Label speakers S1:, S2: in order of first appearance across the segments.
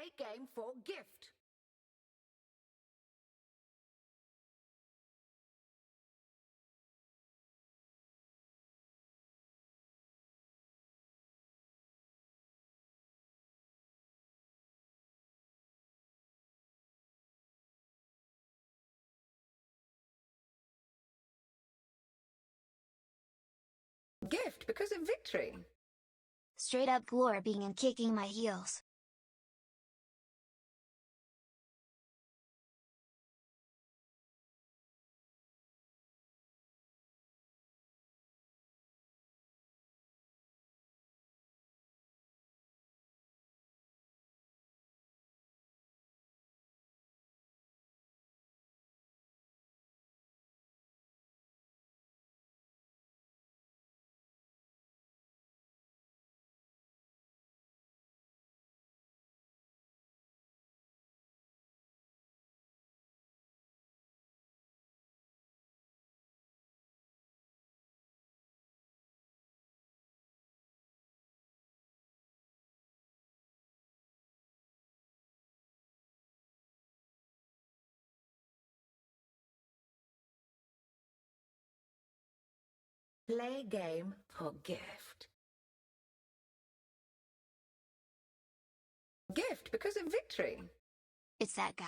S1: Play game for gift. Gift because of victory.
S2: Straight up glorying and kicking my heels.
S1: Play game for gift. Gift because of victory.
S2: It's that guy.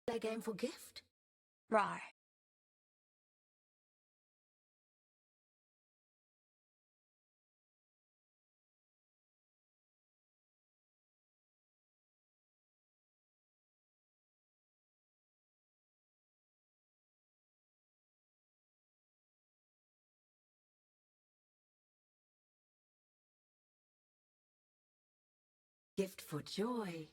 S1: Play game for gift.
S2: Rawr.
S1: Gift for joy.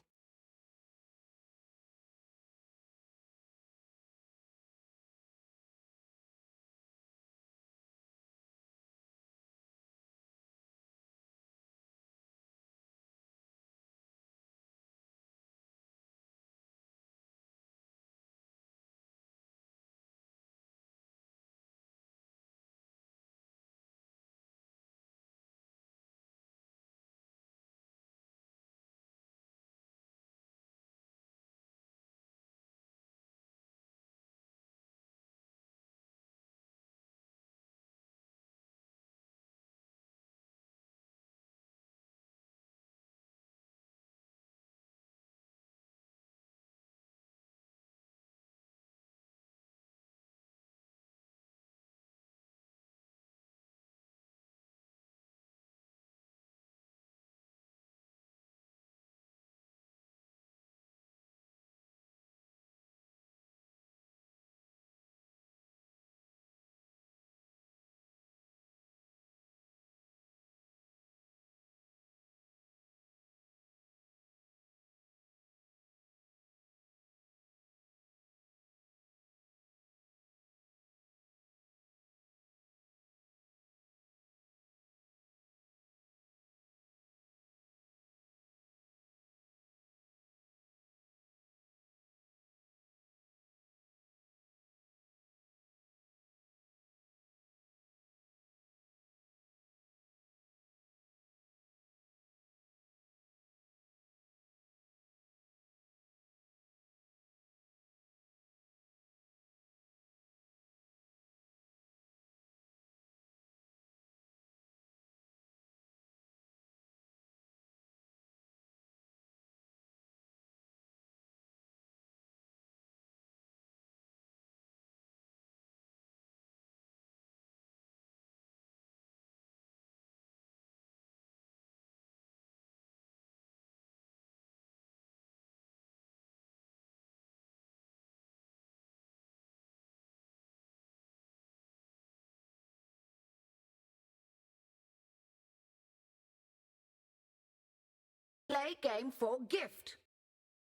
S1: Play game for gift.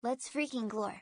S2: Let's freaking glorp.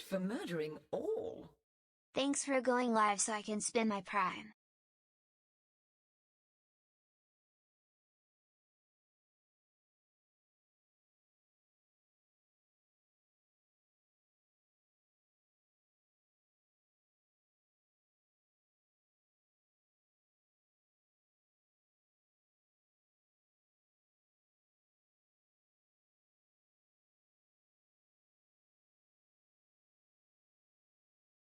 S1: for murdering all.
S2: Thanks for going live so I can spin my prime.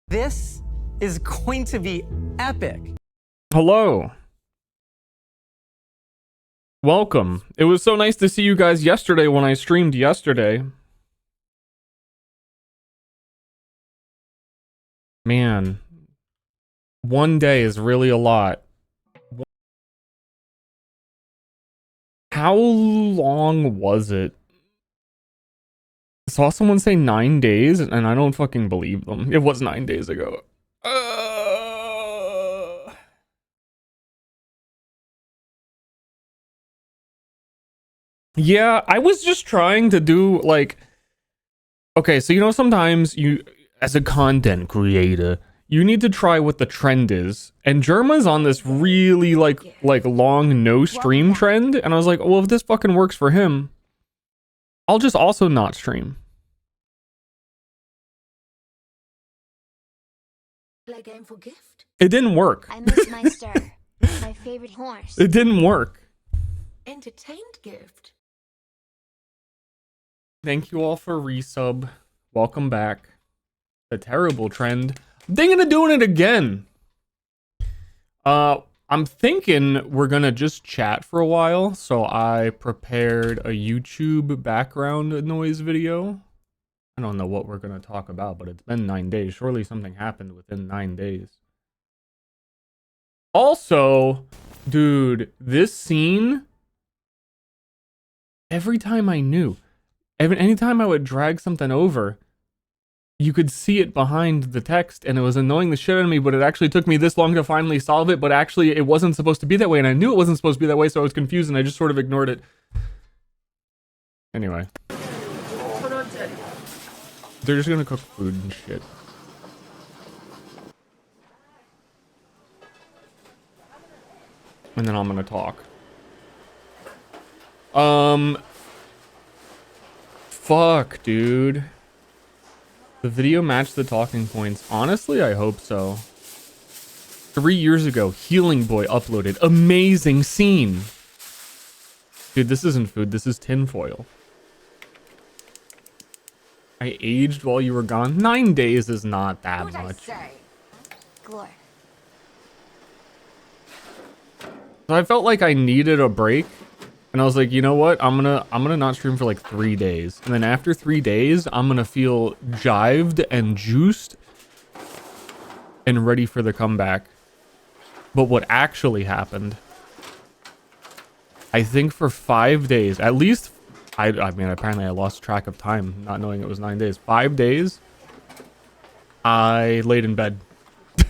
S3: This is going to be epic.
S4: Hello. Welcome. It was so nice to see you guys yesterday when I streamed yesterday. Man, one day is really a lot. How long was it? I saw someone say 9 days, and I don't fucking believe them. It was 9 days ago. Yeah, I was just trying to do like, okay, so you know sometimes you, as a content creator, you need to try what the trend is. And Germa's on this really like long no stream trend, and I was like, well, if this fucking works for him, I'll just also not stream.
S1: Play game for gift.
S4: It didn't work.
S2: I miss my star, my favorite horse.
S4: It didn't work.
S1: Entertained gift.
S4: Thank you all for resub. Welcome back. A terrible trend. Thinking of doing it again. I'm thinking we're gonna just chat for a while, so I prepared a YouTube background noise video. I don't know what we're gonna talk about, but it's been 9 days. Surely something happened within 9 days. Also, dude, this scene, every time I knew, anytime I would drag something over, you could see it behind the text, and it was annoying the shit out of me, but it actually took me this long to finally solve it, but actually it wasn't supposed to be that way, and I knew it wasn't supposed to be that way, so I was confused, and I just sort of ignored it. Anyway. They're just gonna cook food and shit. And then I'm gonna talk. Fuck, dude. The video matched the talking points. Honestly, I hope so. 3 years ago, Healing Boy uploaded. Amazing scene. Dude, this isn't food. This is tinfoil. I aged while you were gone. 9 days is not that
S1: What'd I
S4: much.
S1: say?
S2: Glor.
S4: So I felt like I needed a break, and I was like, you know what? I'm gonna not stream for like 3 days, and then after 3 days, I'm gonna feel jived and juiced and ready for the comeback. But what actually happened? I think for 5 days, at least. I mean, apparently I lost track of time, not knowing it was 9 days. 5 days, I laid in bed.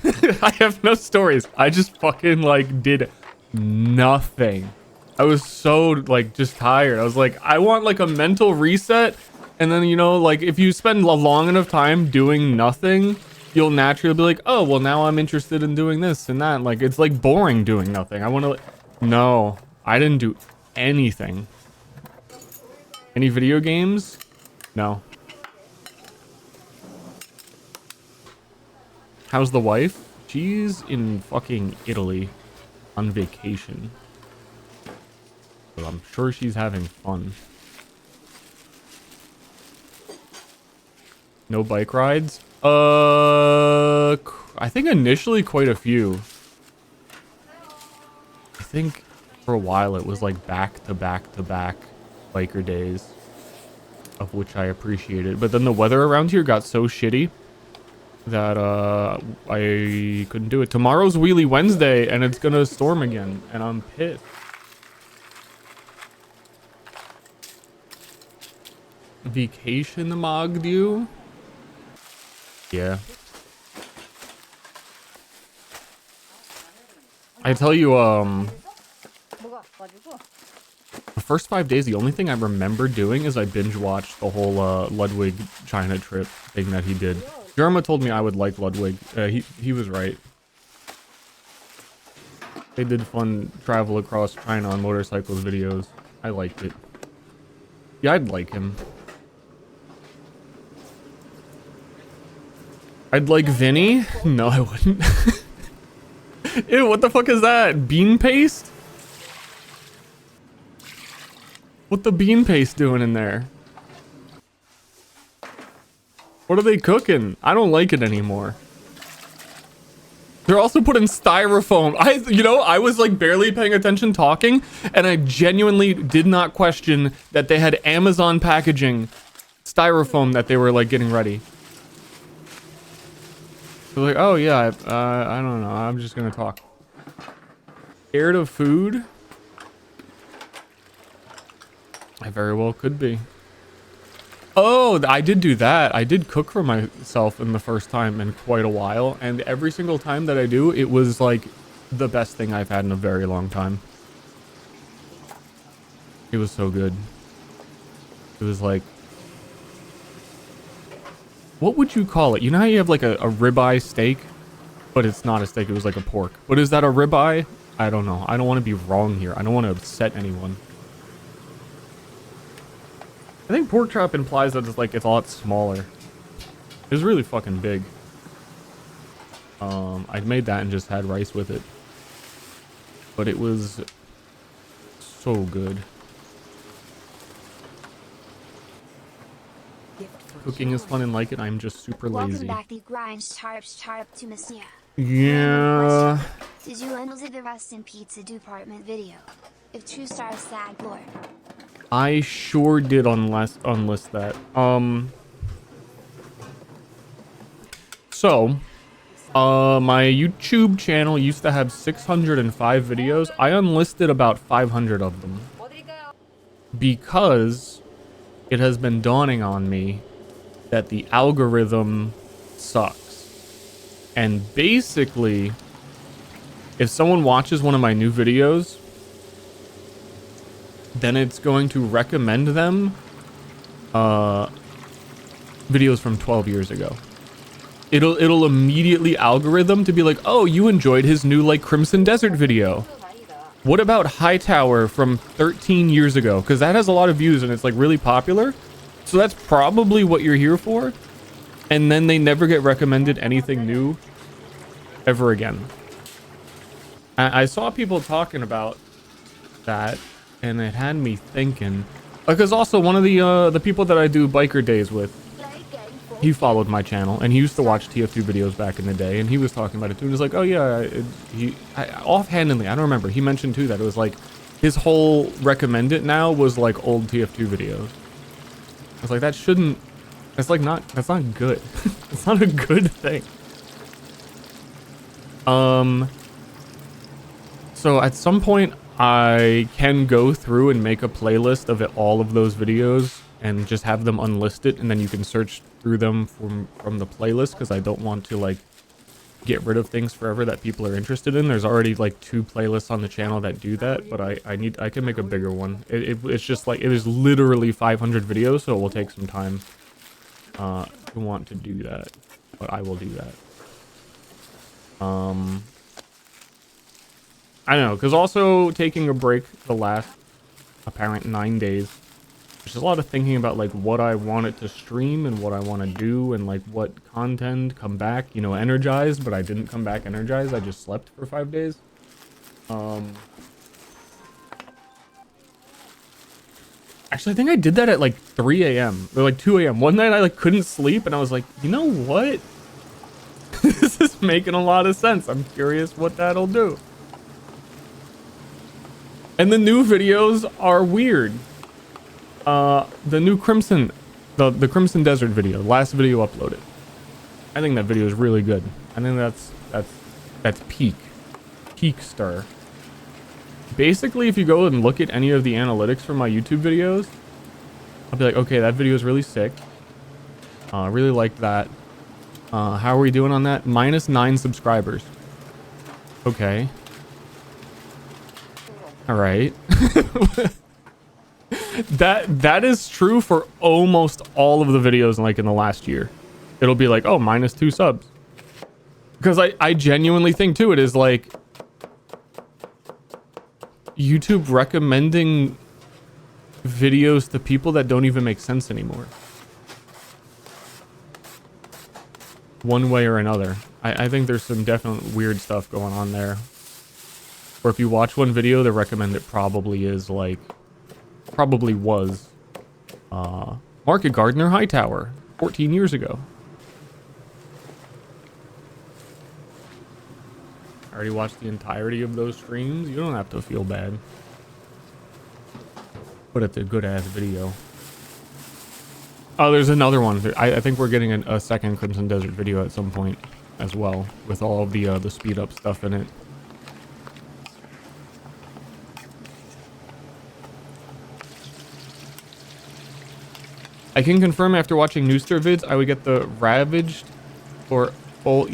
S4: I have no stories. I just fucking like did nothing. I was so like just tired. I was like, I want like a mental reset. And then, you know, like if you spend a long enough time doing nothing, you'll naturally be like, oh, well, now I'm interested in doing this and that. Like, it's like boring doing nothing. I want to, no, I didn't do anything. Any video games? No. How's the wife? She's in fucking Italy on vacation. So I'm sure she's having fun. No bike rides? I think initially quite a few. I think for a while it was like back to back to back biker days, of which I appreciated. But then the weather around here got so shitty that I couldn't do it. Tomorrow's Wheelie Wednesday and it's gonna storm again, and I'm pissed. Vacation Mogdu? Yeah. I tell you, the first 5 days, the only thing I remember doing is I binge watched the whole Ludwig China trip thing that he did. Jerma told me I would like Ludwig. He was right. They did fun travel across China on motorcycles videos. I liked it. Yeah, I'd like him. I'd like Vinny? No, I wouldn't. Ew, what the fuck is that? Bean paste? What the bean paste doing in there? What are they cooking? I don't like it anymore. They're also putting styrofoam. I was like barely paying attention talking, and I genuinely did not question that they had Amazon packaging styrofoam that they were like getting ready. They're like, oh yeah, I don't know. I'm just gonna talk. Scared of food? I very well could be. Oh, I did do that. I did cook for myself in the first time in quite a while. And every single time that I do, it was like the best thing I've had in a very long time. It was so good. It was like, what would you call it? You know how you have like a ribeye steak, but it's not a steak. It was like a pork. But is that a ribeye? I don't know. I don't want to be wrong here. I don't want to upset anyone. I think pork chop implies that it's a lot smaller. It was really fucking big. I made that and just had rice with it. But it was so good. Cooking is fun and like it. I'm just super lazy.
S2: Welcome back, the grind startup to Messiah.
S4: Yeah.
S2: Did you unlist the Rust in Pizza Department video? If true stars sad Lord.
S4: I sure did unlist that. So, my YouTube channel used to have 605 videos. I unlisted about 500 of them. Because it has been dawning on me that the algorithm sucks. And basically, if someone watches one of my new videos, then it's going to recommend them videos from 12 years ago. It'll immediately algorithm to be like, oh, you enjoyed his new like Crimson Desert video. What about Hightower from 13 years ago? Because that has a lot of views and it's like really popular. So that's probably what you're here for. And then they never get recommended anything new ever again. I saw people talking about that. And it had me thinking, because also one of the people that I do biker days with, he followed my channel and he used to watch TF2 videos back in the day, and he was talking about it too. He was like, oh yeah, offhandedly, I don't remember. He mentioned too that it was like his whole recommend it now was like old TF2 videos. I was like, that's not good. It's not a good thing. So at some point, I can go through and make a playlist of all of those videos and just have them unlisted, and then you can search through them from the playlist, because I don't want to like get rid of things forever that people are interested in. There's already like 2 playlists on the channel that do that, but I can make a bigger one. It's just like, it is literally 500 videos, so it will take some time to want to do that, but I will do that. I don't know, because also taking a break the last apparent 9 days, there's a lot of thinking about like what I wanted to stream and what I want to do and like what content come back, energized, but I didn't come back energized. I just slept for 5 days. Actually, I think I did that at like 3 a.m. or like 2 a.m. One night I like couldn't sleep and I was like, you know what? This is making a lot of sense. I'm curious what that'll do. And the new videos are weird. The new Crimson, the Crimson Desert video, last video uploaded. I think that video is really good. I think that's peak STER. Basically, if you go and look at any of the analytics from my YouTube videos, I'll be like, okay, that video is really sick. Really like that. How are we doing on that? -9 subscribers. Okay. All right. That is true for almost all of the videos like in the last year. it'll be like, oh, -2 subs. Because I genuinely think too, it is like YouTube recommending videos to people that don't even make sense anymore. One way or another. I think there's some definite weird stuff going on there. Or if you watch one video, the recommended probably is like, probably was Market Gardener Hightower 14 years ago. I already watched the entirety of those streams. You don't have to feel bad. But it's a good ass video. Oh, there's another one. I think we're getting a second Crimson Desert video at some point as well, with all of the speed up stuff in it. I can confirm after watching Nooster vids, I would get the Ravaged or oh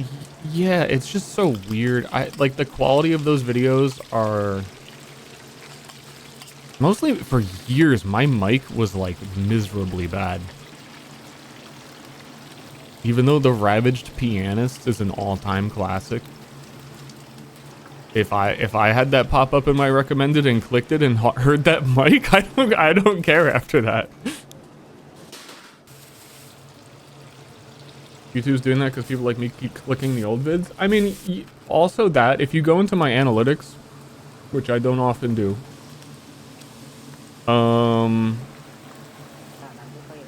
S4: yeah, it's just so weird. Like the quality of those videos are mostly for years. My mic was like miserably bad. Even though the Ravaged Pianist is an all-time classic. If I had that pop up in my recommended and clicked it and heard that mic, I don't care after that. YouTube's doing that because people like me keep clicking the old vids. I mean, also that, if you go into my analytics, which I don't often do.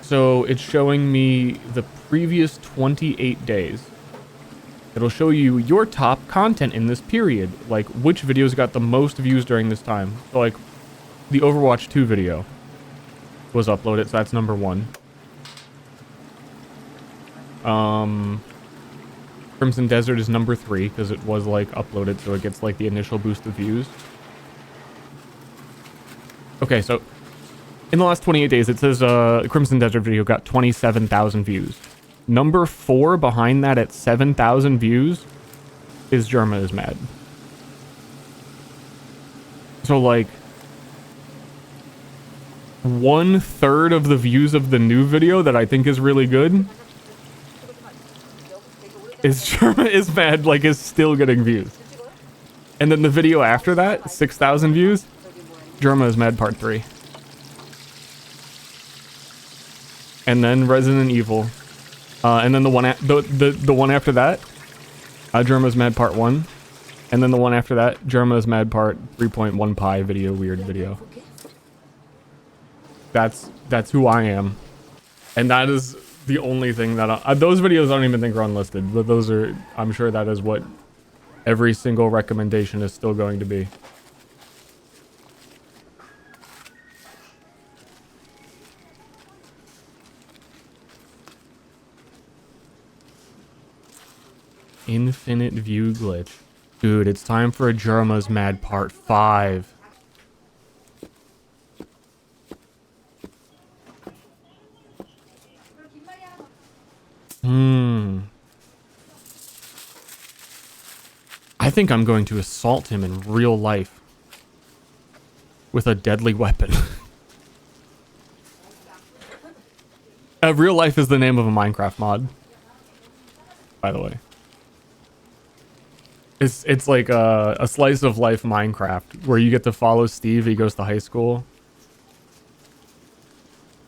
S4: So it's showing me the previous 28 days. It'll show you your top content in this period, like which videos got the most views during this time. So like the Overwatch 2 video was uploaded, so that's number 1. Crimson Desert is number 3 because it was like uploaded, so it gets like the initial boost of views. Okay, so in the last 28 days, it says Crimson Desert video got 27,000 views. Number 4 behind that at 7,000 views is Germa is Mad. So like 1/3 of the views of the new video that I think is really good is Germa is Mad, like is still getting views. And then the video after that, 6,000 views, Germa is Mad Part 3. And then Resident Evil. And then the one the one after that, Germa's Mad Part 1. And then the one after that, Germa's Mad Part 3.1 Pi video, weird video. That's who I am. And that is the only thing that those videos I don't even think are unlisted, but those are, I'm sure that is what every single recommendation is still going to be. Infinite view glitch. Dude, it's time for a Germa's Mad Part 5. I think I'm going to assault him in real life with a deadly weapon. Real life is the name of a Minecraft mod, by the way. It's like a slice of life Minecraft where you get to follow Steve. He goes to high school.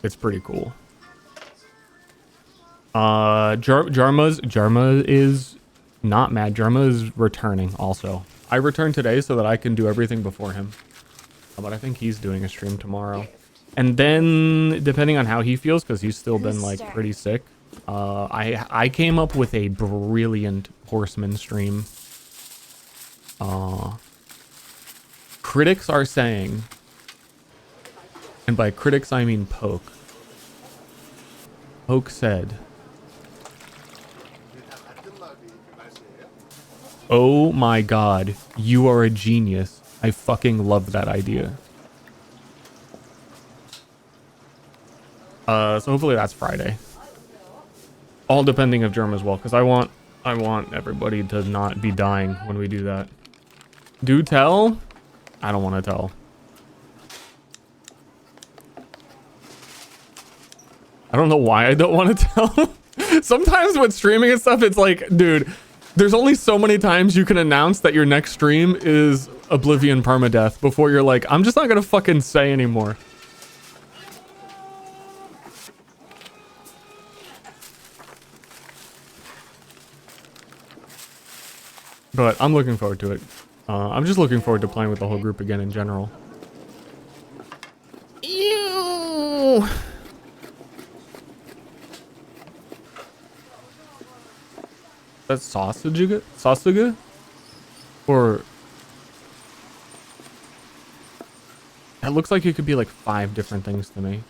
S4: It's pretty cool. Jarma is not mad. Jarma is returning also. I returned today so that I can do everything before him. But I think he's doing a stream tomorrow. And then, depending on how he feels, because he's still been like pretty sick, I came up with a brilliant Horseman stream. Critics are saying, and by critics I mean Poke. Poke said, "Oh my god, you are a genius. I fucking love that idea." So hopefully that's Friday. All depending of Germ as well, because I want everybody to not be dying when we do that. Do tell? I don't want to tell. I don't know why I don't want to tell. Sometimes with streaming and stuff, it's like, dude, there's only so many times you can announce that your next stream is Oblivion permadeath before you're like, I'm just not gonna fucking say anymore. But I'm looking forward to it. I'm just looking forward to playing with the whole group again in general. Ew. That's sausage? Sausage? Or... That looks like it could be like 5 different things to me.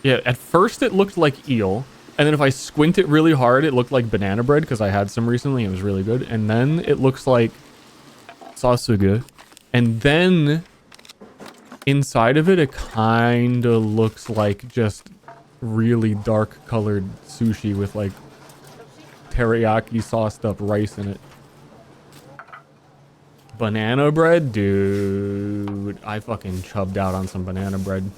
S4: Yeah, at first it looked like eel. And then if I squint it really hard, it looked like banana bread because I had some recently. It was really good. And then it looks like sausage. And then inside of it, it kind of looks like just really dark colored sushi with like teriyaki sauced up rice in it. Banana bread? Dude, I fucking chubbed out on some banana bread.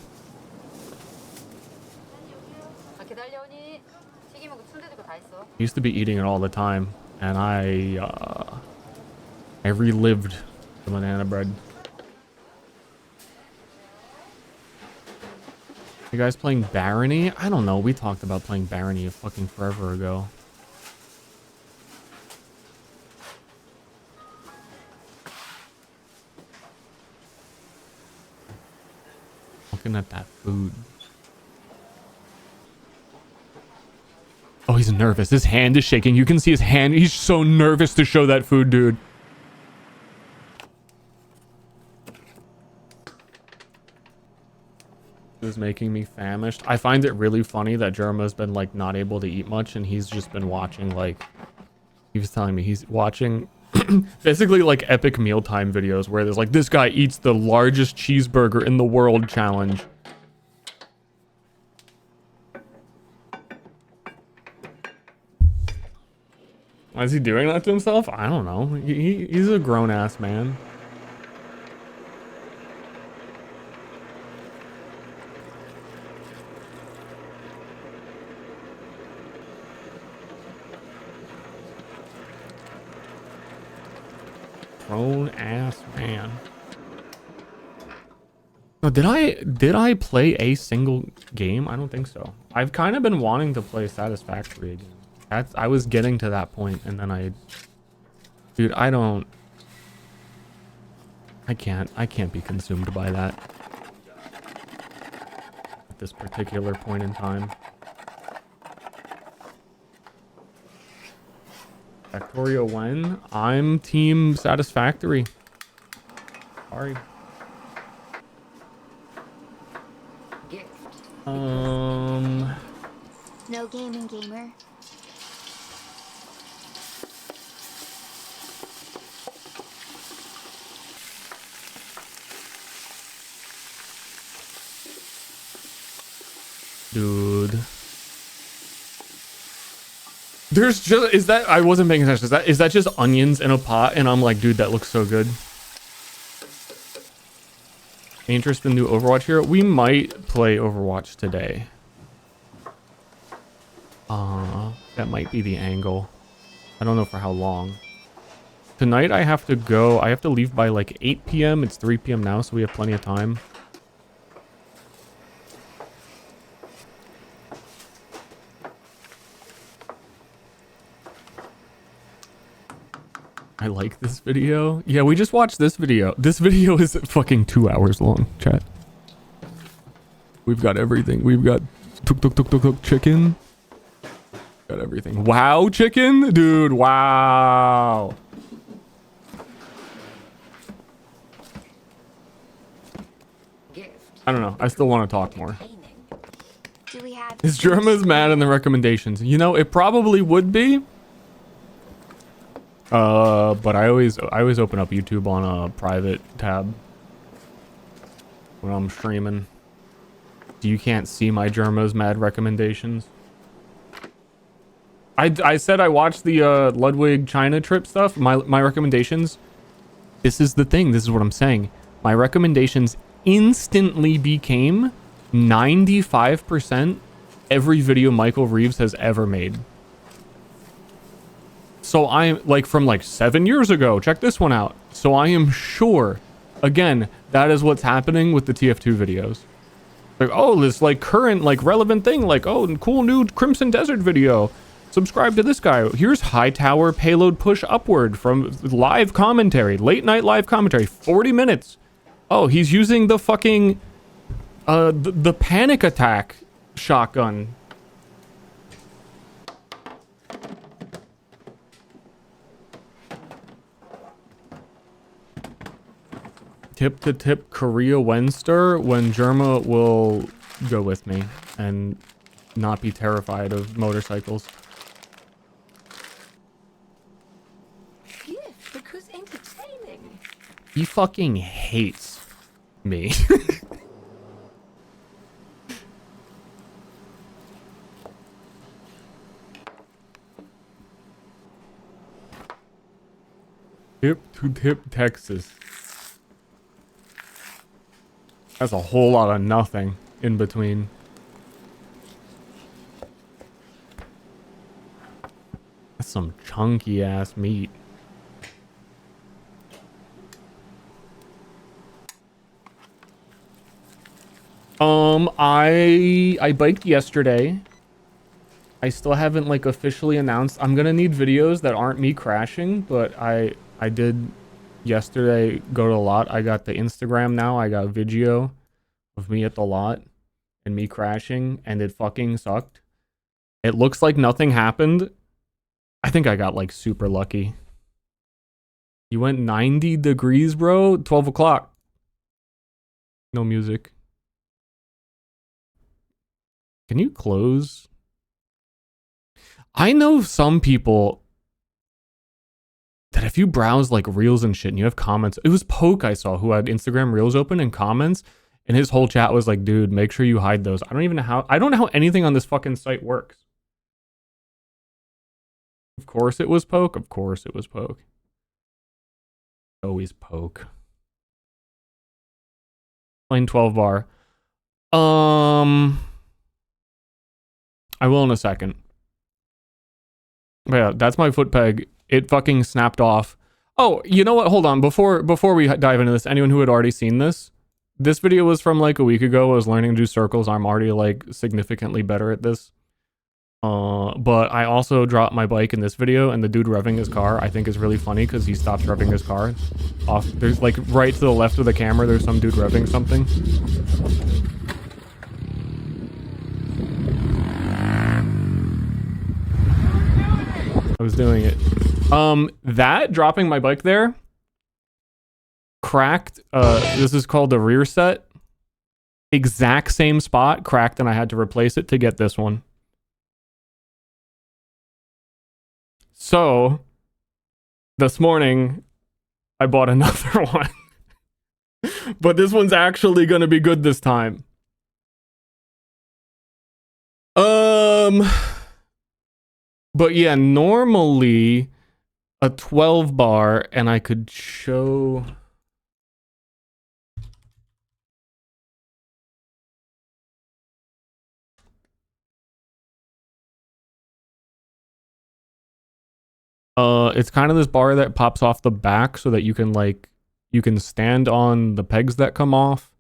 S4: I used to be eating it all the time, and I relived the banana bread. You guys playing Barony? I don't know. We talked about playing Barony fucking forever ago. Looking at that food. Oh, he's nervous. His hand is shaking. You can see his hand. He's so nervous to show that food, dude. This is making me famished. I find it really funny that Jerma's been like not able to eat much, and he's just been watching like... He was telling me he's watching basically like epic mealtime videos where there's like, this guy eats the largest cheeseburger in the world challenge. Why is he doing that to himself? I don't know. He's a grown-ass man. Grown-ass man. Oh, did I play a single game? I don't think so. I've kind of been wanting to play Satisfactory again. I was getting to that point, and then dude, I can't be consumed by that at this particular point in time. Factorio when? I'm team Satisfactory. Sorry.
S1: Gift.
S2: No gaming gamer.
S4: Dude. There's just, I wasn't paying attention. Is that just onions in a pot? And I'm like, dude, that looks so good. Interest in new Overwatch here? We might play Overwatch today. That might be the angle. I don't know for how long. Tonight I have to go, I have to leave by like 8 p.m. It's 3 p.m. now, so we have plenty of time. I like this video. Yeah, we just watched this video. This video is fucking 2 hours long, chat. We've got everything. We've got tuk chicken. Got everything. Wow, chicken? Dude, wow. I don't know. I still want to talk more.
S2: Do we have...
S4: Is Germa's mad in the recommendations? You know, it probably would be. But I always open up YouTube on a private tab when I'm streaming. You can't see my Germa's mad recommendations. I said I watched the Ludwig China trip stuff. My recommendations. This is the thing. This is what I'm saying. My recommendations instantly became 95% every video Michael Reeves has ever made. So I'm like from like 7 years ago. Check this one out. So I am sure, again, that is what's happening with the TF2 videos. Like, oh, this like current, like relevant thing, like, oh, cool new Crimson Desert video. Subscribe to this guy. Here's High Tower Payload Push Upward from live commentary, late night live commentary, 40 minutes. Oh, he's using the fucking, the panic attack shotgun. Tip to tip Korea Wenster when Germa will go with me and not be terrified of motorcycles.
S1: Yeah, because entertaining.
S4: He fucking hates me. Tip to tip Texas. That's a whole lot of nothing in between. That's some chunky ass meat. I biked yesterday. I still haven't like officially announced. I'm gonna need videos that aren't me crashing, but I did yesterday go to the lot. I got the Instagram now. I got a video of me at the lot and me crashing, and it fucking sucked. It looks like nothing happened. I think I got like super lucky. You went 90 degrees, bro. 12 o'clock. No music. Can you close? I know some people that if you browse like reels and shit and you have comments, it was Poke I saw who had Instagram reels open and comments, and his whole chat was like, dude, make sure you hide those. I don't know how anything on this fucking site works. Of course it was Poke. Of course it was Poke. Always Poke. Plain 12 bar. I will in a second. But yeah, that's my foot peg. It fucking snapped off. Oh, you know what? Hold on. Before we dive into this, anyone who had already seen this video was from like a week ago. I was learning to do circles. I'm already like significantly better at this. But I also dropped my bike in this video, and the dude revving his car I think is really funny because he stops revving his car. There's like right to the left of the camera, there's some dude revving something. I was doing it. That dropping my bike there cracked. This is called the rear set. Exact same spot cracked, and I had to replace it to get this one. So this morning I bought another one. But this one's actually gonna be good this time. But yeah, normally a 12 bar, and I could show. It's kind of this bar that pops off the back so that you can stand on the pegs that come off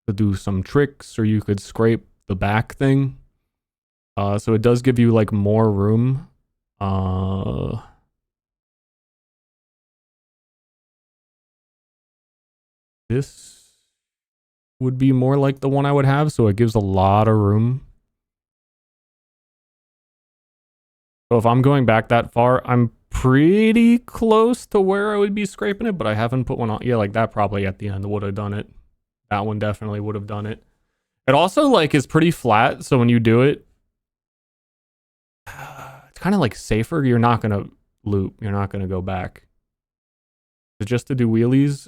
S4: to do some tricks, or you could scrape the back thing. So it does give you like more room. This would be more like the one I would have, so it gives a lot of room. So if I'm going back that far, I'm pretty close to where I would be scraping it, but I haven't put one on. Yeah, like that probably at the end would have done it. That one definitely would have done it. It also like is pretty flat, so when you do it, it's kind of like safer. You're not gonna loop. You're not gonna go back. It's just to do wheelies,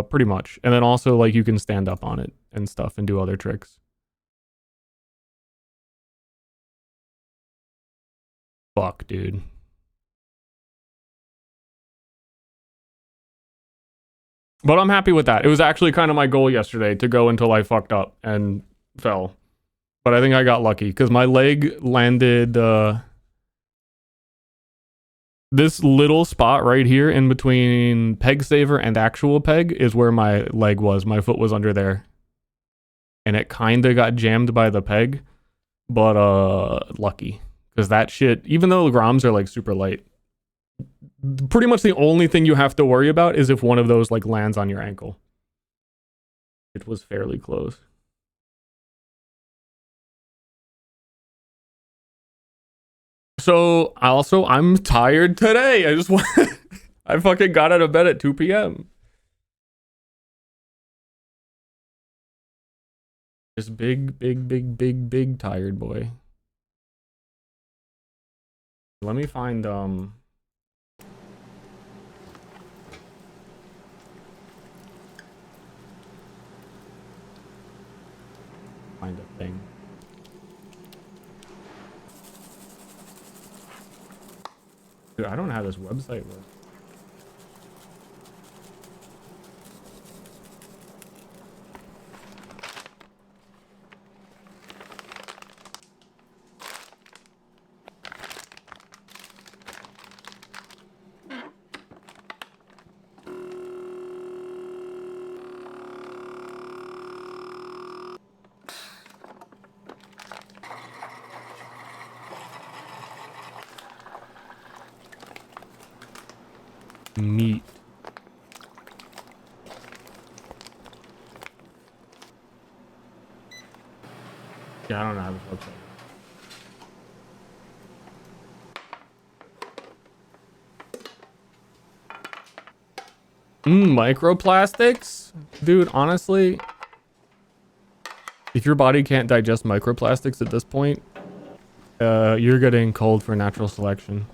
S4: pretty much. And then also like you can stand up on it and stuff and do other tricks. Fuck, dude. But I'm happy with that. It was actually kind of my goal yesterday to go until I fucked up and fell. But I think I got lucky because my leg landed this little spot right here in between peg saver and actual peg is where my leg was. My foot was under there. And it kind of got jammed by the peg, but lucky. Because that shit, even though the groms are like super light, pretty much the only thing you have to worry about is if one of those like lands on your ankle. It was fairly close. So I'm tired today. I just want I fucking got out of bed at 2 p.m. Just big tired boy. Let me find find a thing. Dude, I don't know how this website works. Meat. Yeah, I don't know how this looks like. Microplastics? Dude, honestly, if your body can't digest microplastics at this point, you're getting cold for natural selection.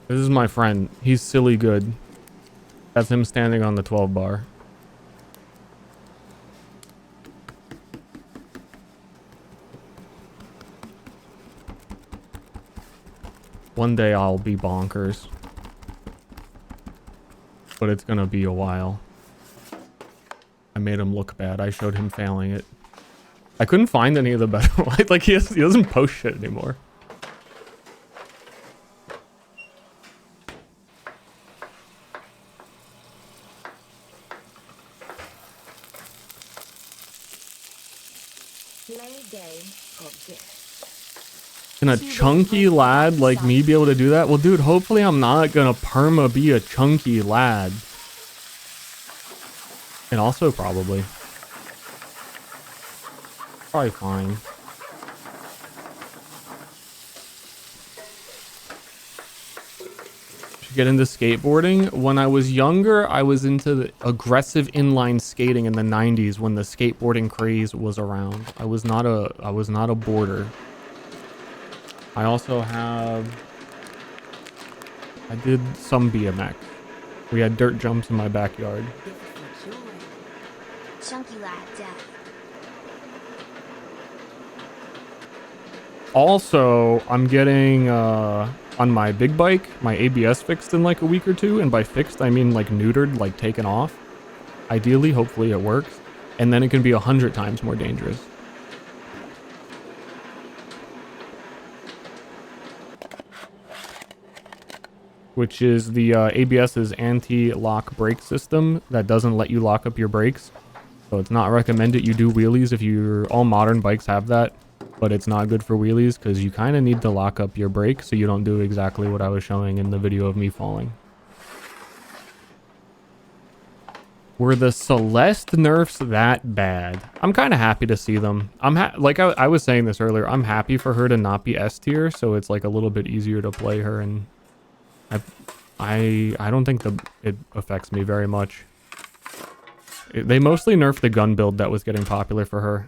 S4: This is my friend. He's silly good. That's him standing on the 12 bar. One day I'll be bonkers. But it's gonna be a while. I made him look bad. I showed him failing it. I couldn't find any of the better ones. Like, he doesn't post shit anymore. Can a chunky lad like me be able to do that? Well, dude, hopefully I'm not gonna perma be a chunky lad. And also probably fine. Should get into skateboarding. When I was younger, I was into the aggressive inline skating in the 90s when the skateboarding craze was around. I was not a boarder. I also I did some BMX. We had dirt jumps in my backyard.
S2: Chunky lad death.
S4: Also, I'm getting on my big bike, my ABS fixed in like a week or two, and by fixed I mean like neutered, like taken off. Ideally, hopefully it works, and then it can be 100 times more dangerous. Which is the ABS's anti-lock brake system that doesn't let you lock up your brakes. So it's not recommended you do wheelies if all modern bikes have that, but it's not good for wheelies because you kind of need to lock up your brake so you don't do exactly what I was showing in the video of me falling. Were the Celeste nerfs that bad? I'm kind of happy to see them. Like I was saying this earlier, I'm happy for her to not be S tier, so it's like a little bit easier to play her, and I don't think it affects me very much. They mostly nerfed the gun build that was getting popular for her.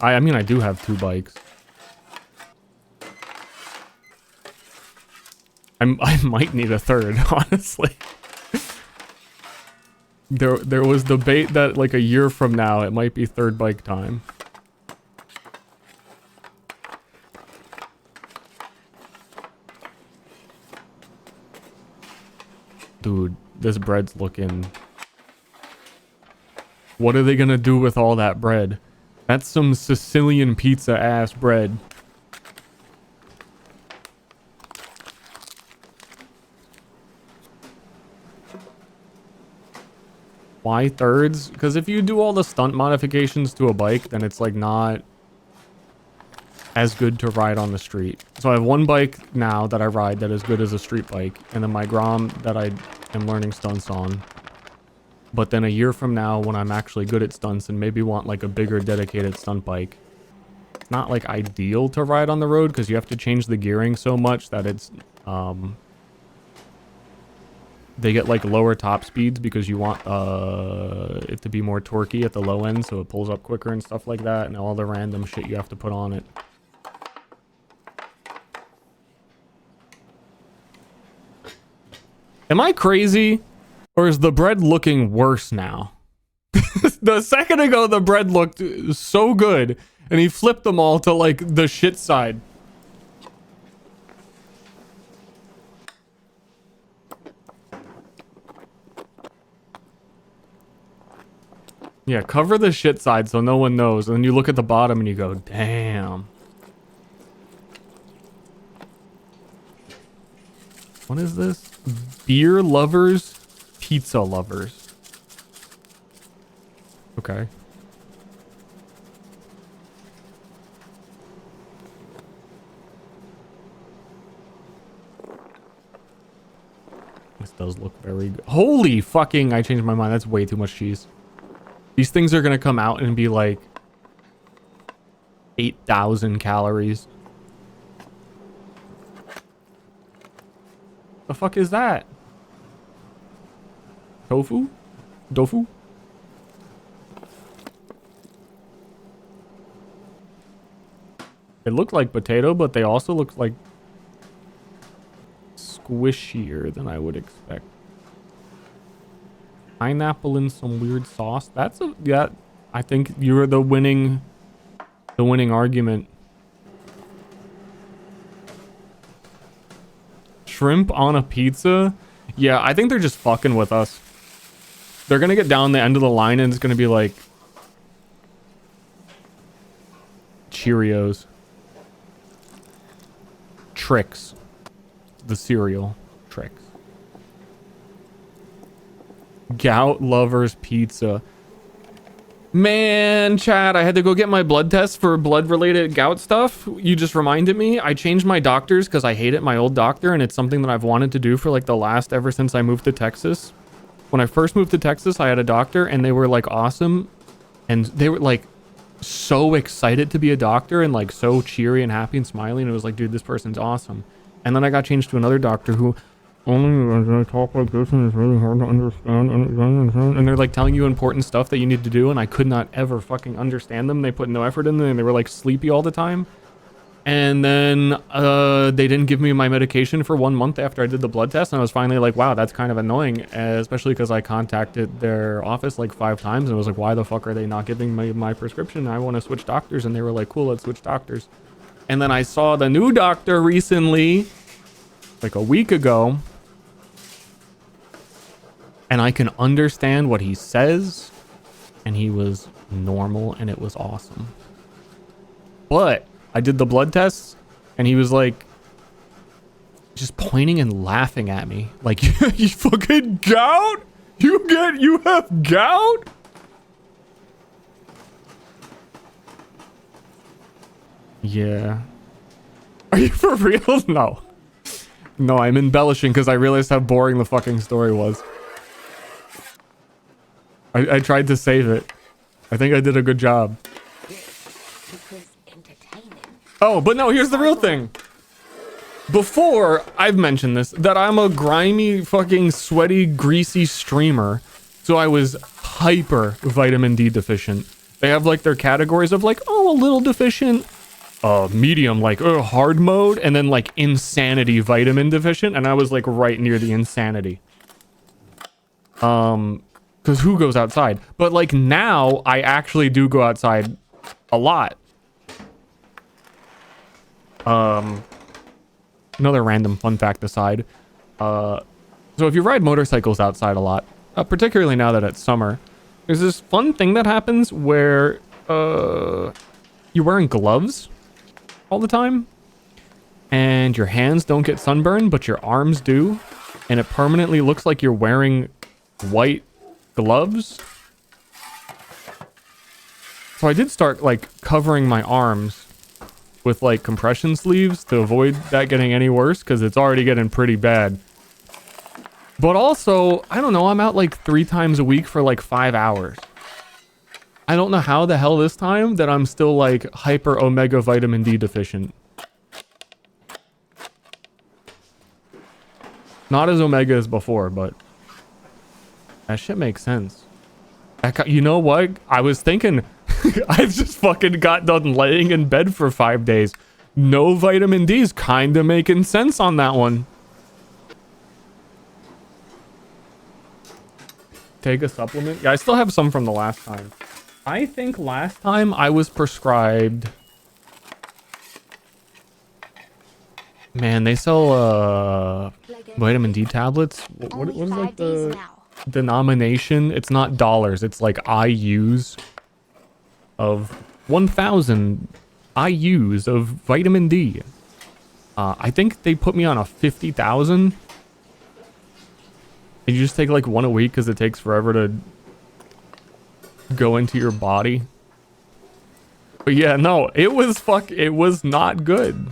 S4: I mean, I do have 2 bikes. I might need a third, honestly. There was debate that like a year from now it might be third bike time. Dude, this bread's looking... What are they gonna do with all that bread? That's some Sicilian pizza ass bread. Why thirds? Because if you do all the stunt modifications to a bike, then it's like not as good to ride on the street. So I have 1 bike now that I ride that is good as a street bike, and then my Grom that I am learning stunts on. But then a year from now, when I'm actually good at stunts and maybe want like a bigger dedicated stunt bike, it's not like ideal to ride on the road because you have to change the gearing so much that it's they get like lower top speeds because you want it to be more torquey at the low end, so it pulls up quicker and stuff like that, and all the random shit you have to put on it. Am I crazy? Or is the bread looking worse now? The second ago, the bread looked so good, and he flipped them all to like the shit side. Yeah, cover the shit side so no one knows. And then you look at the bottom and you go, damn. What is this? Beer lovers, pizza lovers. Okay. This does look very good. Holy fucking, I changed my mind. That's way too much cheese. These things are going to come out and be like 8,000 calories. The fuck is that? Tofu? Tofu? It looked like potato, but they also looked like squishier than I would expect. Pineapple in some weird sauce. That's a, yeah, I think you're the winning argument. Shrimp on a pizza? Yeah, I think they're just fucking with us. They're gonna get down the end of the line and it's gonna be like Cheerios. Trix. The cereal. Trix. Gout lovers pizza. Man, Chad, I had to go get my blood test for blood-related gout stuff. You just reminded me. I changed my doctors because I hated my old doctor, and it's something that I've wanted to do for like the last ever since I moved to Texas. When I first moved to Texas, I had a doctor, and they were like awesome, and they were like so excited to be a doctor and like so cheery and happy and smiling. And it was like, dude, this person's awesome. And then I got changed to another doctor who only I talk like this and it's really hard to understand, and they're like telling you important stuff that you need to do, and I could not ever fucking understand them. They put no effort in them, and they were like sleepy all the time. And then they didn't give me my medication for 1 month after I did the blood test, and I was finally like, wow, that's kind of annoying, especially because I contacted their office like 5 times and was like, why the fuck are they not giving me my prescription? I want to switch doctors. And they were like, cool, let's switch doctors. And then I saw the new doctor recently, like a week ago, and I can understand what he says, and he was normal, and it was awesome. But I did the blood tests, and he was like just pointing and laughing at me like, you fucking gout? You have gout? Yeah. Are you for real? No. No, I'm embellishing because I realized how boring the fucking story was. I tried to save it. I think I did a good job. Oh, but no, here's the real thing. Before, I've mentioned this, that I'm a grimy, fucking sweaty, greasy streamer. So I was hyper vitamin D deficient. They have like their categories of like, oh, a little deficient, medium, like hard mode, and then like insanity vitamin deficient, and I was like right near the insanity. Because who goes outside? But like now I actually do go outside a lot. Another random fun fact aside. So if you ride motorcycles outside a lot, particularly now that it's summer, there's this fun thing that happens where you're wearing gloves all the time and your hands don't get sunburned, but your arms do. And it permanently looks like you're wearing white gloves. So I did start like covering my arms with like compression sleeves to avoid that getting any worse, because it's already getting pretty bad. But also, I don't know, I'm out like 3 times a week for like 5 hours. I don't know how the hell this time that I'm still like hyper omega vitamin D deficient. Not as omega as before, but that shit makes sense. You know what? I was thinking, I just fucking got done laying in bed for 5 days. No vitamin D's kind of making sense on that one. Take a supplement. Yeah, I still have some from the last time. I think last time I was prescribed... Man, they sell vitamin D tablets. What is like the denomination? It's not dollars. It's like IUs of 1,000 IUs of vitamin D. I think they put me on a 50,000. And you just take like one a week because it takes forever to go into your body. But yeah, no, it was not good.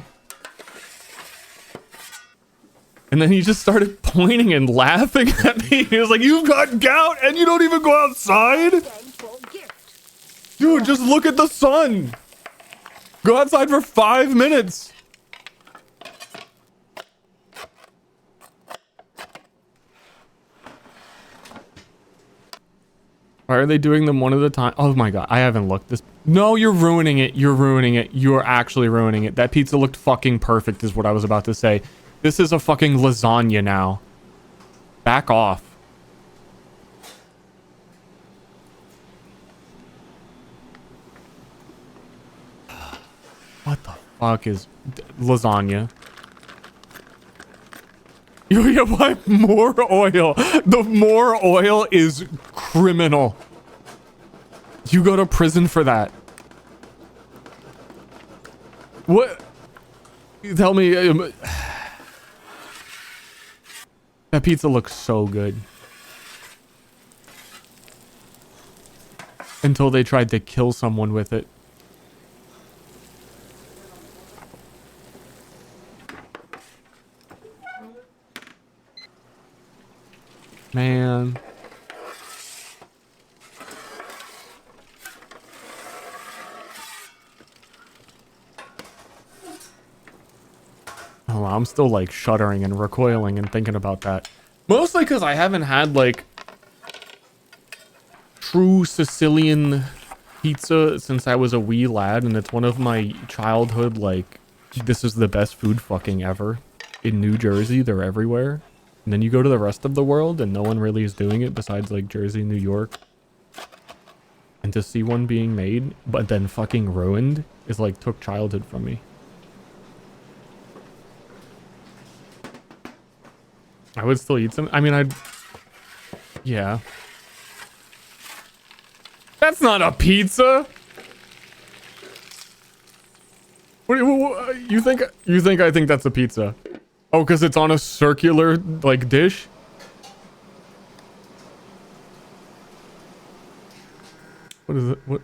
S4: And then he just started pointing and laughing at me. He was like, "You've got gout and you don't even go outside? Dude, just look at the sun. Go outside for 5 minutes." Why are they doing them one at a time? Oh my god, I haven't looked this. No, you're ruining it. You're ruining it. You're actually ruining it. That pizza looked fucking perfect is what I was about to say. This is a fucking lasagna now. Back off. What the fuck is lasagna? Yeah, why more oil? The more oil is criminal. You go to prison for that. What? You tell me. That pizza looks so good. Until they tried to kill someone with it. Man. Oh, I'm still like shuddering and recoiling and thinking about that. Mostly because I haven't had like true Sicilian pizza since I was a wee lad, and it's one of my childhood, like, this is the best food fucking ever. In New Jersey, they're everywhere. And then you go to the rest of the world and no one really is doing it besides like Jersey, New York. And to see one being made, but then fucking ruined, is like took childhood from me. I would still eat some. I mean, I'd... Yeah. That's not a pizza! What do you think? You think I think that's a pizza? Oh, because it's on a circular, like, dish? What is it? What?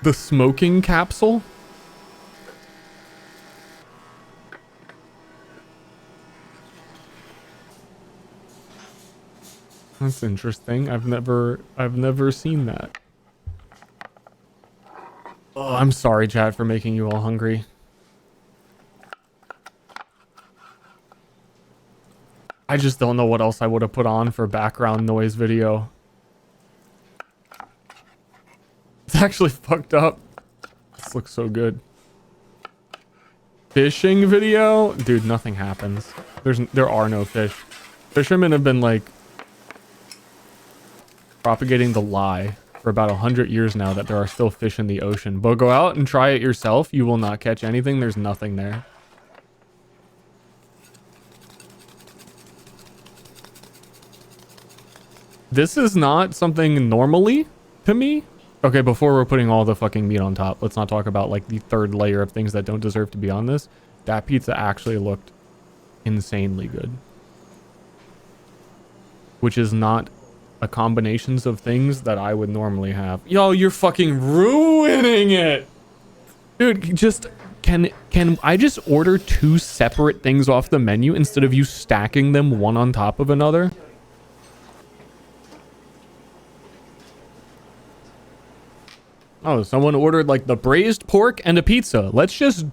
S4: The smoking capsule? That's interesting. I've never seen that. Oh, I'm sorry, chat, for making you all hungry. I just don't know what else I would have put on for background noise video. actually fucked up. This looks so good. Fishing video? Dude, nothing happens. There are no fish. Fishermen have been like propagating the lie for about 100 years now that there are still fish in the ocean. But go out and try it yourself. You will not catch anything. There's nothing there. This is not something normally to me. Okay, before we're putting all the fucking meat on top, let's not talk about like the third layer of things that don't deserve to be on this. That pizza actually looked insanely good. Which is not a combinations of things that I would normally have. Yo, you're fucking ruining it. Dude, just can I just order 2 separate things off the menu instead of you stacking them one on top of another? Oh, someone ordered like the braised pork and a pizza. Let's just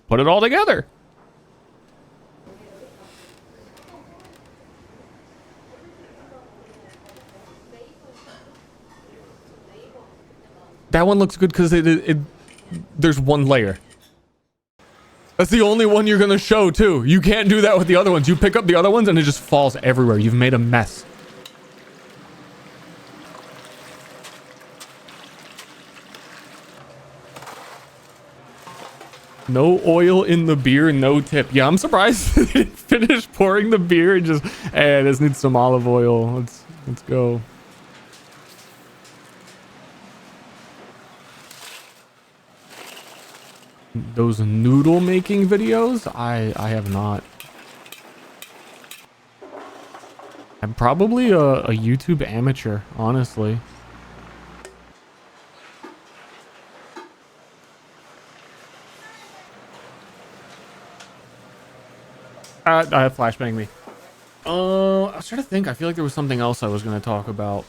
S4: put it all together. That one looks good because there's one layer. That's the only one you're gonna show too. You can't do that with the other ones. You pick up the other ones and it just falls everywhere. You've made a mess. No oil in the beer, no tip. Yeah, I'm surprised they didn't finish pouring the beer and just, hey, this needs some olive oil. Let's go. Those noodle making videos, I have not. I'm probably a YouTube amateur, honestly. Flashbang me. I was trying to think. I feel like there was something else I was going to talk about.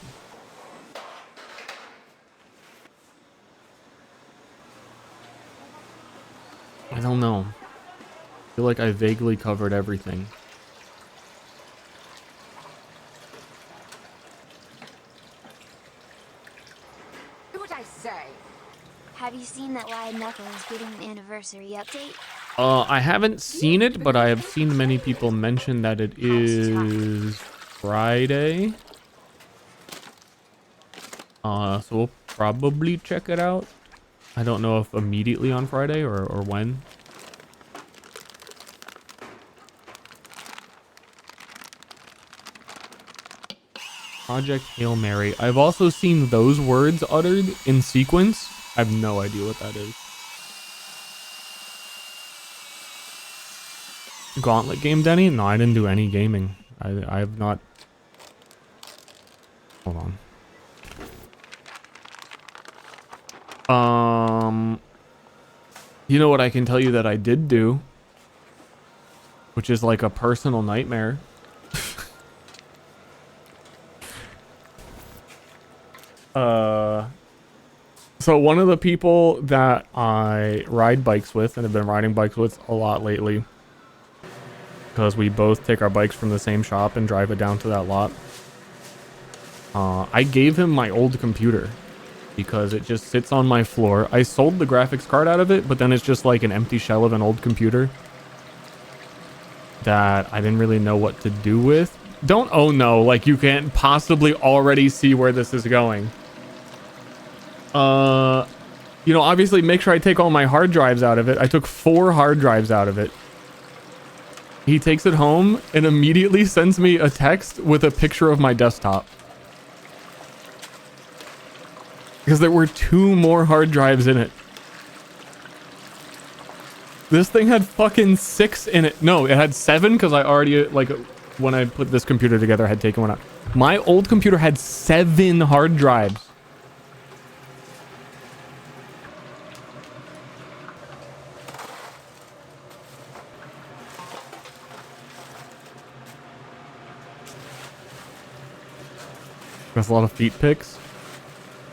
S4: I don't know. I feel like I vaguely covered everything.
S1: Do what I say.
S2: Have you seen that Lion Knuckle is getting an anniversary update?
S4: I haven't seen it, but I have seen many people mention that it is Friday. So we'll probably check it out. I don't know if immediately on Friday or when. Project Hail Mary. I've also seen those words uttered in sequence. I have no idea what that is. Gauntlet game, Denny? No, I didn't do any gaming. I have not. Hold on. You know what I can tell you that I did do, which is like a personal nightmare. So one of the people that I ride bikes with and have been riding bikes with a lot lately, because we both take our bikes from the same shop and drive it down to that lot. I gave him my old computer because it just sits on my floor. I sold the graphics card out of it, but then it's just like an empty shell of an old computer that I didn't really know what to do with. Don't, oh no, like you can't possibly already see where this is going. You know, obviously make sure I take all my hard drives out of it. I took 4 hard drives out of it. He takes it home and immediately sends me a text with a picture of my desktop. Because there were 2 more hard drives in it. This thing had fucking 6 in it. No, it had 7 because I already, like, when I put this computer together, I had taken one out. My old computer had 7 hard drives. That's a lot of feet pics.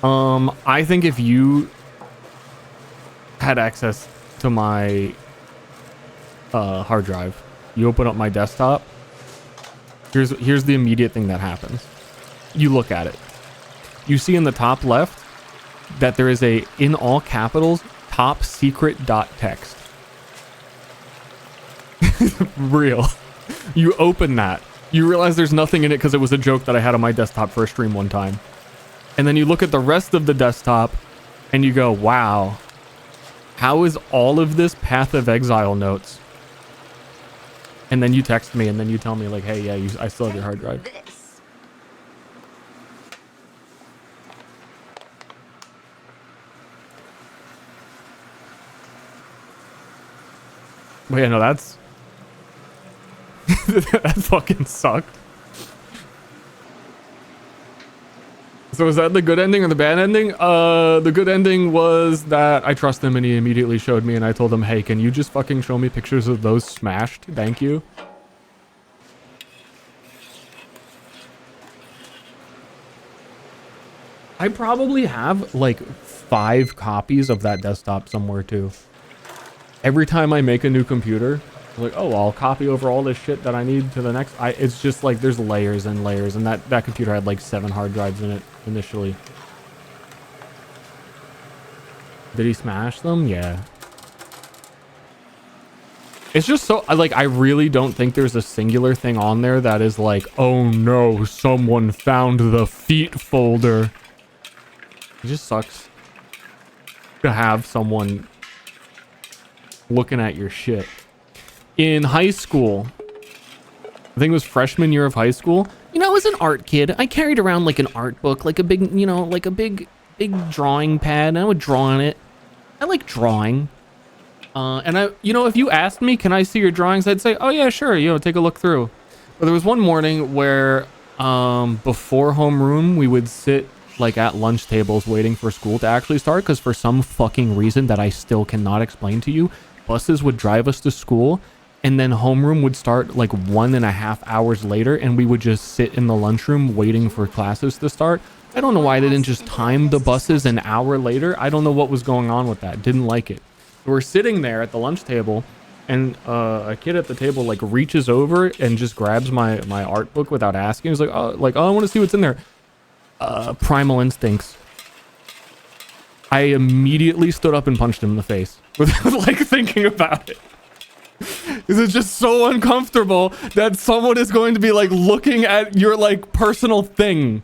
S4: I think if you had access to my hard drive, you open up my desktop. Here's the immediate thing that happens. You look at it. You see in the top left, that there is a, in all capitals, top secret dot text. Real. You open that. You realize there's nothing in it because it was a joke that I had on my desktop for a stream one time. And then you look at the rest of the desktop and you go, wow, how is all of this Path of Exile notes? And then you text me and then you tell me like, hey, yeah, I still have your hard drive.
S1: This.
S4: But yeah, no, that's... that fucking sucked. So is that the good ending or the bad ending? The good ending was that I trust him and he immediately showed me and I told him, hey, can you just fucking show me pictures of those smashed? Thank you. I probably have like 5 copies of that desktop somewhere too. Every time I make a new computer, I'm like, oh, I'll copy over all this shit that I need to the next. It's just like there's layers and layers, and that computer had like 7 hard drives in it initially. Did he smash them? Yeah. It's just so I really don't think there's a singular thing on there that is like, oh no, someone found the feet folder. It just sucks to have someone looking at your shit. In high school, I think it was freshman year of high school, you know, I was an art kid. I carried around like an art book, like a big, you know, like a big drawing pad, and I would draw on it. I like drawing. And I, you know, if you asked me, can I see your drawings? I'd say, oh yeah, sure, you know, take a look through. But there was one morning where before homeroom, we would sit like at lunch tables waiting for school to actually start, because for some fucking reason that I still cannot explain to you, buses would drive us to school and then homeroom would start like 1.5 hours later, and we would just sit in the lunchroom waiting for classes to start. I don't know why they didn't just time the buses an hour later. I don't know what was going on with that. Didn't like it. We're sitting there at the lunch table and a kid at the table like reaches over and just grabs my art book without asking. He's like, oh, I want to see what's in there. Primal Instincts. I immediately stood up and punched him in the face without like thinking about it. Because it's just so uncomfortable that someone is going to be like looking at your like personal thing.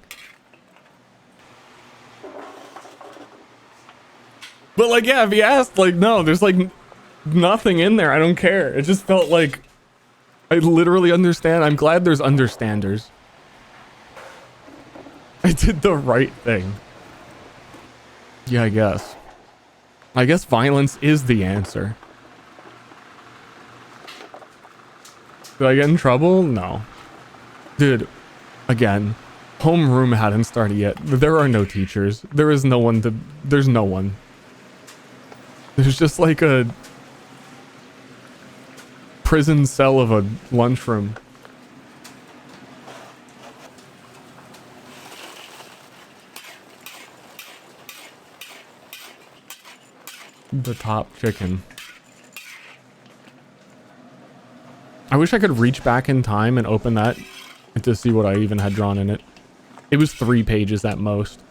S4: But like, yeah, if he asked, like, no, there's like nothing in there. I don't care. It just felt like I literally understand. I'm glad there's understanders. I did the right thing. Yeah, I guess. I guess violence is the answer. Did I get in trouble? No. Dude, again, homeroom hadn't started yet. There are no teachers. There is no one to... There's no one. There's just like a prison cell of a lunchroom. The top chicken. I wish I could reach back in time and open that to see what I even had drawn in it. It was 3 pages at most.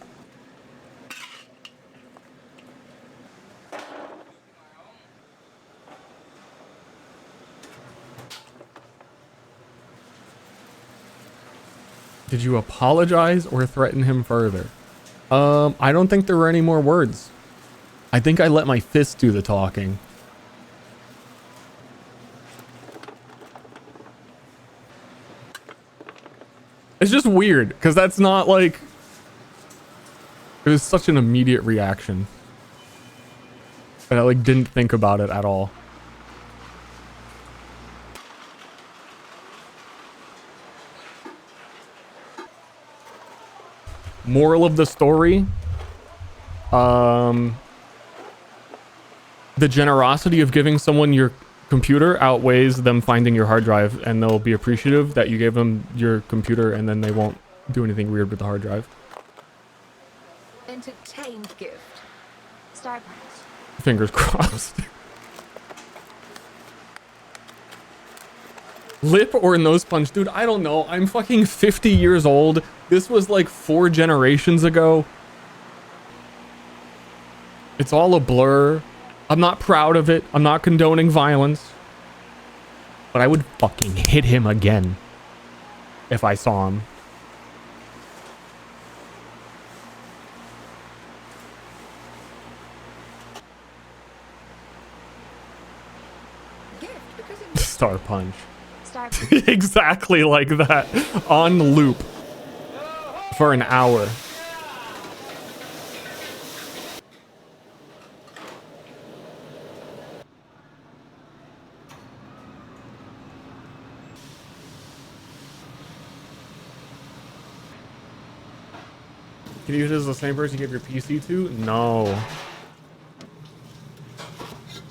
S4: Did you apologize or threaten him further? I don't think there were any more words. I think I let my fist do the talking. It's just weird, because that's not like... It was such an immediate reaction. And I like didn't think about it at all. Moral of the story. The generosity of giving someone your computer outweighs them finding your hard drive, and they'll be appreciative that you gave them your computer, and then they won't do anything weird with the hard drive.
S1: Entertained gift.
S2: Start.
S4: Fingers crossed. Lip or nose punch? Dude, I don't know. I'm fucking 50 years old. This was like 4 generations ago. It's all a blur. I'm not proud of it. I'm not condoning violence. But I would fucking hit him again if I saw him.
S1: Gift because it
S4: Star punch.
S2: Star
S4: Exactly like that. On loop. For an hour. Can you use it as the same person you gave your PC to? No.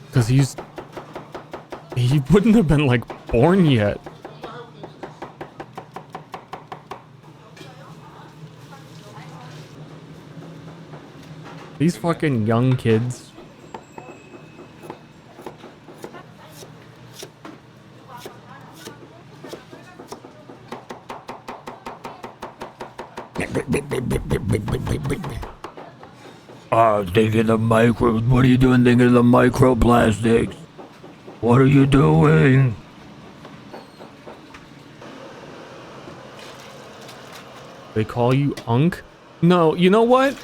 S4: Because he wouldn't have been like born yet. These fucking young kids.
S5: Thinking of micro. What are you doing thinking of the microplastics? What are you doing?
S4: They call you Unk? No, you know what?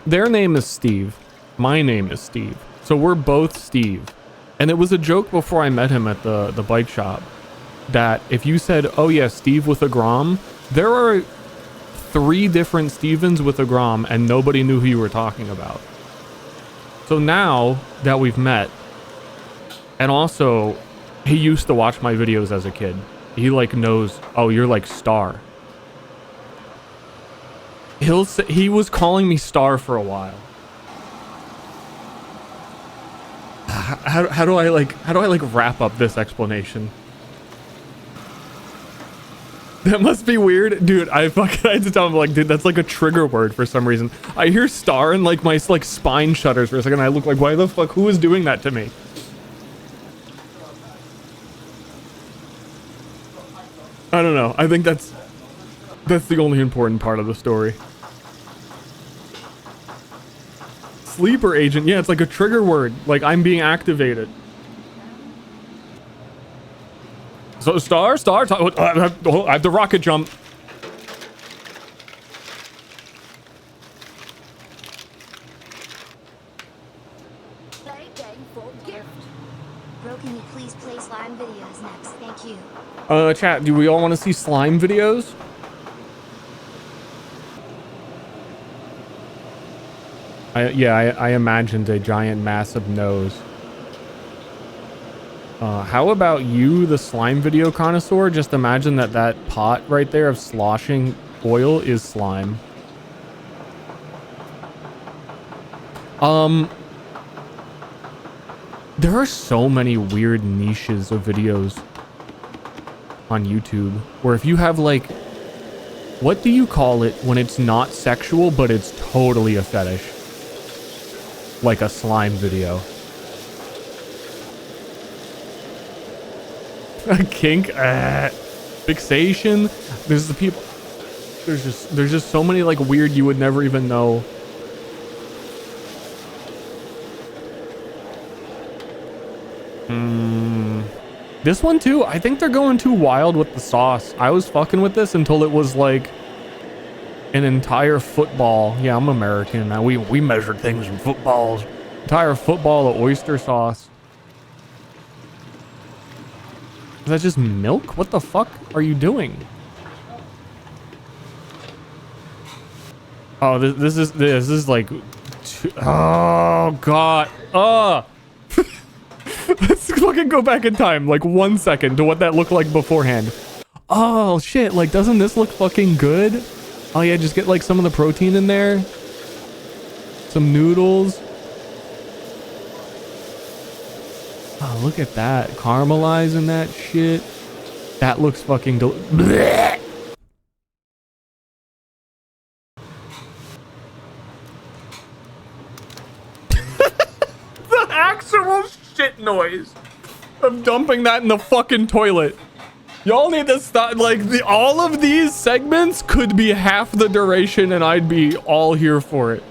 S4: Their name is Steve. My name is Steve. So we're both Steve. And it was a joke before I met him at the bike shop that if you said, oh yeah, Steve with a Grom, there are 3 different Stevens with a Grom and nobody knew who you were talking about. So now that we've met, and also he used to watch my videos as a kid. He like knows, oh, you're like Star. He'll say, he was calling me Star for a while. How do I like wrap up this explanation? That must be weird, dude. I had to tell him, like, dude, that's like a trigger word for some reason. I hear Star and like my like spine shudders for a second. I look like, why the fuck? Who is doing that to me? I don't know. I think that's the only important part of the story. Sleeper agent. Yeah, it's like a trigger word. Like I'm being activated. So Star, I have the rocket jump.
S1: play game for gift.
S2: Bro, can you please play slime videos next? Thank you.
S4: Chat, do we all want to see slime videos? I imagined a giant massive nose. How about you, the slime video connoisseur? Just imagine that pot right there of sloshing oil is slime. There are so many weird niches of videos on YouTube where if you have like, what do you call it when it's not sexual but it's totally a fetish? Like a slime video. A kink, fixation. There's the people. There's just so many like weird you would never even know. This one too. I think they're going too wild with the sauce. I was fucking with this until it was like an entire football. Yeah, I'm American. Now we measure things in footballs. Entire football of oyster sauce. Is that just milk? What the fuck are you doing? Oh, this is like, oh god. Let's fucking go back in time like 1 second to what that looked like beforehand. Oh shit, like doesn't this look fucking good? Oh yeah, just get like some of the protein in there. Some noodles. Oh, look at that. Caramelizing that shit. That looks fucking the actual shit noise of dumping that in the fucking toilet. Y'all need to stop. Like, all of these segments could be half the duration and I'd be all here for it.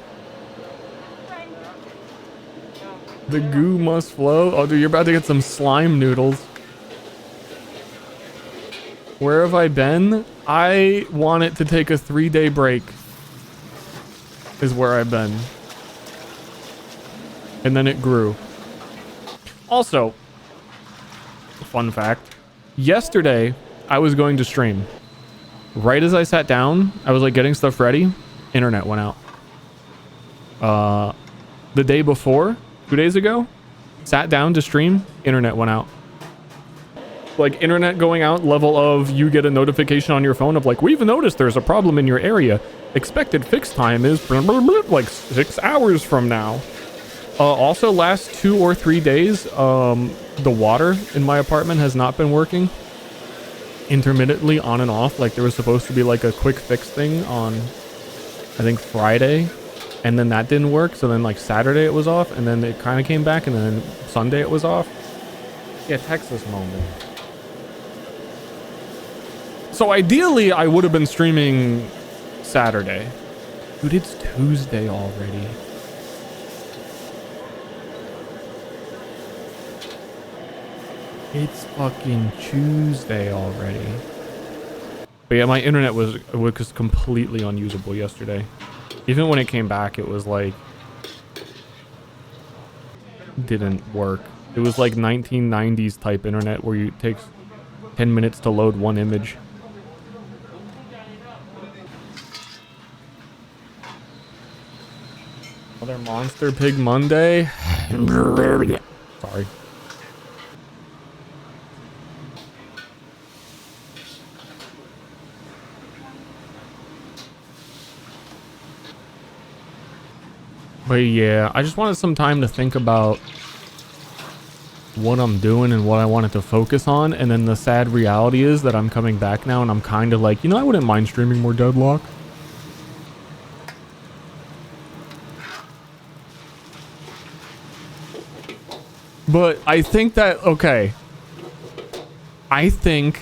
S4: The goo must flow. Oh, dude, you're about to get some slime noodles. Where have I been? I want it to take a 3-day break. Is where I've been. And then it grew. Also, fun fact. Yesterday, I was going to stream. Right as I sat down, I was like getting stuff ready. Internet went out. The day before, 2 days ago, sat down to stream, internet went out. Like internet going out level of you get a notification on your phone of like, we've noticed there's a problem in your area. Expected fix time is like 6 hours from now. Also last 2 or 3 days, the water in my apartment has not been working. Intermittently on and off. Like there was supposed to be like a quick fix thing on, I think Friday. And then that didn't work. So then like Saturday it was off. And then it kind of came back. And then Sunday it was off. Yeah, Texas moment. So ideally I would have been streaming Saturday. Dude, it's Tuesday already. It's fucking Tuesday already. But yeah, my internet was completely unusable yesterday. Even when it came back, it was like didn't work. It was like 1990s type internet where it takes 10 minutes to load one image. Another Monster Pig Monday. Sorry. But yeah, I just wanted some time to think about what I'm doing and what I wanted to focus on. And then the sad reality is that I'm coming back now and I'm kind of like, you know, I wouldn't mind streaming more Deadlock. But I think that, okay. I think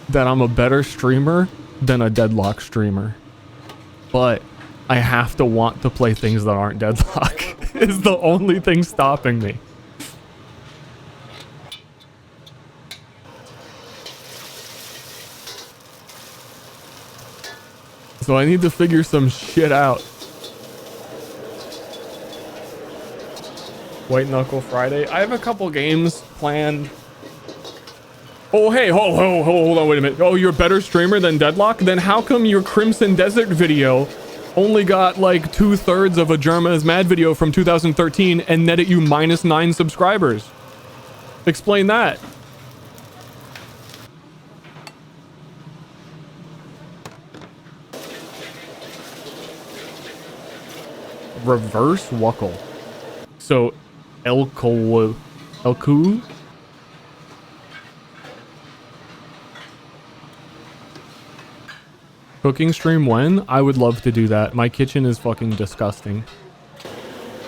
S4: that I'm a better streamer than a Deadlock streamer. But I have to want to play things that aren't Deadlock. Is the only thing stopping me. So I need to figure some shit out. White Knuckle Friday. I have a couple games planned. Oh, hey, hold on, wait a minute. Oh, you're a better streamer than Deadlock? Then how come your Crimson Desert video only got like 2/3 of a Jerma is Mad video from 2013 and netted you -9 subscribers? Explain that. Reverse Wuckle. So, Elku? Cooking stream when? I would love to do that. My kitchen is fucking disgusting.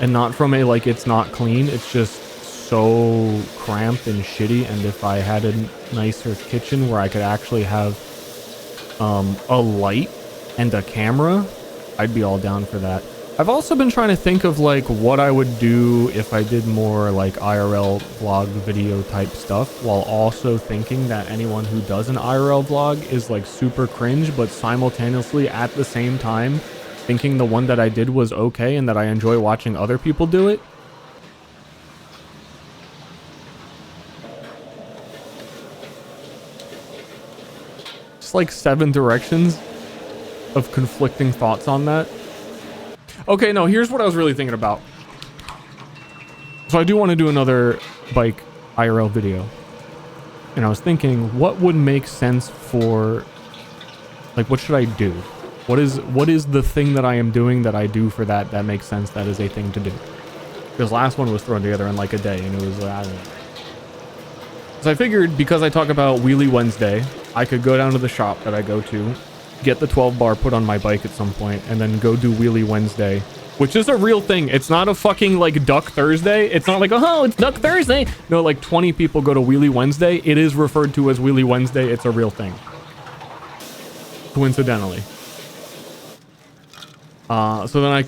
S4: And not from a, like, it's not clean. It's just so cramped and shitty. And if I had a nicer kitchen where I could actually have a light and a camera, I'd be all down for that. I've also been trying to think of, like, what I would do if I did more, like, IRL vlog video type stuff, while also thinking that anyone who does an IRL vlog is, like, super cringe, but simultaneously at the same time thinking the one that I did was okay and that I enjoy watching other people do it. Just like 7 directions of conflicting thoughts on that. Okay, no, here's what I was really thinking about. So I do want to do another bike IRL video. And I was thinking, what would make sense for, like, what should I do? What is the thing that I am doing that I do for that makes sense, that is a thing to do? Because last one was thrown together in like a day, and it was, I don't know. So I figured, because I talk about Wheelie Wednesday, I could go down to the shop that I go to, get the 12 bar put on my bike at some point, and then go do Wheelie Wednesday, which is a real thing. It's not a fucking like Duck Thursday. It's not like, oh, it's Duck Thursday. No, like 20 people go to Wheelie Wednesday. It is referred to as Wheelie Wednesday. It's a real thing. Coincidentally. So then I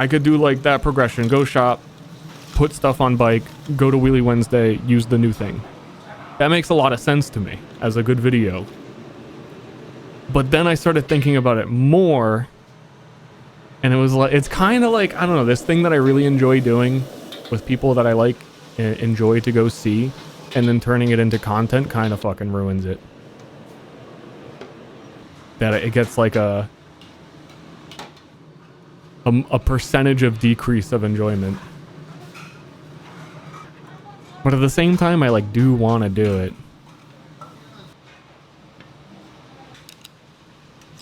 S4: could do like that progression, go shop, put stuff on bike, go to Wheelie Wednesday, use the new thing. That makes a lot of sense to me as a good video. But then I started thinking about it more, and it was like, it's kind of like, I don't know, this thing that I really enjoy doing with people that I like, enjoy to go see, and then turning it into content kind of fucking ruins it. That it gets like a percentage of decrease of enjoyment. But at the same time, I like do want to do it.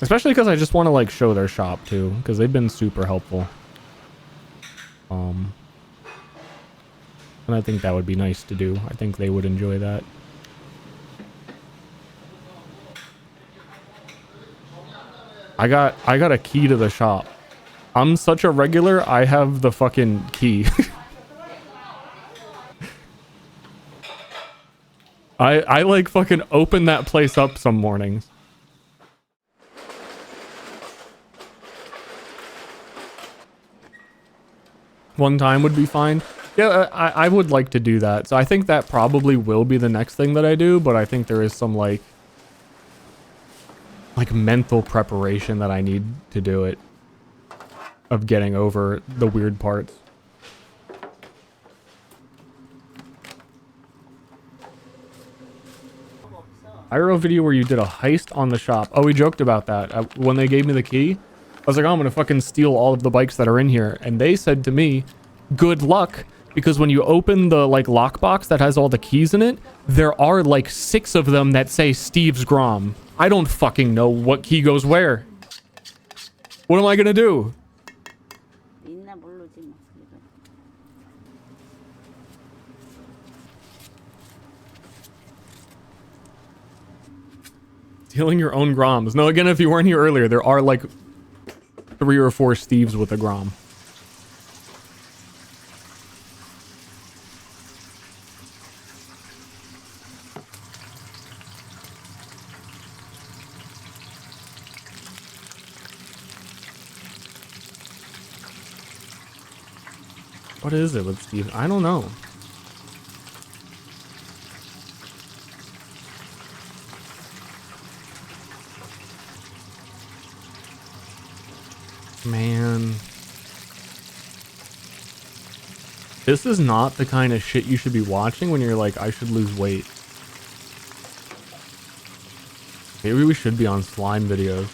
S4: Especially because I just want to like show their shop too, because they've been super helpful. And I think that would be nice to do. I think they would enjoy that. I got a key to the shop. I'm such a regular, I have the fucking key. I like fucking open that place up some mornings. One time would be fine. Yeah, I would like to do that. So I think that probably will be the next thing that I do, but I think there is some like mental preparation that I need to do it, of getting over the weird parts. IRL video where you did a heist on the shop. Oh, we joked about that. When they gave me the key, I was like, oh, I'm gonna fucking steal all of the bikes that are in here. And they said to me, good luck, because when you open the like lockbox that has all the keys in it, there are like 6 of them that say Steve's Grom. I don't fucking know what key goes where. What am I gonna do? Stealing your own Groms. No, again, if you weren't here earlier, there are like 3 or 4 Steves with a Grom. What is it with Steve? I don't know. Man. This is not the kind of shit you should be watching when you're like, I should lose weight. Maybe we should be on slime videos.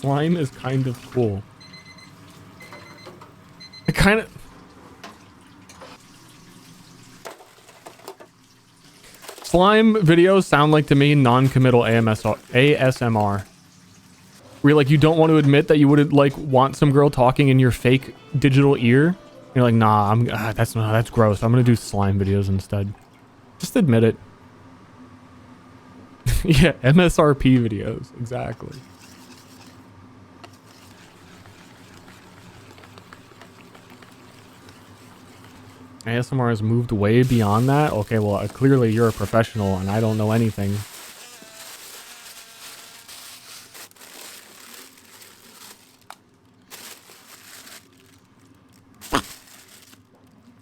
S4: Slime is kind of cool. It kind of... Slime videos sound like to me non-committal ASMR. Where like you don't want to admit that you would like want some girl talking in your fake digital ear. You're like, nah, that's gross. I'm gonna do slime videos instead. Just admit it. Yeah, MSRP videos, exactly. ASMR has moved way beyond that. Okay, well, clearly you're a professional and I don't know anything.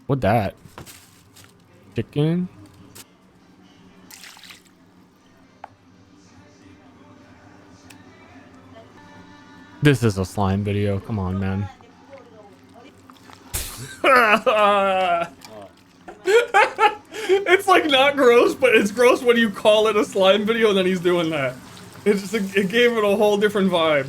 S4: What that? Chicken? This is a slime video. Come on, man. It's like not gross, but it's gross when you call it a slime video and then he's doing that. It's just it gave it a whole different vibe.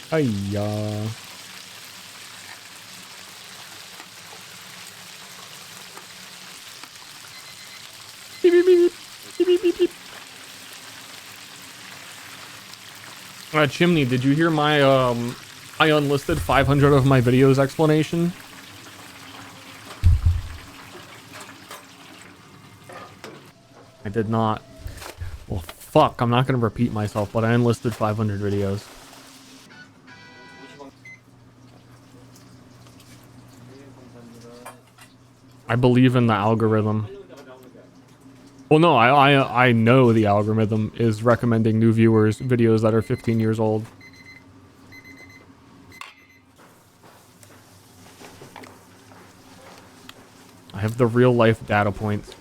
S4: Hiya. Beep, beep, beep, beep, beep, beep, beep. Chimney, did you hear my I unlisted 500 of my videos explanation? I did not. Well, fuck, I'm not going to repeat myself, but I enlisted 500 videos. I believe in the algorithm. Well, no, I know the algorithm is recommending new viewers videos that are 15 years old. I have the real life data points.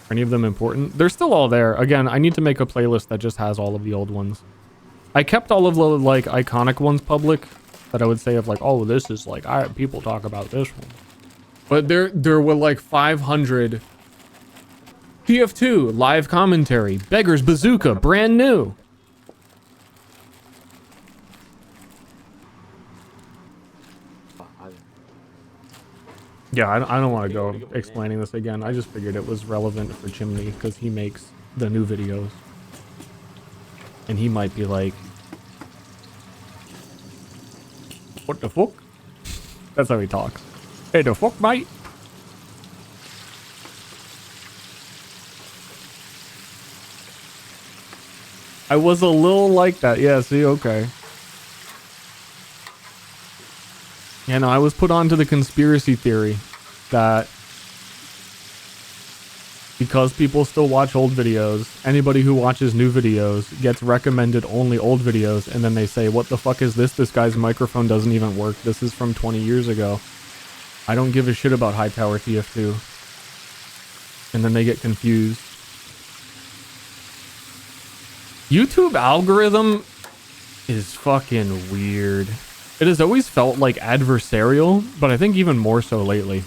S4: Are any of them important? They're still all there. Again, I need to make a playlist that just has all of the old ones. I kept all of the like iconic ones public that I would say of like, oh, this is like, people talk about this one. But there were like 500 TF2 live commentary, Beggar's Bazooka, brand new. Yeah, I don't want to go explaining this again. I just figured it was relevant for Chimney because he makes the new videos. And he might be like, what the fuck? That's how he talks. Hey, the fuck, mate? I was a little like that. Yeah, see, okay. Yeah, no, I was put onto the conspiracy theory that because people still watch old videos, anybody who watches new videos gets recommended only old videos, and then they say, what the fuck is this? This guy's microphone doesn't even work. This is from 20 years ago. I don't give a shit about Hightower TF2. And then they get confused. YouTube algorithm is fucking weird. It has always felt like adversarial, but I think even more so lately.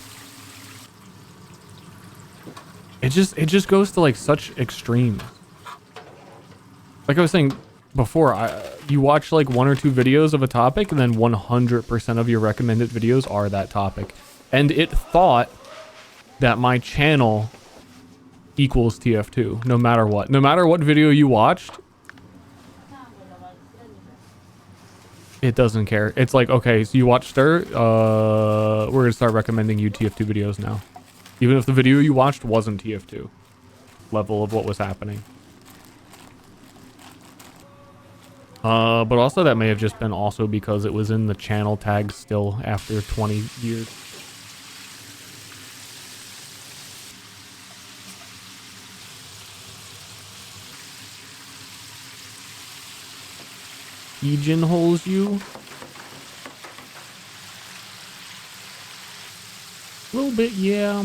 S4: It just goes to like such extremes. Like I was saying before, you watch like 1 or 2 videos of a topic, and then 100% of your recommended videos are that topic. And it thought that my channel equals TF2, no matter what. No matter what video you watched, it doesn't care. It's like, okay, so you watch STER, we're gonna start recommending you TF2 videos now. Even if the video you watched wasn't TF2 level of what was happening. But also that may have just been also because it was in the channel tag still after 20 years. Pigeonholes you? A little bit, yeah.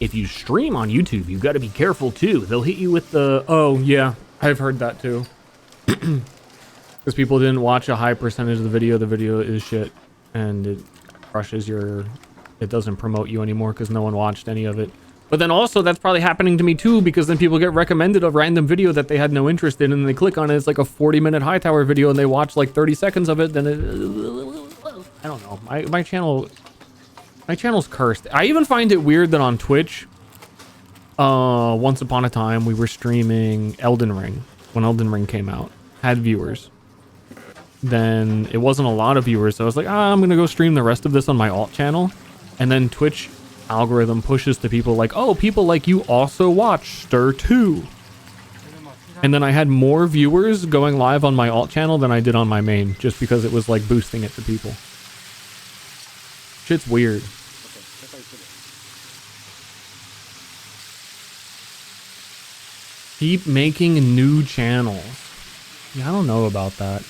S4: If you stream on YouTube, you've got to be careful too. They'll hit you with the, oh yeah, I've heard that too. Because people didn't watch a high percentage of the video is shit. And it crushes your, it doesn't promote you anymore because no one watched any of it. But then also that's probably happening to me too, because then people get recommended a random video that they had no interest in, and they click on it. It's like a 40-minute Hightower video, and they watch like 30 seconds of it. Then it, I don't know. My channel's cursed. I even find it weird that on Twitch, once upon a time we were streaming Elden Ring when Elden Ring came out, had viewers. Then it wasn't a lot of viewers, so I was like, I'm gonna go stream the rest of this on my alt channel. And then Twitch algorithm pushes to people like, oh, people like you also watch STER 2. And then I had more viewers going live on my alt channel than I did on my main, just because it was like boosting it to people. Shit's weird. Keep making new channels. Yeah, I don't know about that.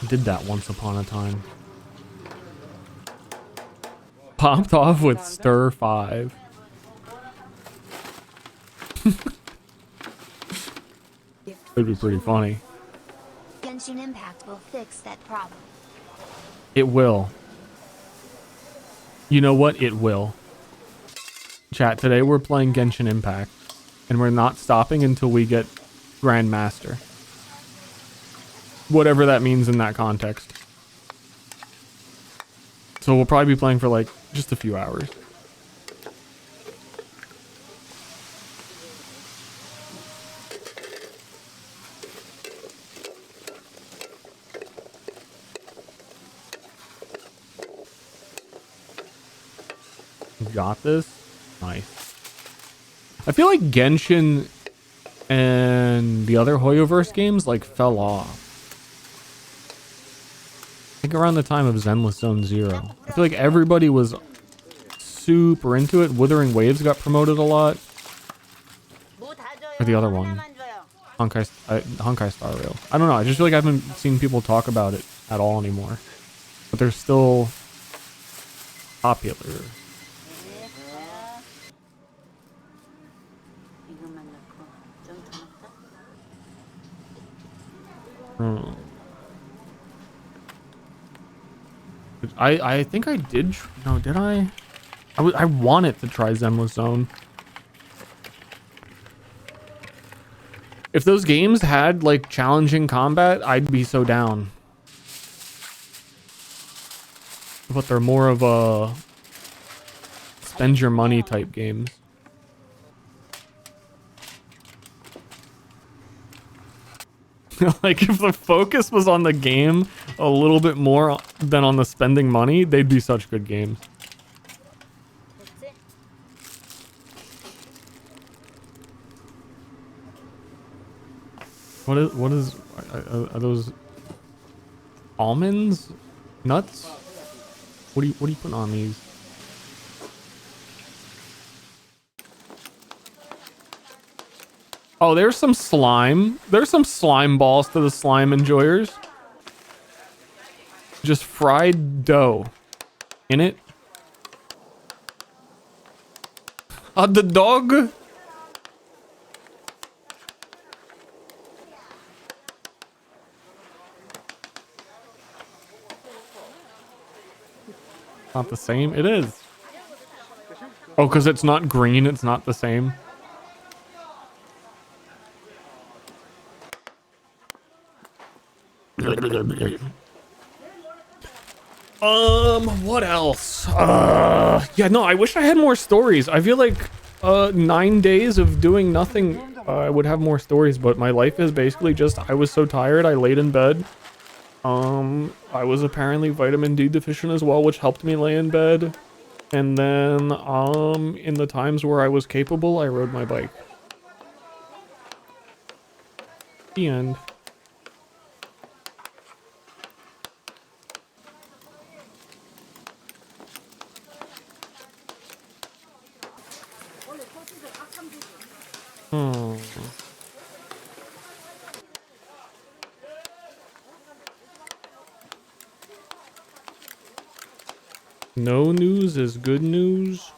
S4: I did that once upon a time. Popped off with STER 5. It'd be pretty funny.
S2: Genshin Impact will fix that problem.
S4: It will. You know what? It will. Chat, today we're playing Genshin Impact. And we're not stopping until we get Grandmaster. Whatever that means in that context. So we'll probably be playing for like just a few hours. Got this? Nice. I feel like Genshin and the other Hoyoverse games like fell off. I think around the time of Zenless Zone Zero. I feel like everybody was super into it. Wuthering Waves got promoted a lot. Or the other one. Honkai Star Rail. I don't know. I just feel like I haven't seen people talk about it at all anymore. But they're still popular. I think I did. No, did I? I wanted to try Zenless Zone. If those games had like challenging combat, I'd be so down. But they're more of a spend your money type games. Like if the focus was on the game a little bit more than on the spending money, they'd be such good games. What is are those almonds? Nuts? What are you putting on these? Oh, there's some slime. There's some slime balls to the slime enjoyers. Just fried dough in it. The dog. Not the same. It is. Oh, because it's not green. It's not the same. What else? Yeah, no, I wish I had more stories. I feel like 9 days of doing nothing, I would have more stories, but my life is basically just I was so tired, I laid in bed. I was apparently vitamin D deficient as well, which helped me lay in bed. And then in the times where I was capable, I rode my bike. The end. No news is good news.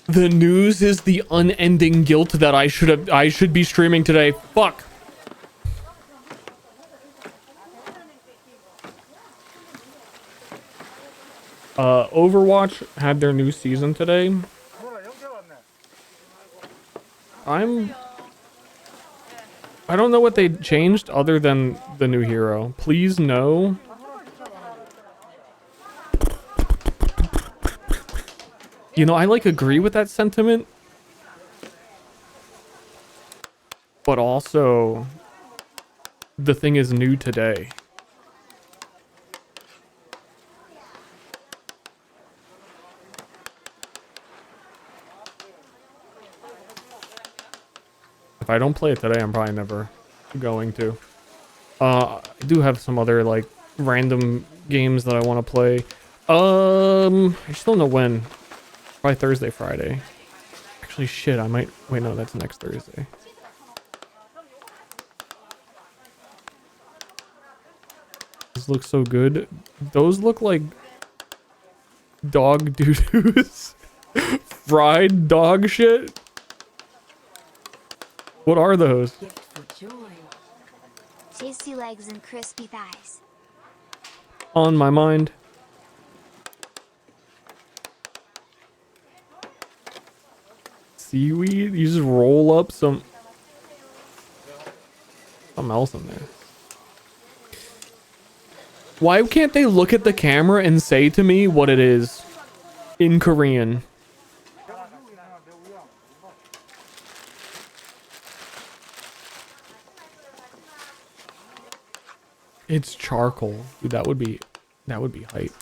S4: The news is the unending guilt that I should be streaming today. Fuck. Overwatch had their new season today. I don't know what they changed other than the new hero. Please no. You know, I like agree with that sentiment. But also the thing is new today. If I don't play it today, I'm probably never going to. I do have some other like random games that I want to play. I just don't know when. Probably Thursday, Friday. Actually, shit, I might... Wait, no, that's next Thursday. These look so good. Those look like dog doo-doos. Fried dog shit. What are those?
S2: Tasty legs and crispy thighs.
S4: On my mind. seaweed. You just roll up something else in there. Why can't they look at the camera and say to me what it is in Korean? It's charcoal. Dude, that would be hype.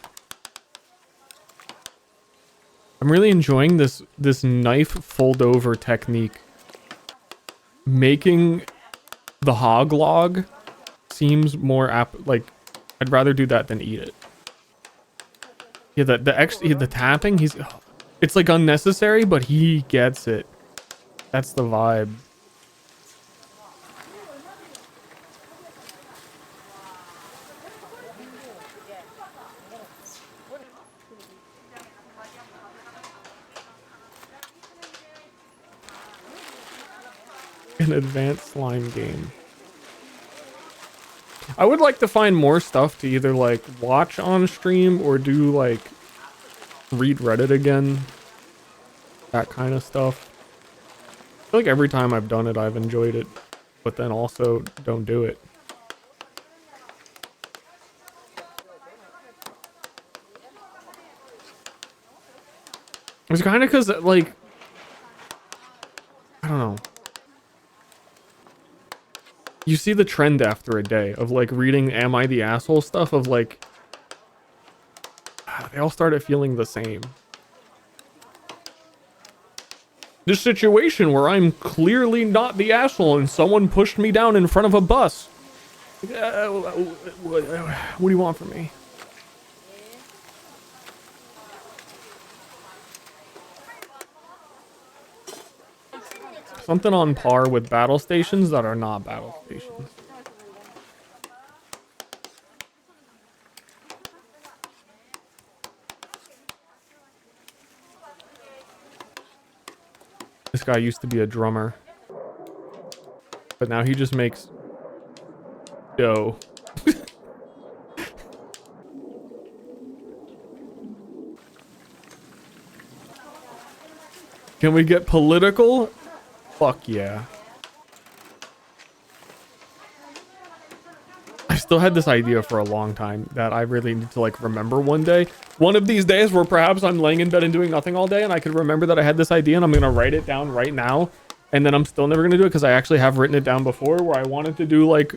S4: I'm really enjoying this knife fold over technique. Making the hog log seems more like I'd rather do that than eat it. Yeah, the tapping, it's like unnecessary, but he gets it. That's the vibe. An advanced slime game. I would like to find more stuff to either like watch on stream or do like read Reddit again. That kind of stuff. I feel like every time I've done it, I've enjoyed it, but then also don't do it. It's kind of because like, I don't know. You see the trend after a day of like reading Am I the Asshole stuff of like, they all started feeling the same. This situation where I'm clearly not the asshole and someone pushed me down in front of a bus. What do you want from me? Something on par with battle stations that are not battle stations. This guy used to be a drummer, but now he just makes dough. Can we get political? Fuck yeah. I still had this idea for a long time that I really need to like remember one day. One of these days where perhaps I'm laying in bed and doing nothing all day and I could remember that I had this idea and I'm gonna write it down right now. And then I'm still never gonna do it because I actually have written it down before, where I wanted to do like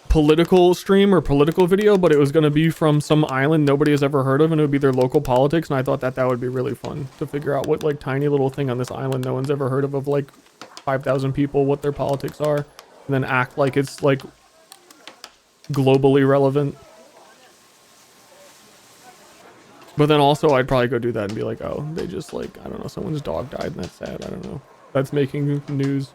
S4: political stream or political video, but it was gonna be from some island nobody has ever heard of and it would be their local politics. And I thought that that would be really fun to figure out what like tiny little thing on this island no one's ever heard of like 5,000 people, what their politics are, and then act like it's like globally relevant. But then also I'd probably go do that and be like, oh, they just like, I don't know, someone's dog died and that's sad. I don't know. That's making news.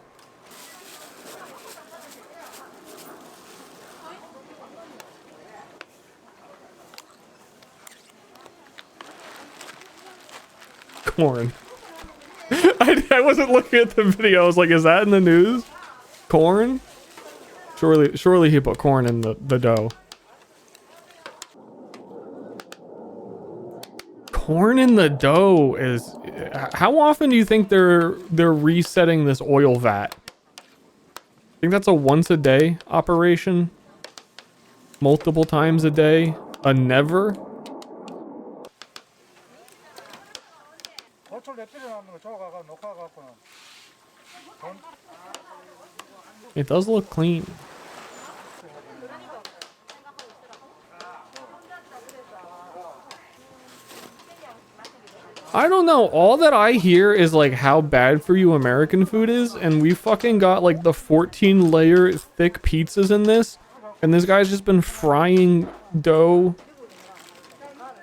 S4: Corn. I wasn't looking at the video. I was like, is that in the news? Corn? Surely he put corn in the dough. Corn in the dough is... How often do you think they're resetting this oil vat? I think that's a once a day operation. Multiple times a day. A never. It does look clean. I don't know. All that I hear is like how bad for you American food is, and we fucking got like the 14-layer thick pizzas in this, and this guy's just been frying dough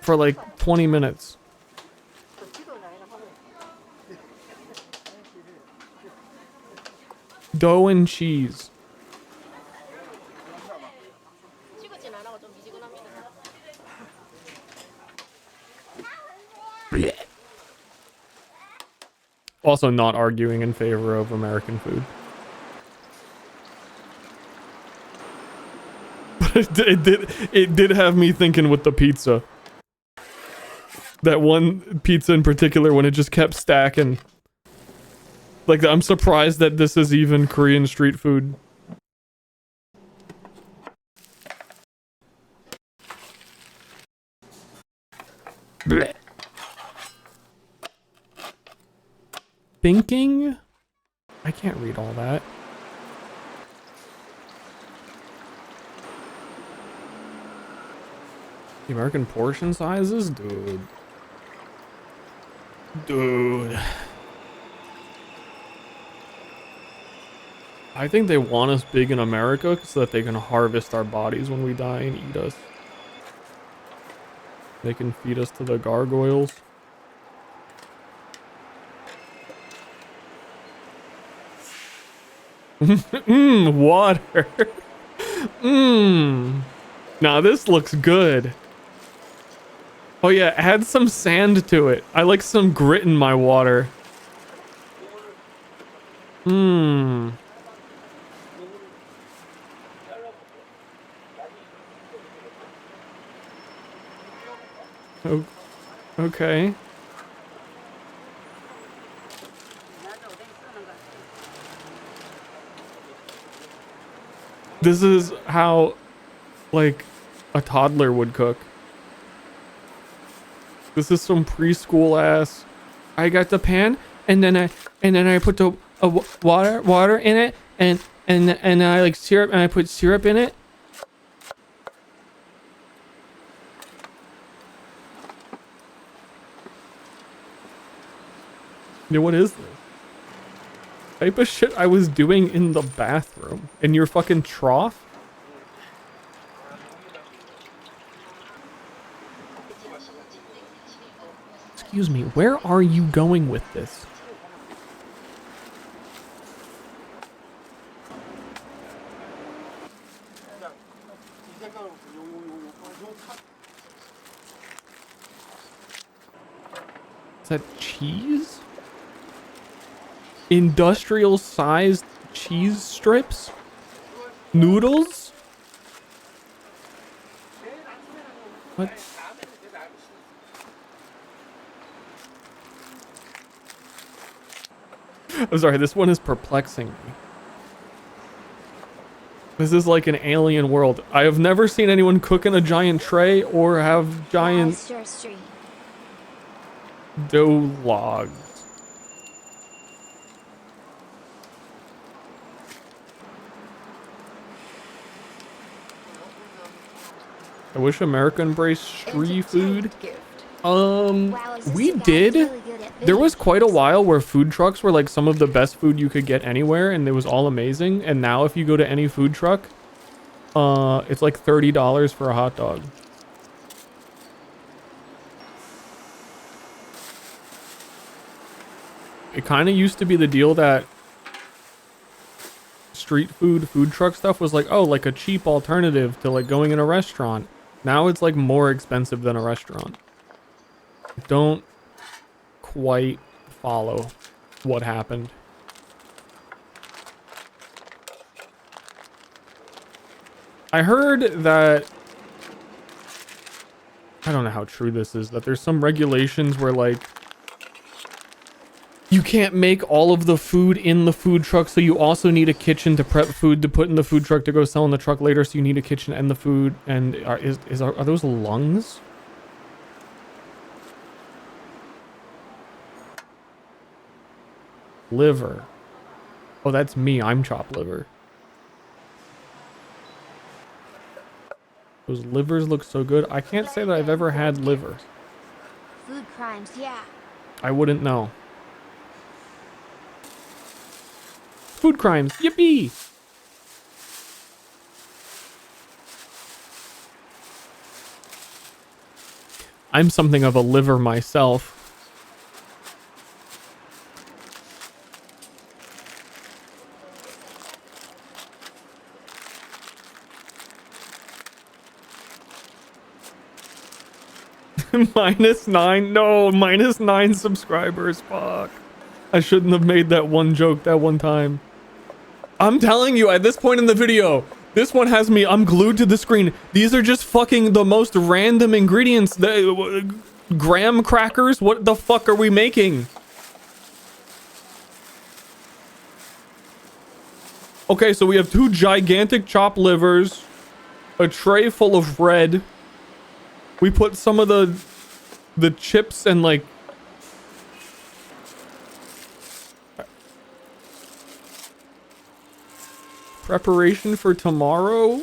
S4: for like 20 minutes. Dough and cheese. Also not arguing in favor of American food. But it did have me thinking with the pizza. That one pizza in particular when it just kept stacking. Like, I'm surprised that this is even Korean street food. Blech. Thinking? I can't read all that. The American portion sizes? Dude. Dude. I think they want us big in America so that they can harvest our bodies when we die and eat us. They can feed us to the gargoyles. Mmm, water. Mmm. Now this looks good. Oh yeah, add some sand to it. I like some grit in my water. Mmm. Oh, okay. This is how, like, a toddler would cook. This is some preschool ass. I got the pan, and then I put the water in it, and I like syrup, and I put syrup in it. Yeah, what is this? Type of shit I was doing in the bathroom. In your fucking trough? Excuse me, where are you going with this? Is that cheese? Industrial sized cheese strips? Noodles? What? I'm sorry, this one is perplexing me. This is like an alien world. I have never seen anyone cook in a giant tray or have giant dough logs. I wish America embraced street food. We did. There was quite a while where food trucks were like some of the best food you could get anywhere, and it was all amazing. And now if you go to any food truck, it's like $30 for a hot dog. It kind of used to be the deal that street food truck stuff was like, oh, like a cheap alternative to like going in a restaurant. Now it's like more expensive than a restaurant. Don't quite follow what happened. I heard that, I don't know how true this is, that there's some regulations where like you can't make all of the food in the food truck, so you also need a kitchen to prep food to put in the food truck to go sell in the truck later, so you need a kitchen and the food. And are those lungs? Liver. Oh, that's me. I'm chopped liver. Those livers look so good. I can't say that I've ever had liver.
S2: Food crimes, yeah.
S4: I wouldn't know. Food crimes. Yippee! I'm something of a liver myself. -9? No, -9 subscribers. Fuck. I shouldn't have made that one joke that one time. I'm telling you, at this point in the video, this one has me, I'm glued to the screen. These are just fucking the most random ingredients. Graham crackers? What the fuck are we making? Okay, so we have 2 gigantic chopped livers, a tray full of bread. We put some of the chips and like preparation for tomorrow.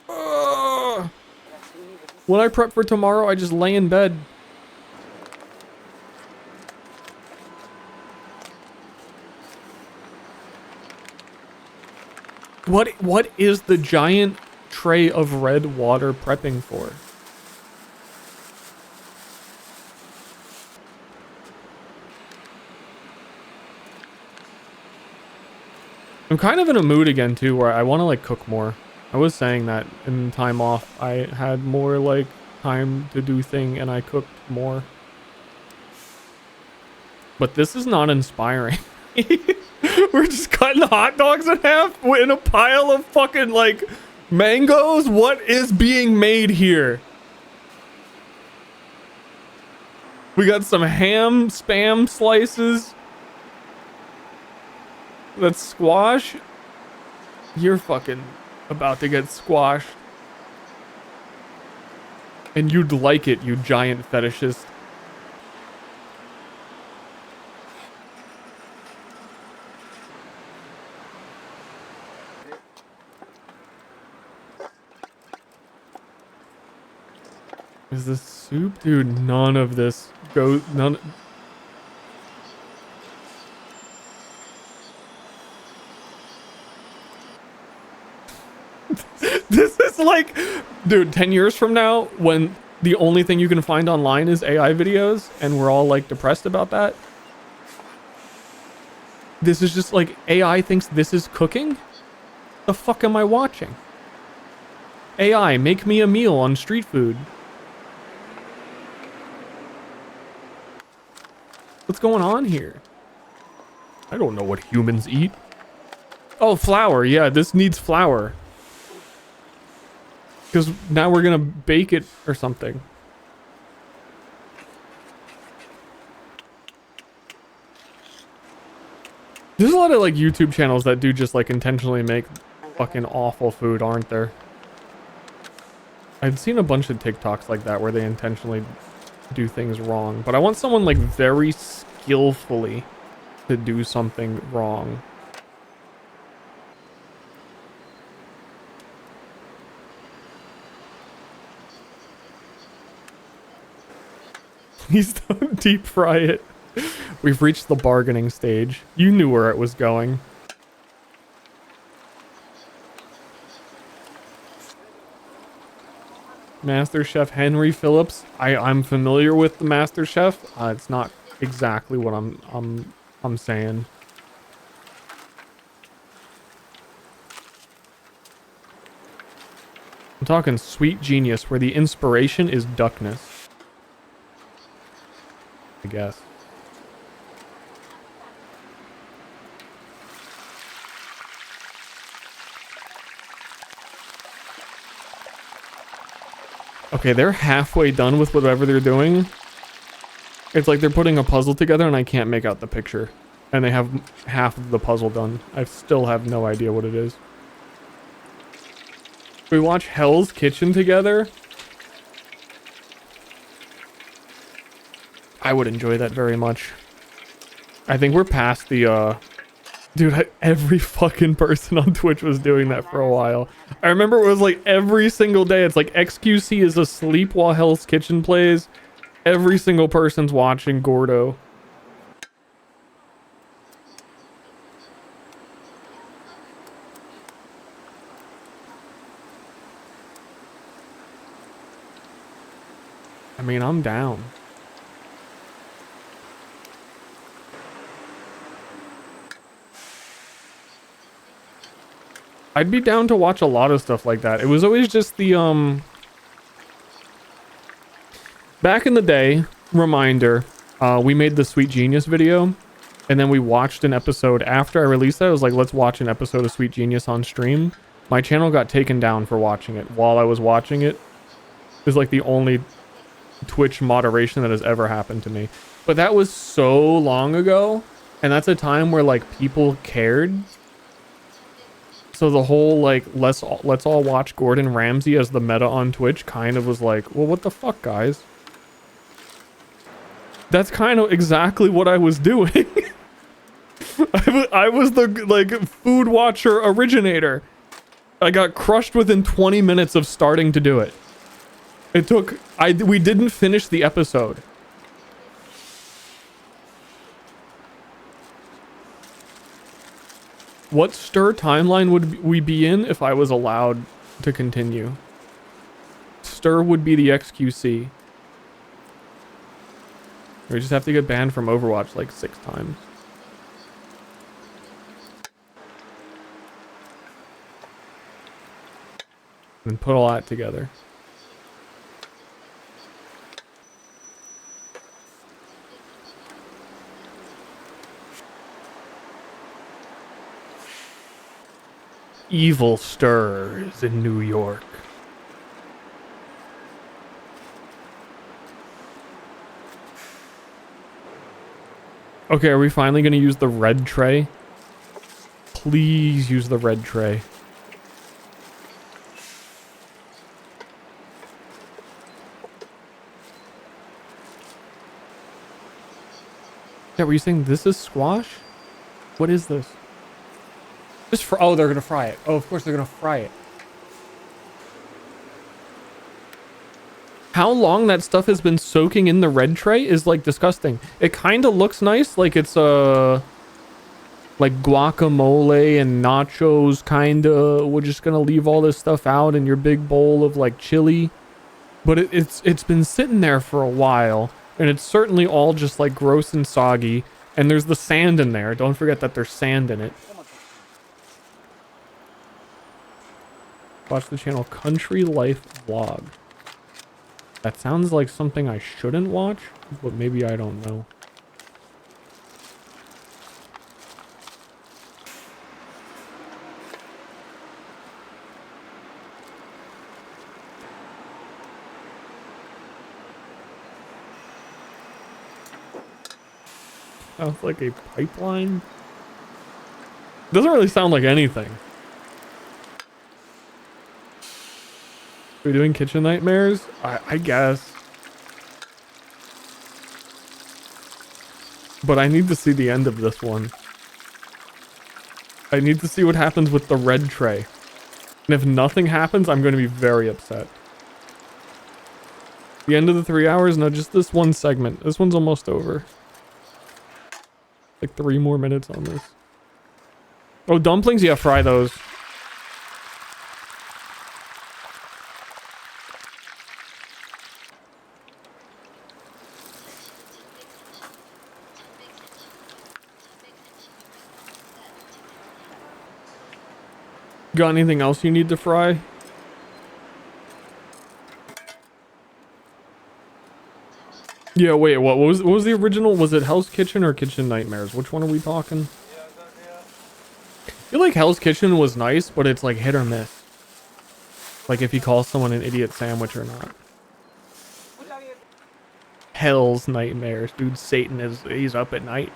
S4: Ugh. When I prep for tomorrow, I just lay in bed. What is the giant tray of red water prepping for? I'm kind of in a mood again too where I want to like cook more. I was saying that in time off I had more like time to do thing and I cooked more. But this is not inspiring. We're just cutting hot dogs in half in a pile of fucking like mangoes. What is being made here? We got some ham spam slices. That's squash. You're fucking about to get squashed. And you'd like it, you giant fetishist. Is this soup? Dude, none of this goes... None... This is like... Dude, 10 years from now, when the only thing you can find online is AI videos, and we're all like depressed about that. This is just like, AI thinks this is cooking? The fuck am I watching? AI, make me a meal on street food. What's going on here? I don't know what humans eat. Oh, flour. Yeah, this needs flour. Because now we're gonna bake it or something. There's a lot of like YouTube channels that do just like intentionally make fucking awful food, aren't there? I've seen a bunch of TikToks like that where they intentionally do things wrong, but I want someone like very skillfully to do something wrong. Please don't deep fry it. We've reached the bargaining stage. You knew where it was going. Master Chef Henry Phillips. I'm familiar with the Master Chef. It's not exactly what I'm saying. I'm talking sweet genius where the inspiration is duckness. I guess. Okay, they're halfway done with whatever they're doing. It's like they're putting a puzzle together and I can't make out the picture. And they have half of the puzzle done. I still have no idea what it is. We watch Hell's Kitchen together. I would enjoy that very much. I think we're past the, Dude, every fucking person on Twitch was doing that for a while. I remember it was like every single day. It's like XQC is asleep while Hell's Kitchen plays. Every single person's watching Gordo. I mean, I'm down. I'd be down to watch a lot of stuff like that. It was always just the, back in the day, reminder, we made the Sweet Genius video, and then we watched an episode after I released that. I was like, let's watch an episode of Sweet Genius on stream. My channel got taken down for watching it. While I was watching it, it was like the only Twitch moderation that has ever happened to me. But that was so long ago, and that's a time where like people cared. So the whole like let's all watch Gordon Ramsay as the meta on Twitch kind of was like, well, what the fuck, guys? That's kind of exactly what I was doing. I was the like food watcher originator. I got crushed within 20 minutes of starting to do it. It took we didn't finish the episode. What STER timeline would we be in if I was allowed to continue? STER would be the XQC. We just have to get banned from Overwatch like 6 times. And put all that together. Evil stirs in New York. Okay, are we finally going to use the red tray? Please use the red tray. Yeah, were you saying this is squash? What is this? Just for, oh, they're gonna fry it. Oh, of course they're gonna fry it. How long that stuff has been soaking in the red tray is like disgusting. It kind of looks nice, like it's like guacamole and nachos kinda. We're just gonna leave all this stuff out in your big bowl of like chili. But it's been sitting there for a while, and it's certainly all just like gross and soggy. And there's the sand in there. Don't forget that there's sand in it. Watch the channel Country Life Vlog. That sounds like something I shouldn't watch, but maybe I don't know. Sounds like a pipeline. Doesn't really sound like anything. Are we doing kitchen nightmares? I guess. But I need to see the end of this one. I need to see what happens with the red tray. And if nothing happens, I'm going to be very upset. The end of the 3 hours? No, just this one segment. This one's almost over. Like 3 more minutes on this. Oh, dumplings? Yeah, fry those. Got anything else you need to fry? Yeah, wait, what was the original? Was it Hell's Kitchen or Kitchen Nightmares? Which one are we talking? I feel like Hell's Kitchen was nice, but it's like hit or miss. Like if you call someone an idiot sandwich or not. Hell's Nightmares. Dude, Satan he's up at night.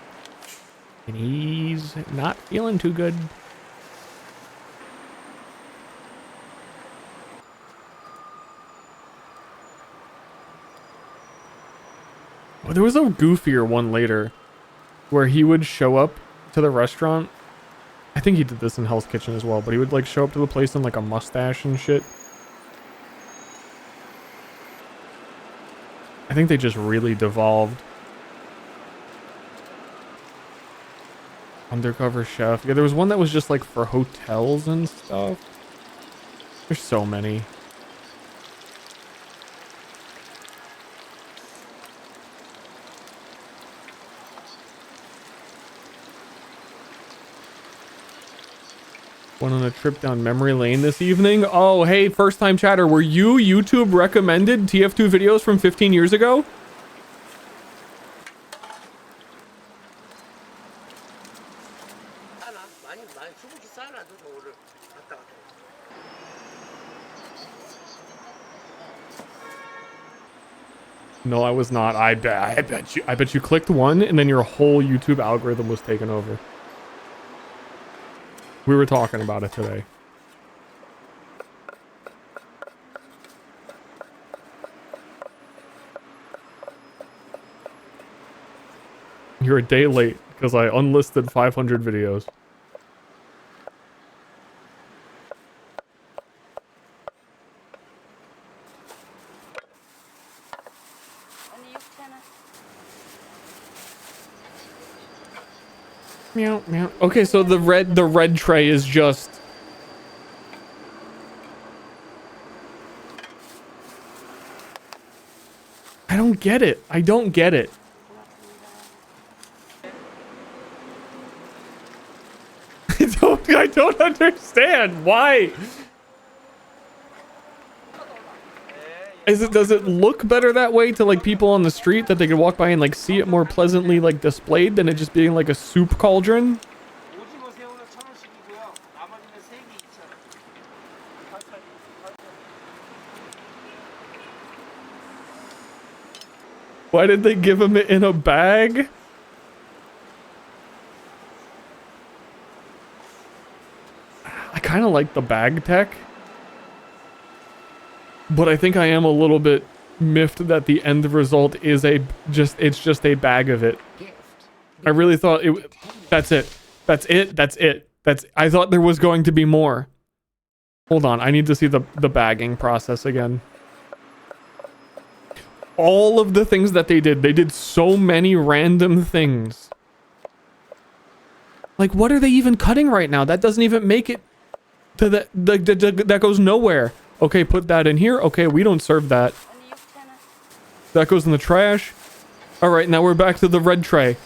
S4: And he's not feeling too good. Oh, there was a goofier one later where he would show up to the restaurant. I think he did this in Hell's Kitchen as well, but he would like show up to the place in like a mustache and shit. I think they just really devolved. Undercover chef. Yeah, there was one that was just like for hotels and stuff. There's so many. Went on a trip down memory lane this evening. Oh, hey, first time chatter. Were you YouTube recommended TF2 videos from 15 years ago? No, I was not. I bet you clicked one and then your whole YouTube algorithm was taken over. We were talking about it today. You're a day late because I unlisted 500 videos. Meow, meow. Okay, so the red tray is just... I don't get it. I don't get it. I don't understand. Why? Does it look better that way to like people on the street that they can walk by and like see it more pleasantly like displayed than it just being like a soup cauldron? Why did they give him it in a bag? I kind of like the bag tech. But I think I am a little bit miffed that the end result is it's just a bag of it. I really thought that's it. That's it. I thought there was going to be more. Hold on, I need to see the bagging process again. All of the things that they did so many random things. Like, what are they even cutting right now? That doesn't even make it to that goes nowhere. Okay, put that in here. Okay, we don't serve that. That goes in the trash. All right, now we're back to the red tray.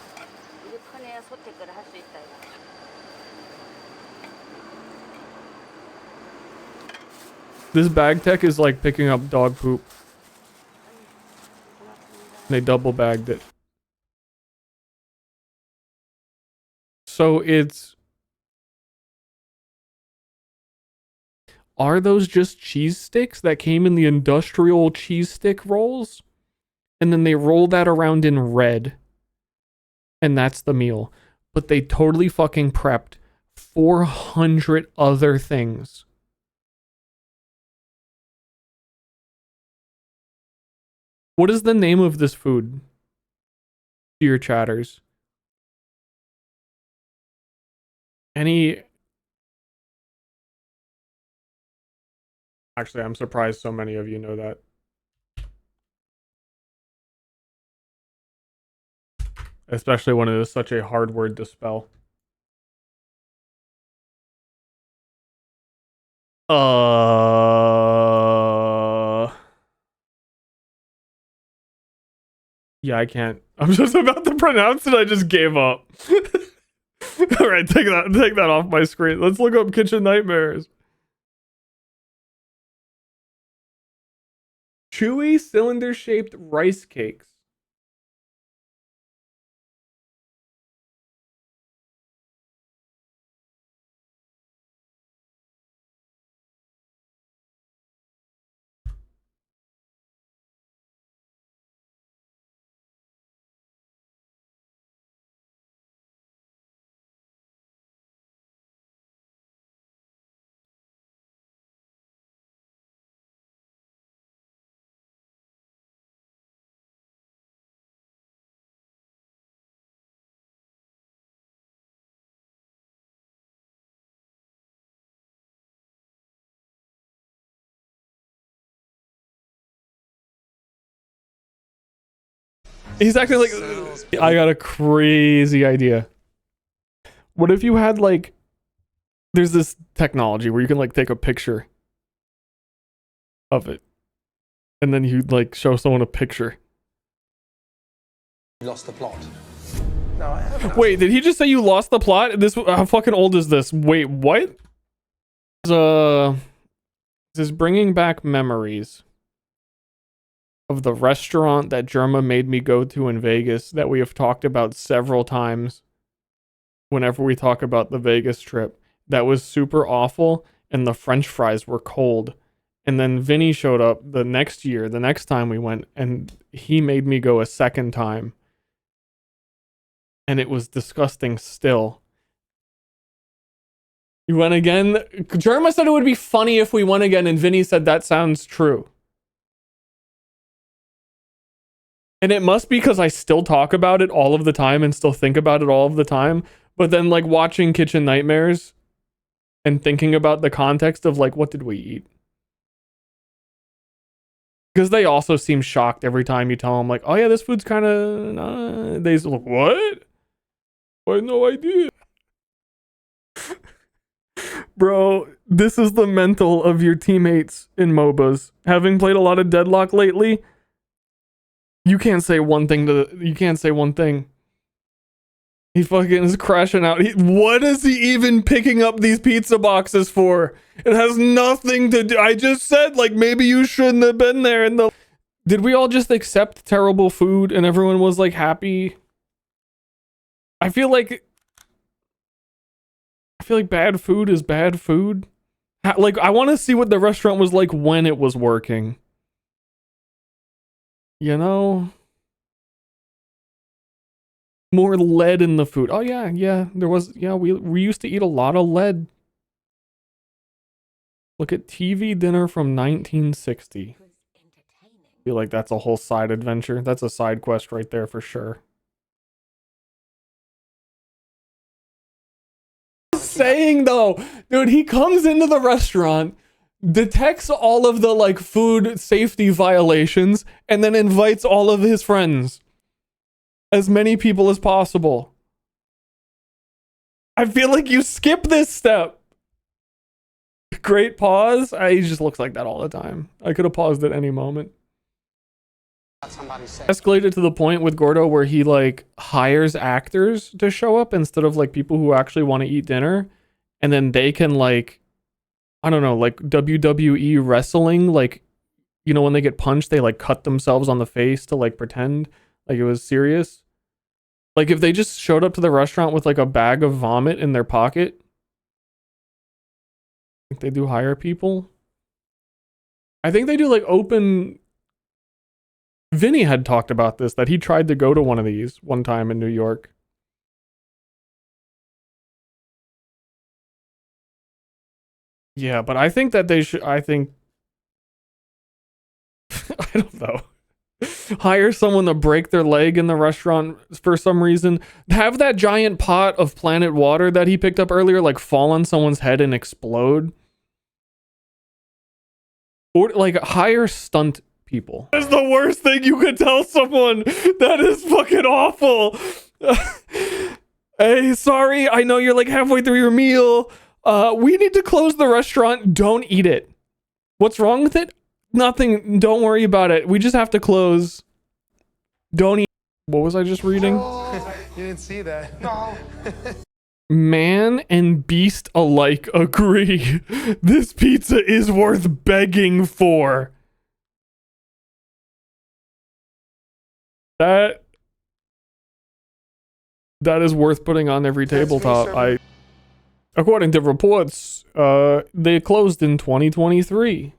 S4: This bag tech is like picking up dog poop. They double bagged it. So it's... Are those just cheese sticks that came in the industrial cheese stick rolls? And then they roll that around in red. And that's the meal. But they totally fucking prepped 400 other things. What is the name of this food? Dear chatters. Actually, I'm surprised so many of you know that. Especially when it is such a hard word to spell. Yeah, I can't. I'm just about to pronounce it. I just gave up. All right, take that off my screen. Let's look up kitchen nightmares. Chewy cylinder-shaped rice cakes. He's acting like... I got a crazy idea. What if you had like... There's this technology where you can like take a picture of it. And then you like show someone a picture.
S6: You lost the plot. No, I haven't.
S4: Wait, did he just say you lost the plot? How fucking old is this? Wait, what? This is bringing back memories of the restaurant that Germa made me go to in Vegas that we have talked about several times whenever we talk about the Vegas trip. That was super awful, and the French fries were cold. And then Vinny showed up the next year, the next time we went, and he made me go a second time. And it was disgusting still. You went again? Jerma said it would be funny if we went again, and Vinny said that sounds true. And it must be because I still talk about it all of the time and still think about it all of the time. But then like watching Kitchen Nightmares and thinking about the context of like, what did we eat? Because they also seem shocked every time you tell them like, oh yeah, this food's kind of, they just look, what? I had no idea. Bro, this is the mental of your teammates in MOBAs. Having played a lot of Deadlock lately, you can't say one thing you can't say one thing. He fucking is crashing out. What is he even picking up these pizza boxes for? It has nothing to do. I just said, like, maybe you shouldn't have been there. Did we all just accept terrible food and everyone was, like, happy? I feel like bad food is bad food. Like, I want to see what the restaurant was like when it was working. You know? More lead in the food. Oh yeah, there was, yeah, we used to eat a lot of lead. Look at TV dinner from 1960. I feel like that's a whole side adventure. That's a side quest right there for sure. Saying though, dude, he comes into the restaurant, detects all of the like food safety violations, and then invites all of his friends. As many people as possible. I feel like you skip this step. Great pause. He just looks like that all the time. I could have paused at any moment. Escalated to the point with Gordo where he like hires actors to show up instead of like people who actually want to eat dinner, and then they can like, I don't know, like WWE wrestling, like, you know, when they get punched they like cut themselves on the face to like pretend like it was serious. Like if they just showed up to the restaurant with like a bag of vomit in their pocket, I think they do hire people. I think they do like open. Vinny had talked about this, that he tried to go to one of these one time in New York. Yeah, but I think that they should, I don't know. Hire someone to break their leg in the restaurant for some reason. Have that giant pot of planet water that he picked up earlier like fall on someone's head and explode. Or like hire stunt people. That's the worst thing you could tell someone. That is fucking awful. Hey, sorry, I know you're like halfway through your meal. We need to close the restaurant. Don't eat it. What's wrong with it? Nothing. Don't worry about it. We just have to close. Don't eat. What was I just reading?
S6: Oh, you didn't see that. No.
S4: Man and beast alike agree. This pizza is worth begging for. That is worth putting on every tabletop. According to reports, they closed in 2023.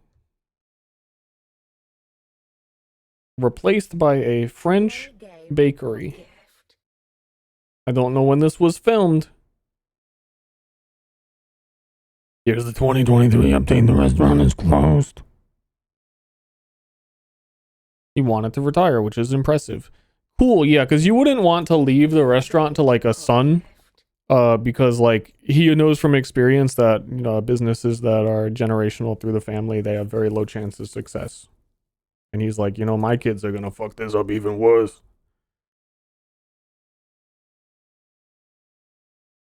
S4: Replaced by a French bakery. I don't know when this was filmed. Here's the 2023 update. The restaurant is closed. He wanted to retire, which is impressive. Cool, yeah, because you wouldn't want to leave the restaurant to like a son. Because like he knows from experience that, you know, businesses that are generational through the family, they have very low chance of success. And he's like, you know, my kids are gonna fuck this up even worse.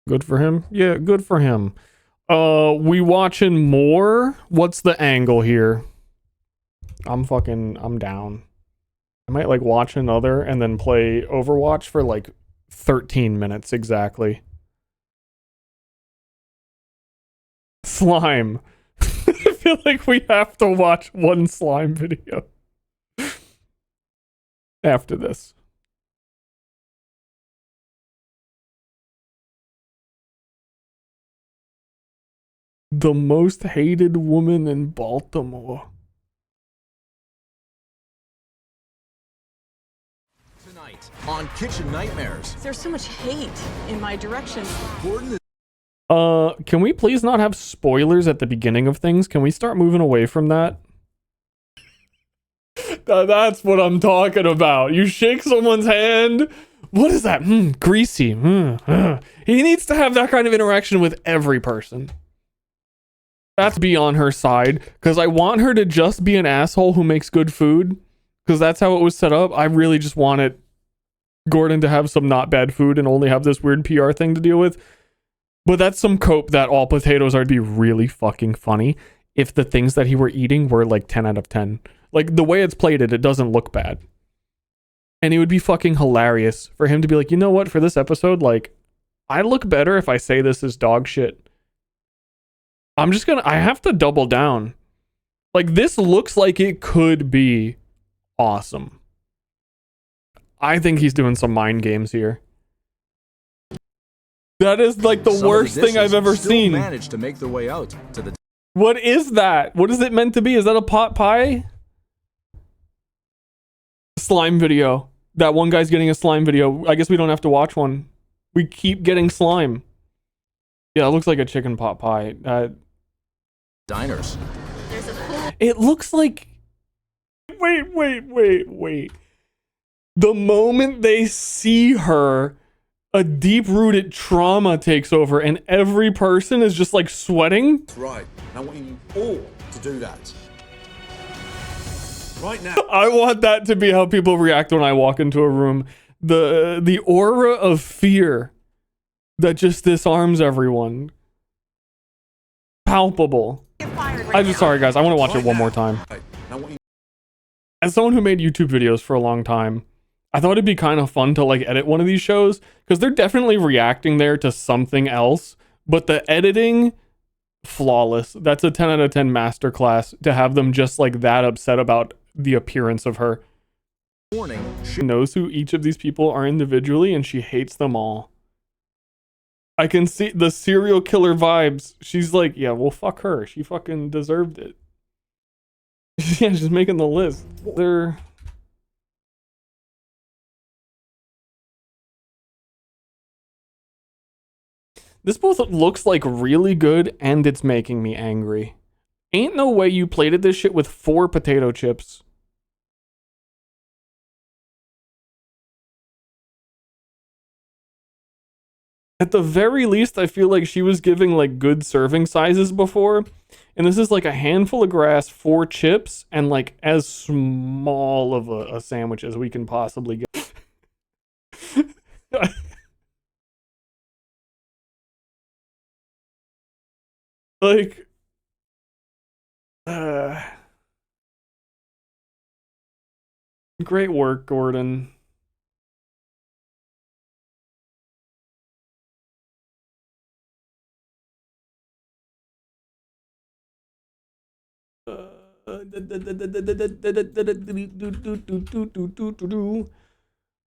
S4: Good for him. Yeah, good for him. We watching more? What's the angle here? I'm down. I might like watch another and then play Overwatch for like 13 minutes exactly. Slime. I feel like we have to watch one slime video after this. The most hated woman in Baltimore.
S7: Tonight on Kitchen Nightmares.
S8: There's so much hate in my direction.
S7: Gordon
S4: Can we please not have spoilers at the beginning of things? Can we start moving away from that? That's what I'm talking about. You shake someone's hand. What is that? Greasy. He needs to have that kind of interaction with every person. That's be on her side, because I want her to just be an asshole who makes good food, because that's how it was set up. I really just wanted Gordon to have some not bad food and only have this weird PR thing to deal with. But that's some cope that all potatoes are to be really fucking funny if the things that he were eating were like 10 out of 10. Like, the way it's plated, it doesn't look bad. And it would be fucking hilarious for him to be like, you know what, for this episode, like, I look better if I say this is dog shit. I have to double down. Like, this looks like it could be awesome. I think he's doing some mind games here. That is like the worst thing I've ever seen.
S7: Managed to make their way out to the.
S4: What is that? What is it meant to be? Is that a pot pie? Slime video. That one guy's getting a slime video. I guess we don't have to watch one. We keep getting slime. Yeah, it looks like a chicken pot pie.
S7: Diners.
S4: It looks like... Wait. The moment they see her, a deep-rooted trauma takes over and every person is just like sweating.
S7: That's right. I want you all to do that. Right now.
S4: I want that to be how people react when I walk into a room. The aura of fear that just disarms everyone. Palpable. Sorry guys, I want to watch it one more time. As someone who made YouTube videos for a long time, I thought it'd be kind of fun to like edit one of these shows, because they're definitely reacting there to something else, but the editing, flawless. That's a 10 out of 10 masterclass to have them just like that upset about the appearance of her. She knows who each of these people are individually and she hates them all. I can see the serial killer vibes. She's like, yeah, well, fuck her. She fucking deserved it. Yeah, she's making the list. This both looks like really good and it's making me angry. Ain't no way you plated this shit with 4 potato chips. At the very least, I feel like she was giving like good serving sizes before. And this is like a handful of grass, 4 chips, and like as small of a sandwich as we can possibly get. Like, great work, Gordon.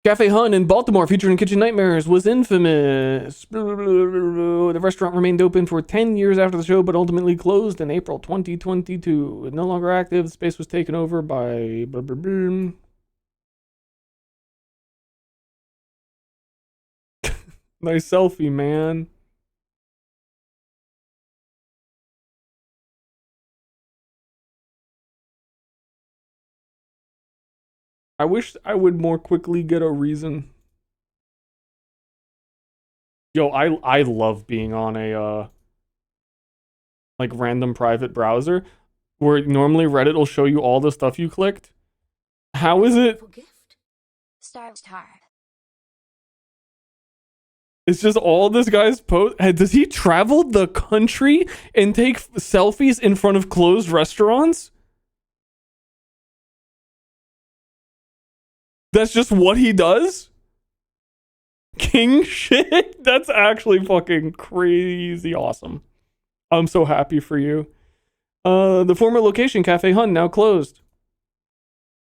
S4: Cafe Hun in Baltimore, featuring Kitchen Nightmares, was infamous. The restaurant remained open for 10 years after the show, but ultimately closed in April 2022. No longer active, the space was taken over by... Nice selfie, man. I wish I would more quickly get a reason. Yo, I love being on a like random private browser where normally Reddit will show you all the stuff you clicked. How is it?
S2: Star.
S4: It's just all this guy's post. Does he travel the country and take selfies in front of closed restaurants? That's just what he does? King shit? That's actually fucking crazy awesome. I'm so happy for you. The former location, Cafe Hun, now closed.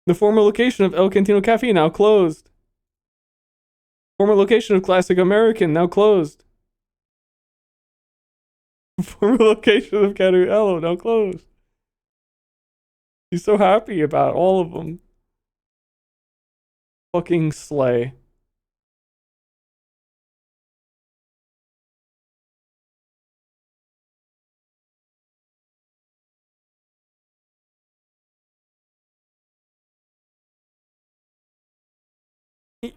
S4: The former location of El Cantino Cafe, now closed. Former location of Classic American, now closed. Former location of Cadu Hello, now closed. He's so happy about all of them. Fucking slay. Yeah,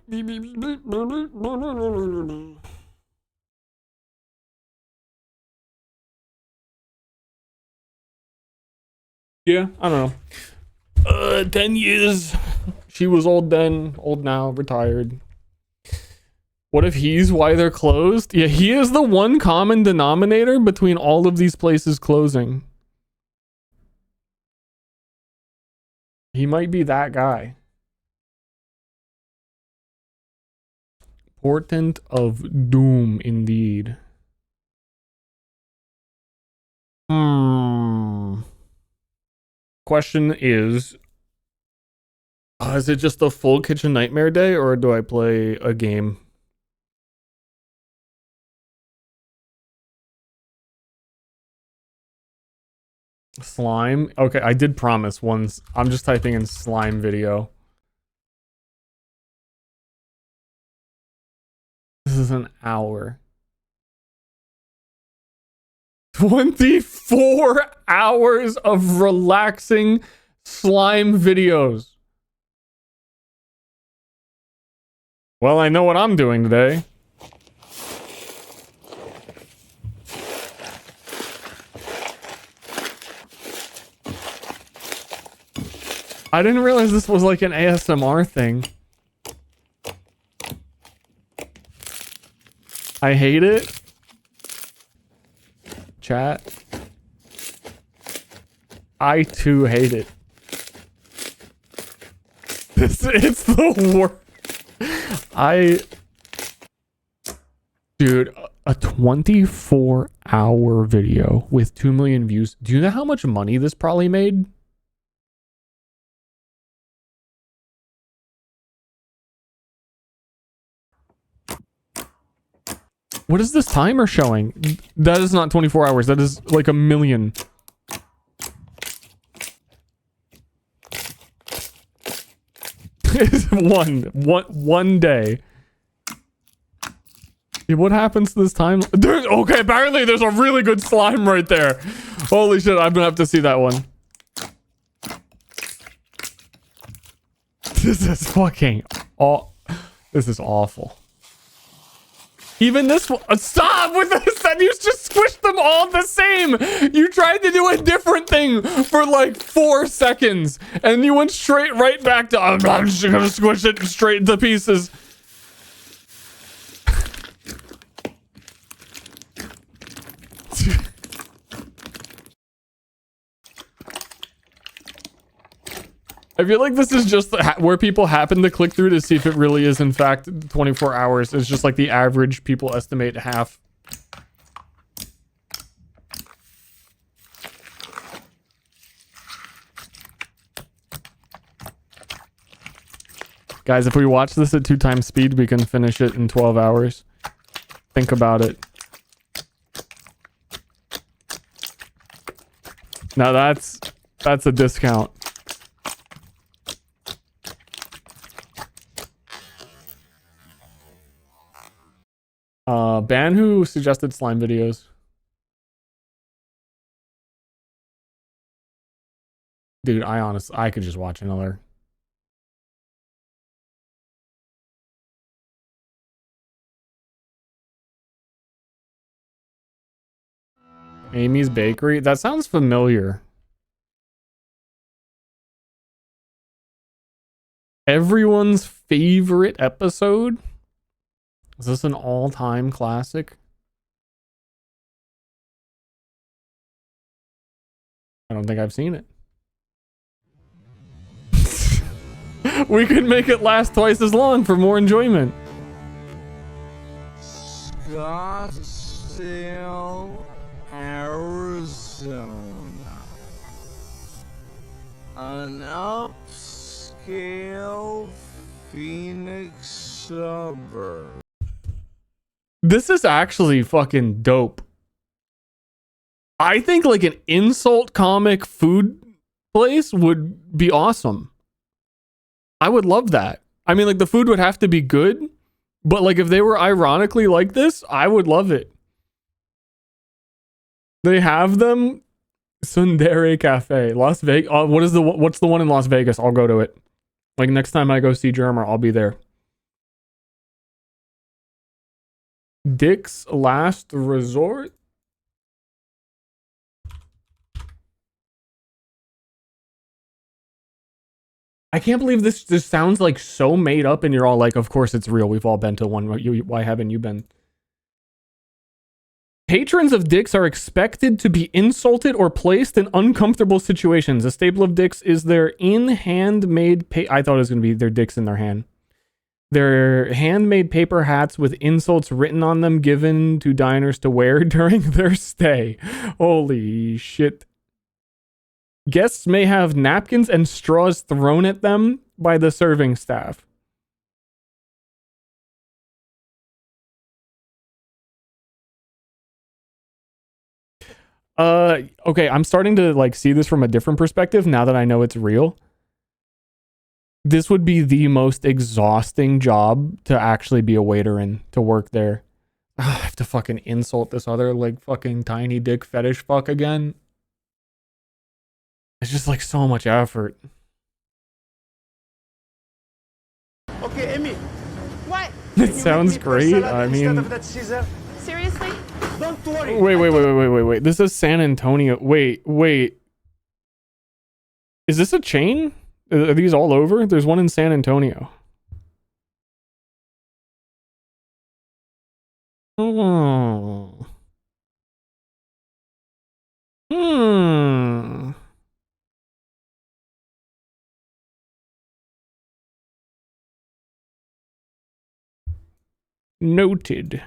S4: I don't know. 10 years. She was old then, old now, retired. What if he's why they're closed? Yeah, he is the one common denominator between all of these places closing. He might be that guy. Portent of doom, indeed. Question is it just a full kitchen nightmare day, or do I play a game? Slime? Okay, I did promise once. I'm just typing in slime video. This is an hour. 24 hours of relaxing slime videos. Well, I know what I'm doing today. I didn't realize this was like an ASMR thing. I hate it. Chat. I too hate it. It's the worst. Dude, a 24-hour video with 2 million views. Do you know how much money this probably made? What is this timer showing? That is not 24 hours. That is like a million. It's one day. Yeah, what happens to this time? Okay, apparently there's a really good slime right there. Holy shit, I'm gonna have to see that one. This is fucking this is awful. Even this one, stop with this, and you just squished them all the same. You tried to do a different thing for like 4 seconds, and you went straight right back to, I'm just gonna squish it straight to pieces. I feel like this is just where people happen to click through to see if it really is in fact 24 hours. It's just like the average people estimate half. Guys, if we watch this at 2 times speed, we can finish it in 12 hours. Think about it. Now that's a discount. Ban who suggested slime videos. Dude, I could just watch another. Amy's Bakery? That sounds familiar. Everyone's favorite episode? Is this an all-time classic? I don't think I've seen it. We could make it last twice as long for more enjoyment.
S8: Scottsdale, Arizona. An upscale Phoenix suburb.
S4: This is actually fucking dope. I think like an insult comic food place would be awesome. I would love that. I mean, like the food would have to be good, but like if they were ironically like this, I would love it. They have them. Sundere Cafe, Las Vegas. What's the one in Las Vegas? I'll go to it. Like next time I go see Germer, I'll be there. Dick's last resort? I can't believe this just sounds like so made up and you're all like, of course it's real. We've all been to one. Why haven't you been? Patrons of Dick's are expected to be insulted or placed in uncomfortable situations. A staple of Dick's is their handmade I thought it was going to be their dicks in their hand. Their handmade paper hats with insults written on them given to diners to wear during their stay. Holy shit. Guests may have napkins and straws thrown at them by the serving staff. Okay, I'm starting to like see this from a different perspective now that I know it's real. This would be the most exhausting job to actually be a waiter in, to work there. I have to fucking insult this other like fucking tiny dick fetish fuck again. It's just like so much effort.
S6: Okay, Amy.
S1: What?
S4: It sounds great. I mean,
S1: Seriously?
S6: Don't worry.
S4: wait. This is San Antonio. Wait. Is this a chain? Are these all over? There's one in San Antonio. Oh. Noted.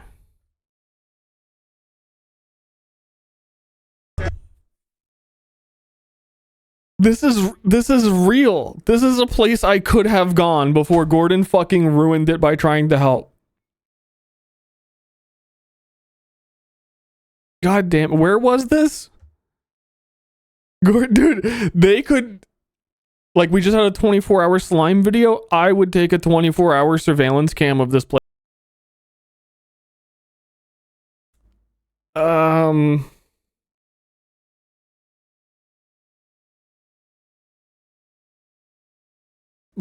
S4: This is real. This is a place I could have gone before Gordon fucking ruined it by trying to help. God damn, where was this? Dude, they could, like, we just had a 24-hour slime video. I would take a 24-hour surveillance cam of this place.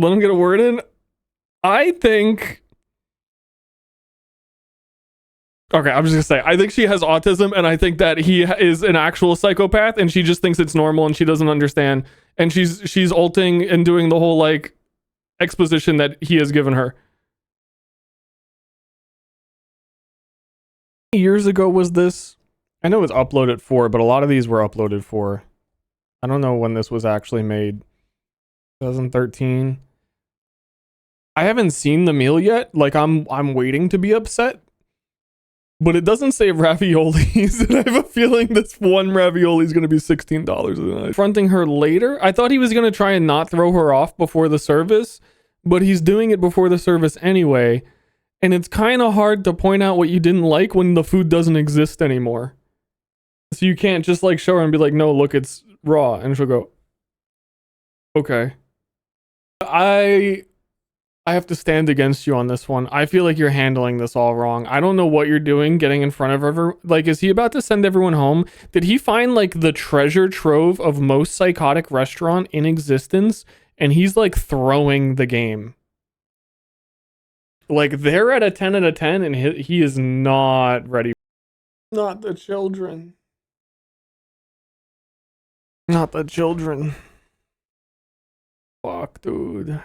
S4: Let him get a word in. I think... Okay, I'm just gonna say, I think she has autism, and I think that he is an actual psychopath, and she just thinks it's normal, and she doesn't understand. And she's ulting and doing the whole, like, exposition that he has given her. How many years ago was this? I know it was uploaded for, but a lot of these were uploaded for. I don't know when this was actually made. 2013. I haven't seen the meal yet. Like, I'm waiting to be upset. But it doesn't say raviolis, and I have a feeling this one ravioli is going to be $16 a night. Confronting her later? I thought he was going to try and not throw her off before the service, but he's doing it before the service anyway. And it's kind of hard to point out what you didn't like when the food doesn't exist anymore. So you can't just like show her and be like, no, look, it's raw. And she'll go, okay. I have to stand against you on this one. I feel like you're handling this all wrong. I don't know what you're doing getting in front of everyone. Like, is he about to send everyone home? Did he find like the treasure trove of most psychotic restaurant in existence? And he's like throwing the game. Like, they're at a 10 out of 10 and he is not ready. Not the children. Not the children. Fuck, dude.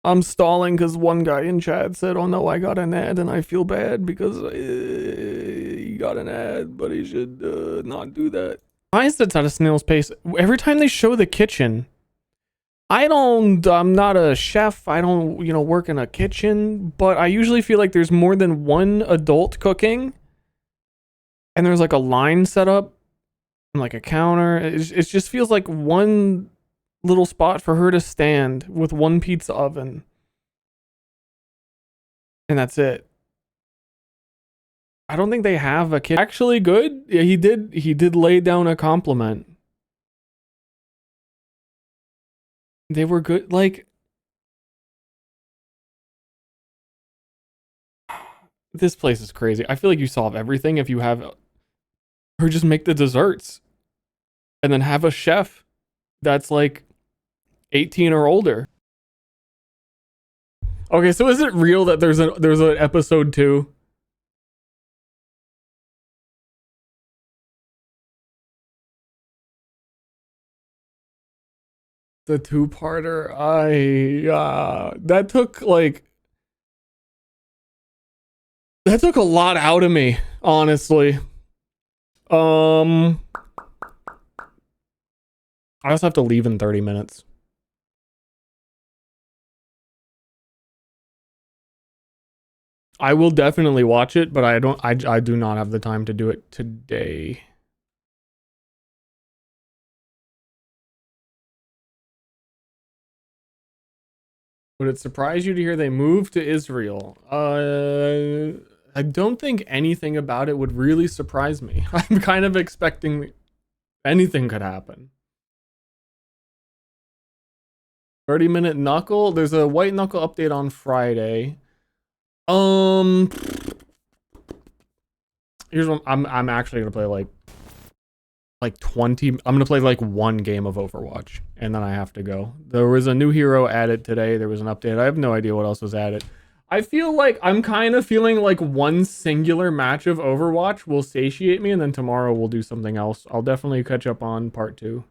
S4: I'm stalling because one guy in chat said, oh no, I got an ad and I feel bad because he got an ad, but he should not do that. Why is it at a snail's pace? Every time they show the kitchen, I'm not a chef. I don't, work in a kitchen, but I usually feel like there's more than one adult cooking and there's like a line set up and like a counter. It just feels like one little spot for her to stand with one pizza oven. And that's it. I don't think they have a kid. Actually good. Yeah, he did lay down a compliment. They were good. Like, this place is crazy. I feel like you solve everything if you have her just make the desserts and then have a chef that's like 18 or older. Okay, so is it real that there's an episode 2? The two-parter, that took a lot out of me, honestly. I just have to leave in 30 minutes. I will definitely watch it, but I do not have the time to do it today. Would it surprise you to hear they moved to Israel? I don't think anything about it would really surprise me. I'm kind of expecting anything could happen. 30-minute Knuckle. There's a White Knuckle update on Friday. Here's what I'm actually gonna play like 20. I'm gonna play like one game of Overwatch and then I have to go. There was a new hero added today. There was an update. I have no idea what else was added. I feel like I'm kind of feeling like one singular match of Overwatch will satiate me, and then tomorrow we'll do something else. I'll definitely catch up on part 2.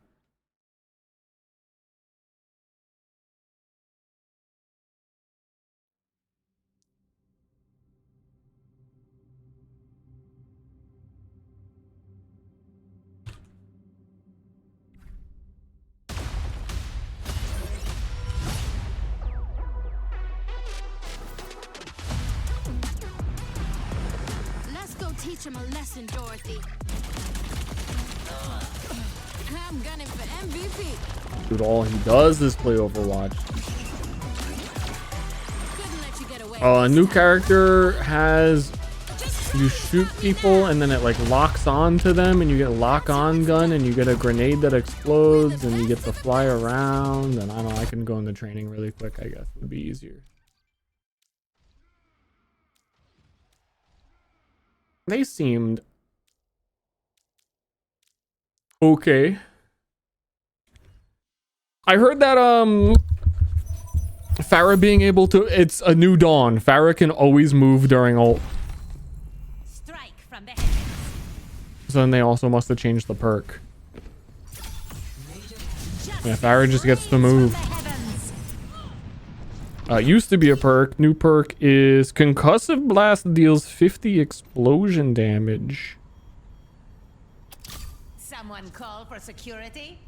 S9: Let's go teach him a lesson, Dorothy. I'm gunning for MVP.
S4: Dude, all he does is play Overwatch.
S9: Couldn't let you get away.
S4: A new character has, you shoot people and then it like locks on to them and you get a lock on gun and you get a grenade that explodes and you get to fly around, and I don't know, I can go into training really quick, I guess would be easier. They seemed okay. I heard that Pharah being able to, it's a new dawn. Pharah can always move during ult.
S9: Strike from the heavens.
S4: So then they also must have changed the perk. Yeah, Pharah just gets to move. Used to be a perk. New perk is Concussive Blast deals 50 explosion damage.
S9: Someone call for security.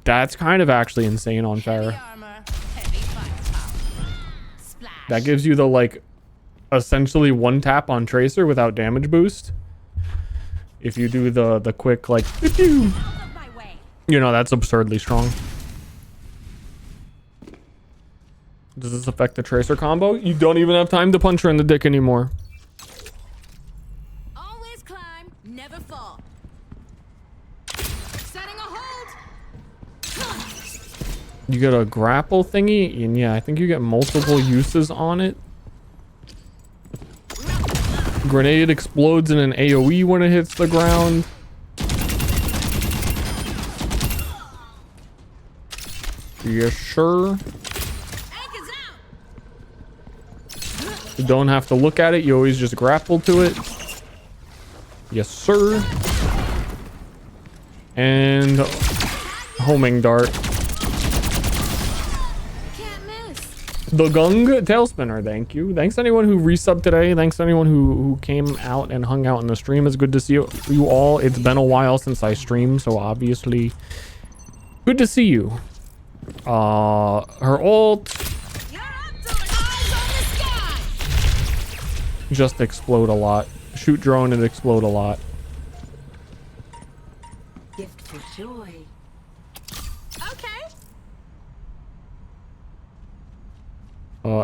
S4: That's kind of actually insane on Pharah.
S9: Heavy armor, heavy firepower. Splash.
S4: That gives you the like essentially one tap on Tracer without damage boost. If you do the quick like, you know, that's absurdly strong. Does this affect the Tracer combo? You don't even have time to punch her in the dick anymore.
S9: Always climb, never fall. Setting a hold.
S4: You get a grapple thingy, and yeah, I think you get multiple uses on it. Grenade explodes in an AoE when it hits the ground. Yes, sir. You don't have to look at it. You always just grapple to it. Yes, sir. And homing dart.
S9: Can't miss.
S4: The Gung Tailspinner, thank you. Thanks to anyone who resubbed today. Thanks to anyone who came out and hung out in the stream. It's good to see you all. It's been a while since I streamed, so obviously good to see you. Her ult just explode a lot. Shoot drone and explode a lot.
S10: Gift for joy.
S9: Okay.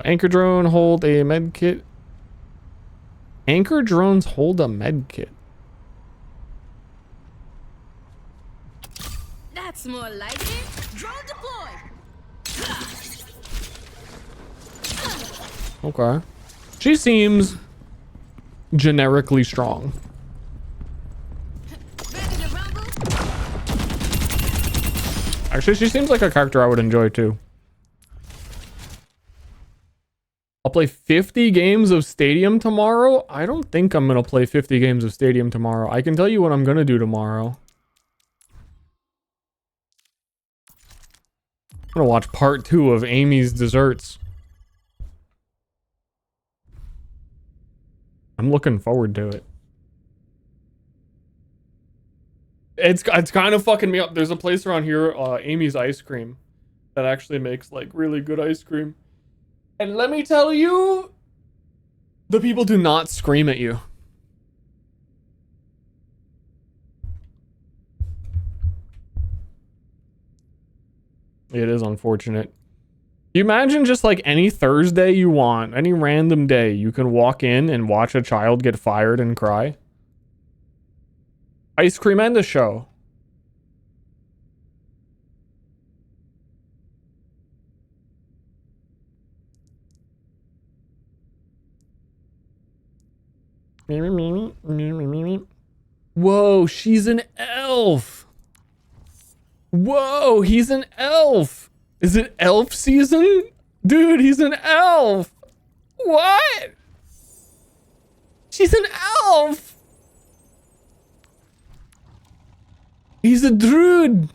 S4: Anchor drone hold a med kit. Anchor drones hold a med kit.
S9: That's more like it. Drone deploy.
S4: Okay. She seems generically strong.
S9: Ready to rumble?
S4: Actually, she seems like a character I would enjoy too. I'll play 50 games of Stadium tomorrow. I don't think I'm going to play 50 games of Stadium tomorrow. I can tell you what I'm going to do tomorrow. I'm gonna watch part 2 of Amy's Desserts. I'm looking forward to it. It's kind of fucking me up. There's a place around here, Amy's Ice Cream, that actually makes like really good ice cream. And let me tell you, the people do not scream at you. It is unfortunate. You imagine just like any Thursday you want, any random day, you can walk in and watch a child get fired and cry. Ice cream and a show. Whoa, she's an elf. Whoa, he's an elf. Is it elf season? Dude, he's an elf. What? She's an elf. He's a druid.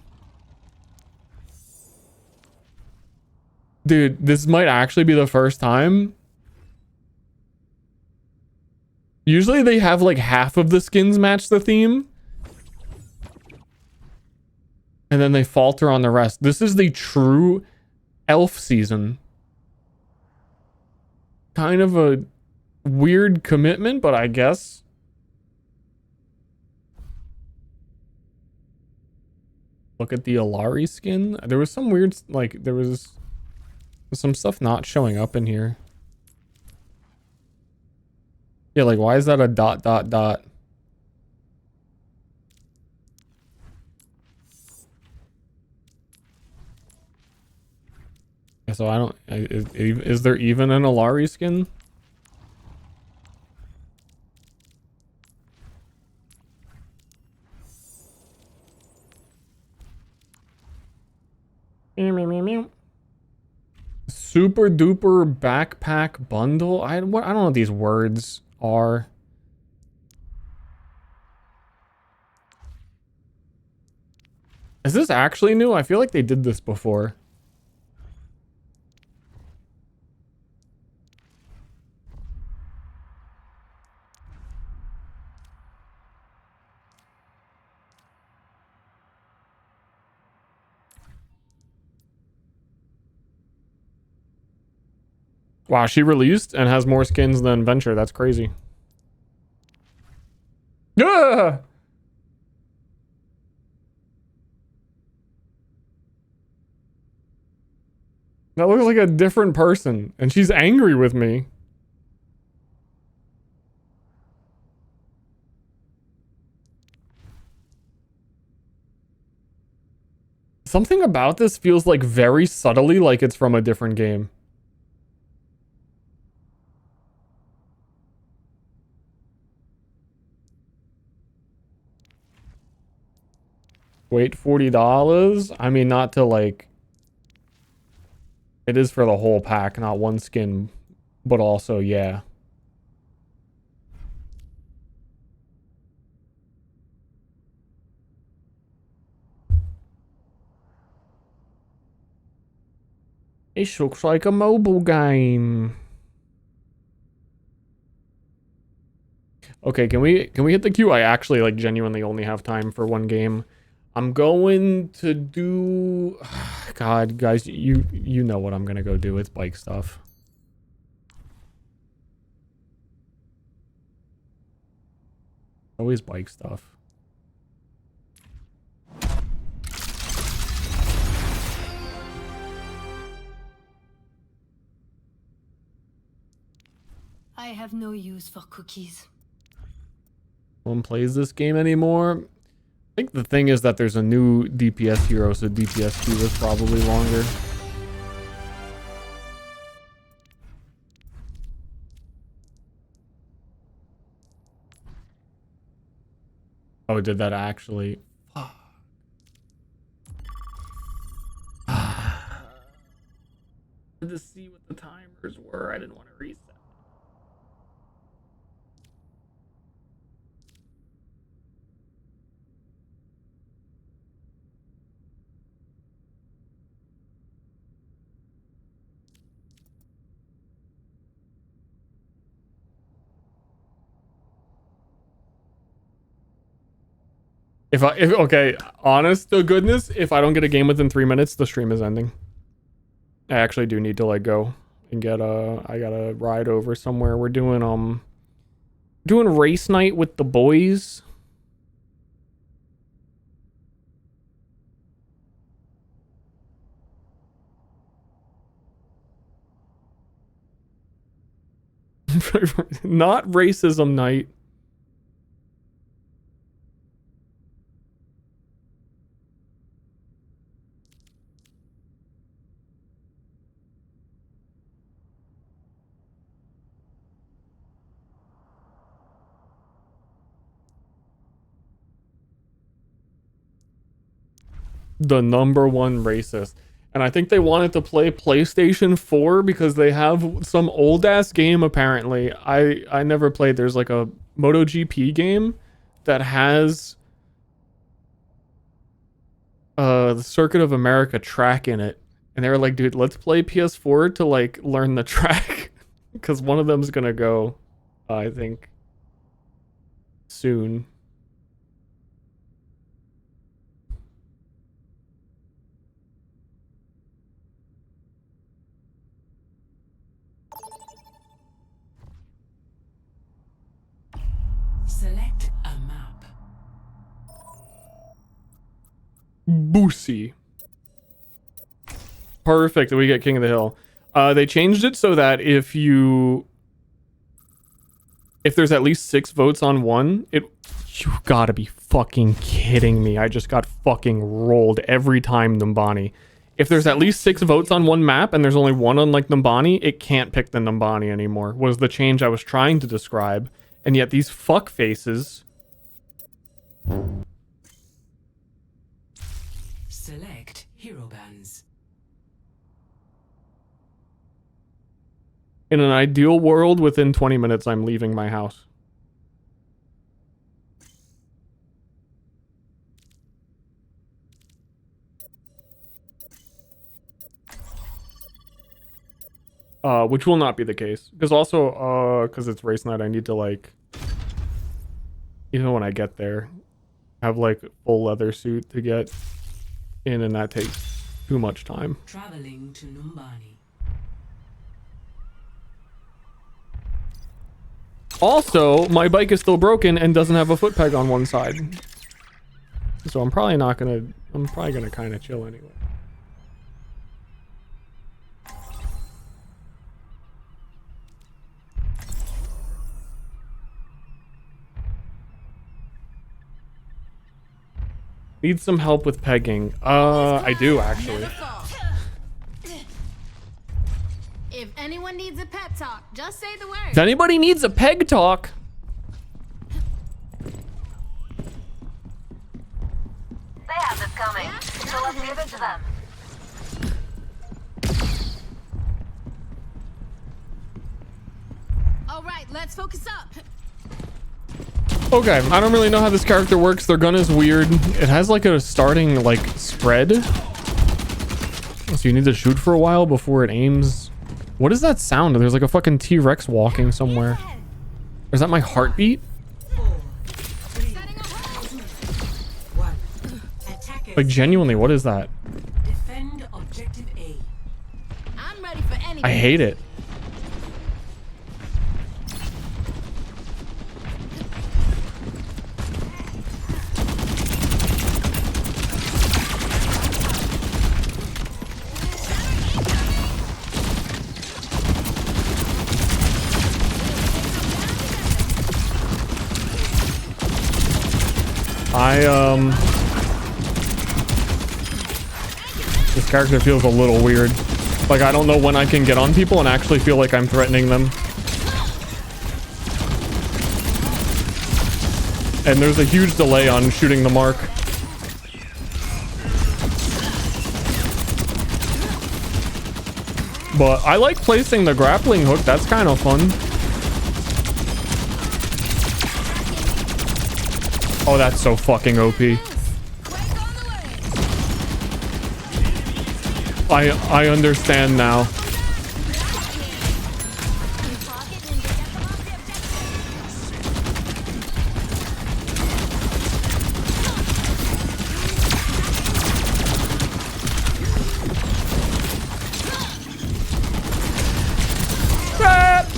S4: Dude, this might actually be the first time. Usually they have like half of the skins match the theme. And then they falter on the rest. This is the true elf season. Kind of a weird commitment, but I guess. Look at the Alari skin. There was some weird, like, there was some stuff not showing up in here. Yeah, like, why is that a ... So I don't... Is there even an Alari skin? Super duper backpack bundle? I don't know what these words are. Is this actually new? I feel like they did this before. Wow, she released and has more skins than Venture. That's crazy. Ah! That looks like a different person, and she's angry with me. Something about this feels like very subtly like it's from a different game. Wait, $40? I mean, not to like... It is for the whole pack, not one skin, but also, yeah. It looks like a mobile game. Okay, can we hit the queue? I actually like genuinely only have time for one game. I'm going to do... God, guys, you know what I'm gonna go do. It's bike stuff. Always bike stuff.
S10: I have no use for cookies.
S4: No one plays this game anymore. I think the thing is that there's a new DPS hero, so DPS queue is probably longer. Oh, did that actually? Fuck. To see what the timers were. I didn't want to reset. Okay, honest to goodness, if I don't get a game within 3 minutes, the stream is ending. I actually do need to like go and get I gotta ride over somewhere. We're doing race night with the boys. Not racism night. The #1 racist. And I think they wanted to play PlayStation 4 because they have some old ass game apparently. I never played. There's like a MotoGP game that has the Circuit of America track in it. And they were like, dude, let's play PS4 to like learn the track. Because one of them's gonna go, I think, soon.
S9: Select a map.
S4: Boosie. Perfect. We get King of the Hill. They changed it so that if there's at least 6 votes on one, you gotta be fucking kidding me. I just got fucking rolled every time Numbani. If there's at least 6 votes on one map and there's only one on like Numbani, it can't pick the Numbani anymore. Was the change I was trying to describe. And yet these fuck faces.
S9: Select hero bands.
S4: In an ideal world, within 20 minutes, I'm leaving my house. Which will not be the case. Because also, because it's race night, I need to, like, even when I get there, have, like, full leather suit to get in, and that takes too much time.
S9: Traveling to Numbani.
S4: Also, my bike is still broken and doesn't have a foot peg on one side. So I'm probably gonna kind of chill anyway. Need some help with pegging. I do actually.
S10: If anyone needs a pep talk, just say the word.
S4: If anybody needs a peg talk.
S11: They have this coming, so let's give it to them.
S10: All right, let's focus up.
S4: Okay, I don't really know how this character works. Their gun is weird. It has like a starting like spread. So you need to shoot for a while before it aims. What is that sound? There's like a fucking T-Rex walking somewhere. Is that my heartbeat?
S9: 4, 3, 1. Attackers.
S4: Like genuinely, what is that?
S9: Defend objective A.
S10: I'm ready for anything.
S4: I hate it. This character feels a little weird. Like, I don't know when I can get on people and actually feel like I'm threatening them. And there's a huge delay on shooting the mark. But I like placing the grappling hook. That's kind of fun. Oh, that's so fucking OP. I understand now.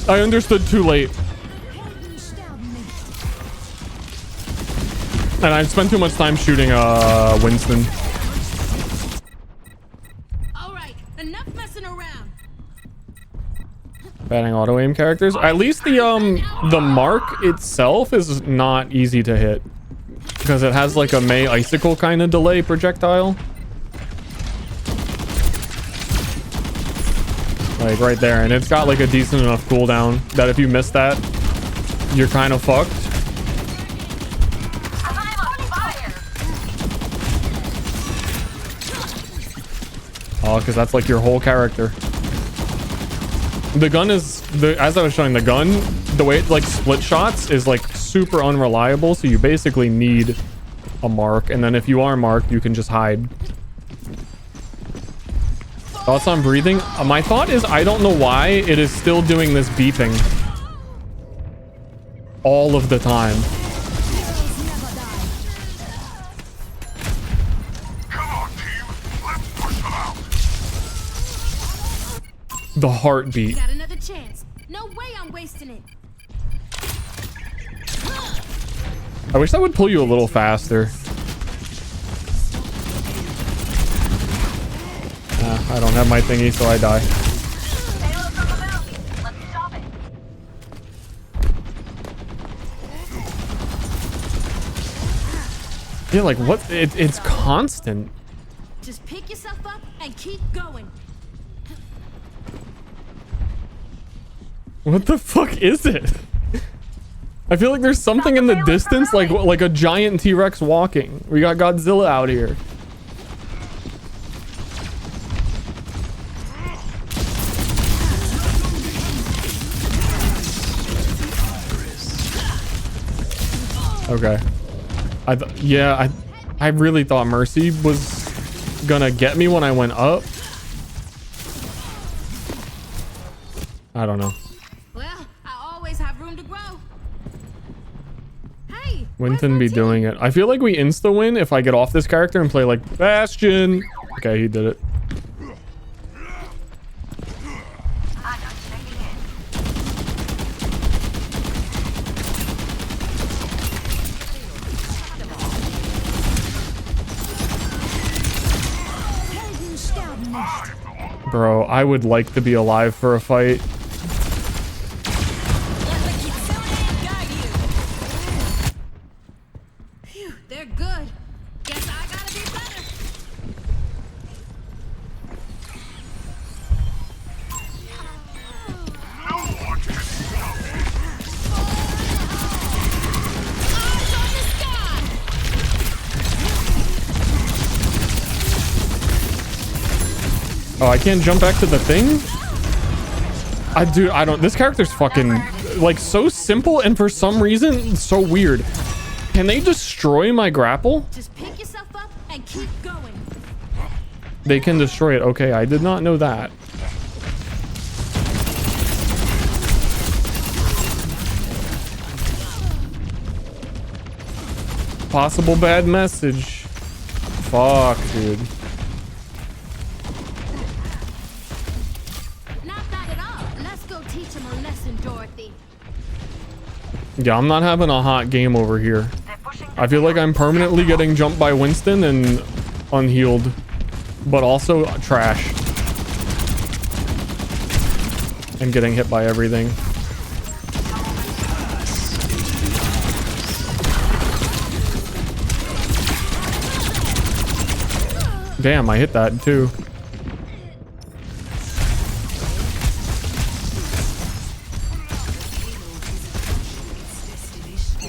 S4: I understood too late. And I've spent too much time shooting Winston.
S10: All right, enough messing around.
S4: Banning auto aim characters. At least the mark itself is not easy to hit because it has like a May icicle kind of delay projectile. Like right there, and it's got like a decent enough cooldown that if you miss that, you're kind of fucked. Oh, because that's like your whole character. The gun is, as I was showing, the gun, the way it like split shots is like super unreliable. So you basically need a mark. And then if you are marked, you can just hide. Thoughts on breathing? My thought is I don't know why it is still doing this beeping all of the time. The heartbeat.
S10: Got another chance. No way I'm wasting it.
S4: I wish that would pull you a little faster. I don't have my thingy, so I die. Yeah, like what? It's constant.
S10: Just pick yourself up and keep going.
S4: What the fuck is it? I feel like there's something in the distance, like a giant T-Rex walking. We got Godzilla out here. Okay. I really thought Mercy was gonna get me when I went up. I don't know.
S10: Well, I always have room to grow. Hey,
S4: Winton be doing it. I feel like we insta win if I get off this character and play like Bastion. Okay, he did it. Bro, I would like to be alive for a fight.
S10: Phew, they're good. Guess I gotta be better.
S4: Oh, I can't jump back to the thing? I don't, this character's fucking, like, so simple and for some reason, so weird. Can they destroy my grapple?
S10: Just pick yourself up and keep going.
S4: They can destroy it. Okay, I did not know that. Possible bad message. Fuck, dude. Yeah, I'm not having a hot game over here. I feel like I'm permanently getting jumped by Winston and unhealed, but also trash. And getting hit by everything. Damn, I hit that too.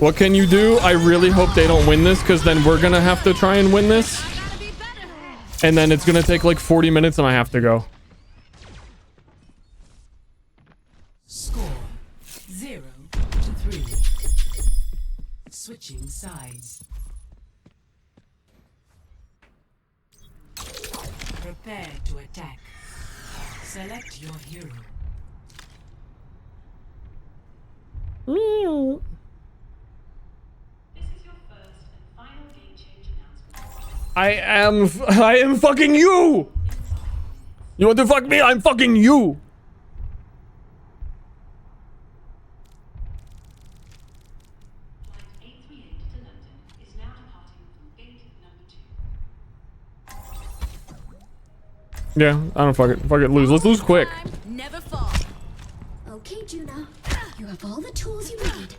S4: What can you do? I really hope they don't win this, because then we're gonna have to try and win this. And then it's gonna take like 40 minutes and I have to go.
S12: Score 0-3. Switching sides. Prepare to attack. Select your hero.
S4: Meow. I am fucking you. You want to fuck me? I'm fucking you. Yeah, I don't fuck it. Fuck it, lose. Let's lose quick.
S9: Never fall.
S10: Okay, Juno. You have all the tools you need.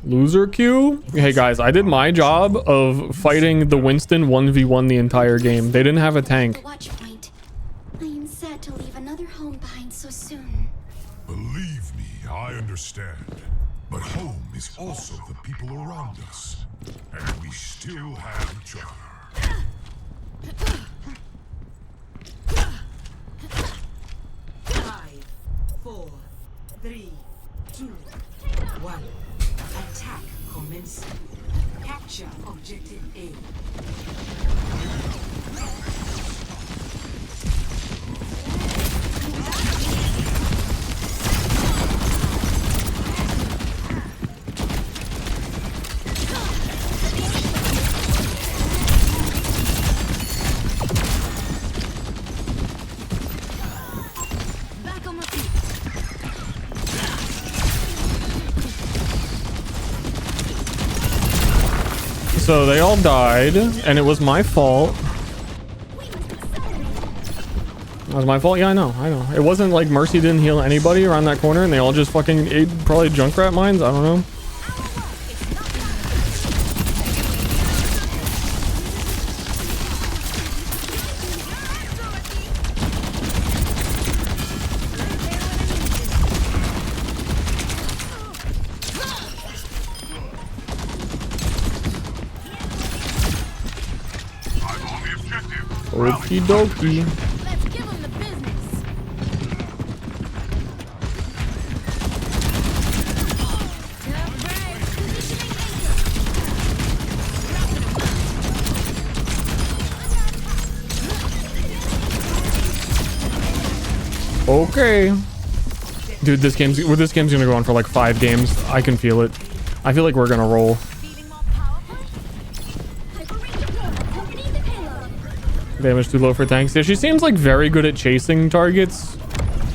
S4: Loser queue? Hey guys, I did my job of fighting the Winston 1v1 the entire game. They didn't have a tank.
S10: Watch point. I am sad to leave another home behind so soon.
S13: Believe me, I understand. But home is also the people around us. And we still have each other.
S12: 5, 4, 3, 2, 1. Attack commencing. Capture objective A.
S10: Back on my feet.
S4: So they all died, and it was my fault. It was my fault? Yeah, I know. It wasn't like Mercy didn't heal anybody around that corner, and they all just fucking ate probably Junkrat mines? I don't know. Okie dokie.
S10: Let's give him the business.
S4: Okay. Dude, this game's gonna go on for like 5 games. I can feel it. I feel like we're gonna roll. Damage too low for tanks. Yeah, she seems like very good at chasing targets.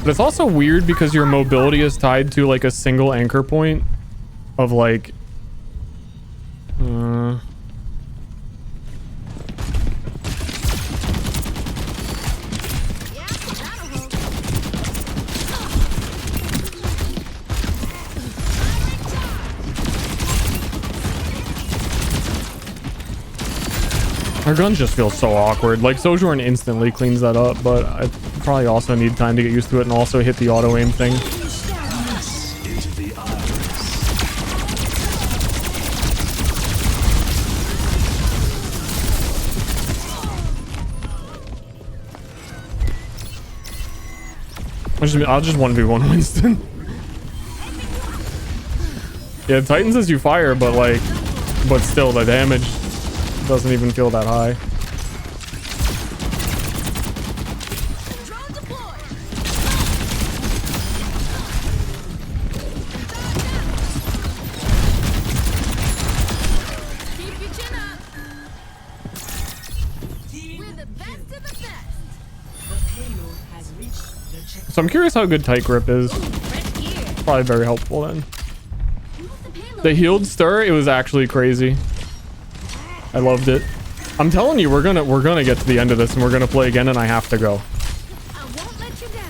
S4: But it's also weird because your mobility is tied to like a single anchor point of like Her guns just feel so awkward. Like, Sojourn instantly cleans that up, but I probably also need time to get used to it and also hit the auto aim thing. I'll just 1v1 Winston. Yeah, Titans as you fire, but still the damage doesn't even feel that high. So I'm curious how good tight grip is. Probably very helpful then. The healed stir, it was actually crazy. I loved it. I'm telling you, we're gonna get to the end of this and we're gonna play again, and I have to go.
S10: I won't let you down.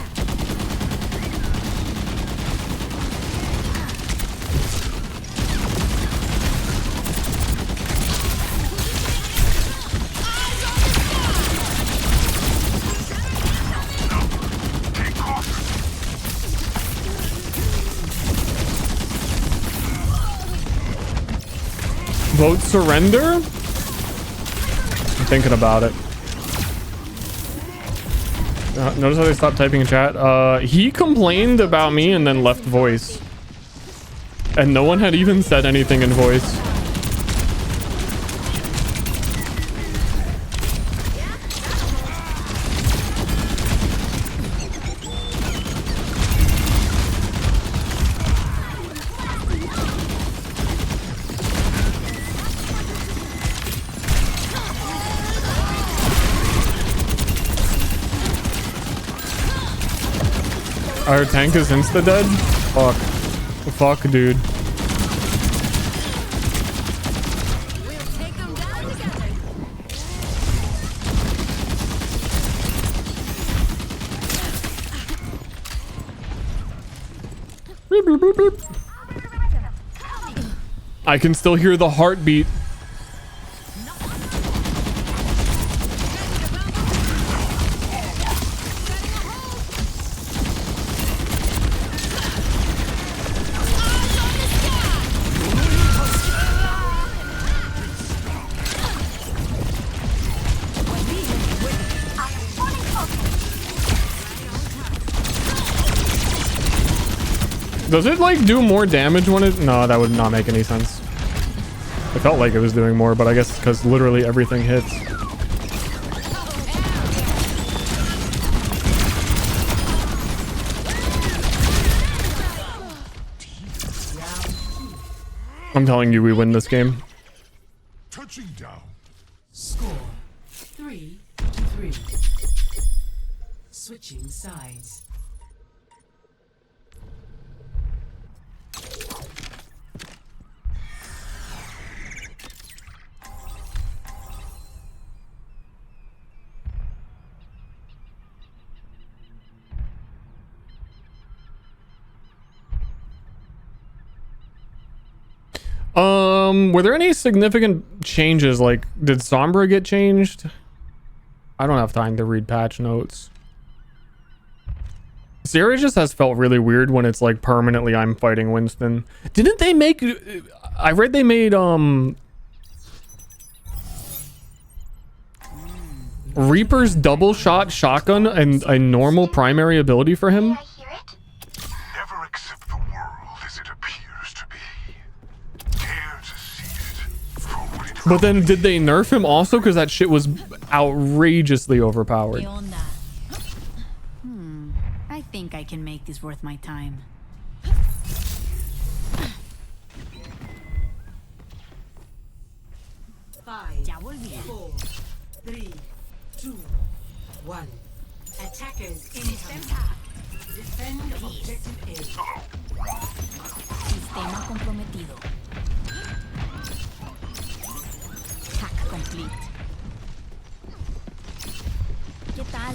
S4: Vote surrender? I'm thinking about it. Notice how they stopped typing in chat? He complained about me and then left voice. And no one had even said anything in voice. Our tank is insta-dead? Fuck. Fuck, dude. Beep, beep, beep, beep. I can still hear the heartbeat. Does it like do more damage when it? No, that would not make any sense. It felt like it was doing more, but I guess because literally everything hits. I'm telling you, we win this game.
S13: Touching down.
S12: Score 3-3. Switching sides.
S4: Were there any significant changes? Like, did Sombra get changed? I don't have time to read patch notes. Syria just has felt really weird when it's like permanently I'm fighting Winston. Didn't they make... I read they made, Reaper's double shot shotgun and a normal primary ability for him?
S13: Never accept the world as it appears to be. Dare to seize it for what it
S4: But then did they nerf him also? Because that shit was outrageously overpowered.
S9: I think I can make this worth my time.
S12: 5, 4, 3, 2, 1. Attackers incoming. Defend objective A.
S9: Sistema comprometido. Hack complete. ¿Qué tal?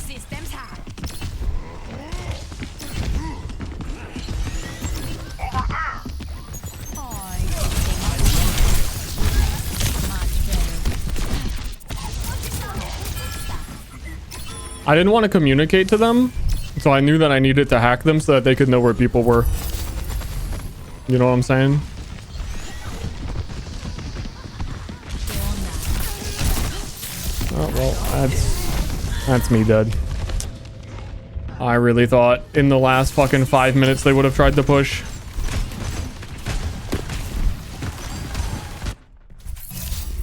S9: Systems hack.
S4: I didn't want to communicate to them, so I knew that I needed to hack them so that they could know where people were. You know what I'm saying? Oh, well, that's me dead. I really thought in the last fucking 5 minutes they would have tried to push.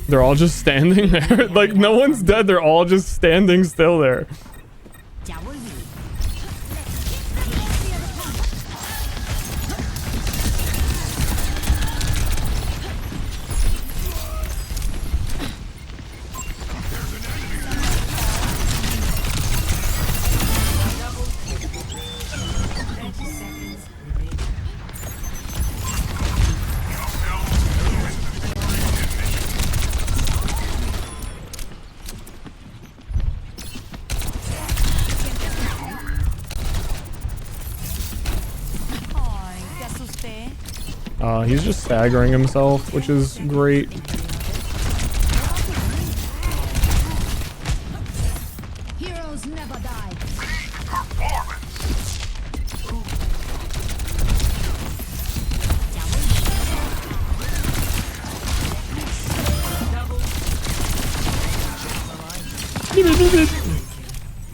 S4: They're all just standing there. Like, no one's dead. They're all just standing still there. He's just staggering himself, which is great.
S9: Heroes never die.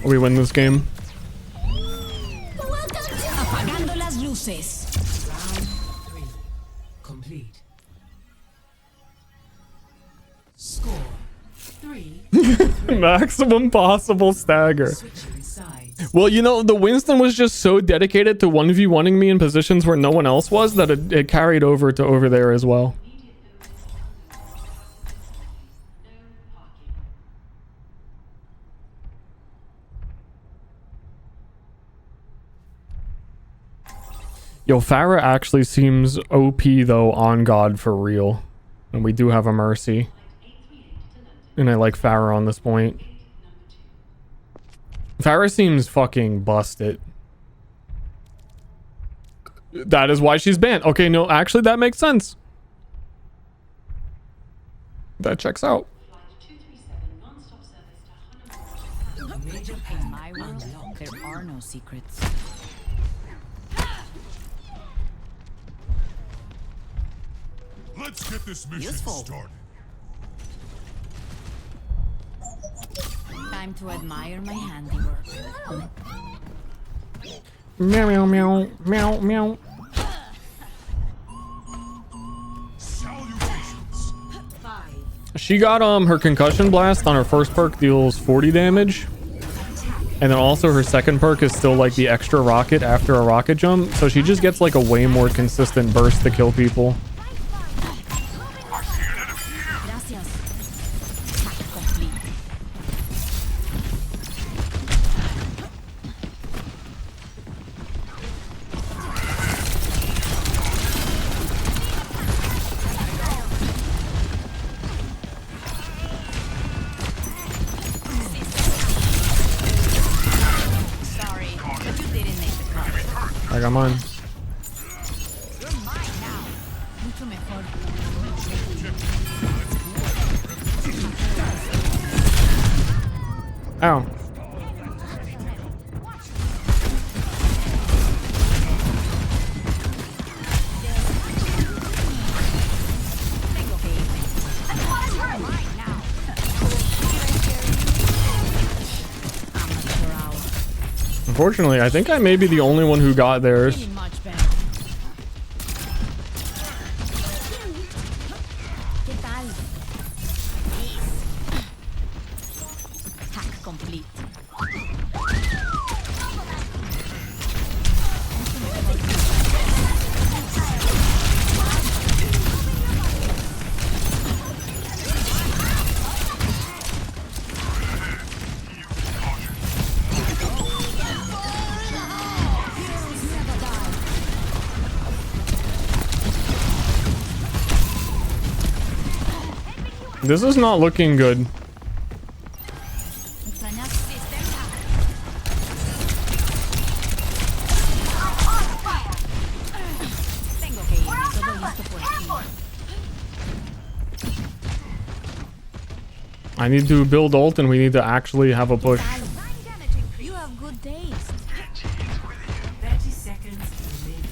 S4: We win this game.
S9: Apagando las luces.
S12: Complete. Score 3.
S4: Maximum possible stagger. Well, you know, the Winston was just so dedicated to 1v1ing me in positions where no one else was that it carried over to over there as well. Yo, Farah actually seems OP though, on God for real. And we do have a Mercy. And I like Farah on this point. Farah seems fucking busted. That is why she's banned. Okay, no, actually that makes sense. That checks out.
S12: In my world, there are no secrets.
S13: Let's get this mission started.
S12: Time to admire my handiwork.
S4: Meow, meow, meow, meow, meow.
S13: Salutations.
S4: She got her concussion blast on her first perk deals 40 damage. And then also her second perk is still like the extra rocket after a rocket jump. So she just gets like a way more consistent burst to kill people. I got mine. Ow. Unfortunately, I think I may be the only one who got theirs. This is not looking good. I need to build ult and we need to actually have a push.
S12: You have good taste. 30 seconds remaining.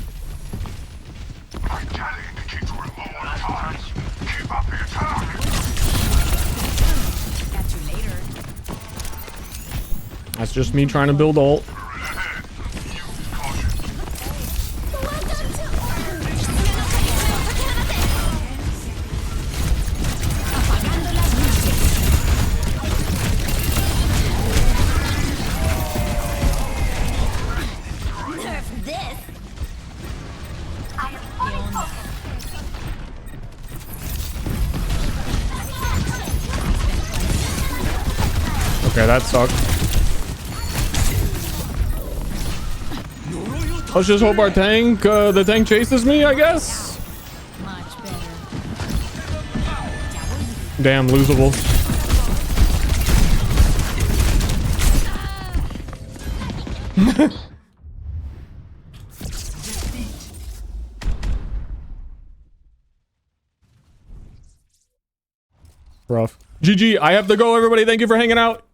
S13: Vitality indicates we're low on time. Keep up the attack.
S12: Catch you later.
S4: That's just me trying to build ult. Okay, that sucked. Let's just hope our tank, the tank chases me, I guess.
S12: Much better.
S4: Damn, losable. Rough. GG, I have to go, everybody. Thank you for hanging out.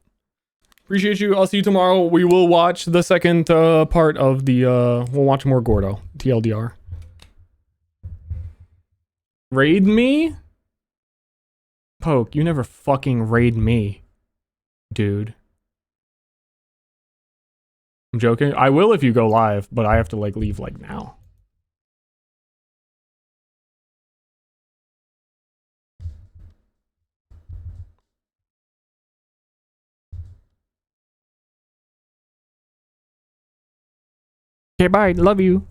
S4: Appreciate you. I'll see you tomorrow. We will watch the second part of the we'll watch more Gordo. TLDR. Raid me? Poke, you never fucking raid me, dude. I'm joking. I will if you go live, but I have to like leave like now. Okay, bye. Love you.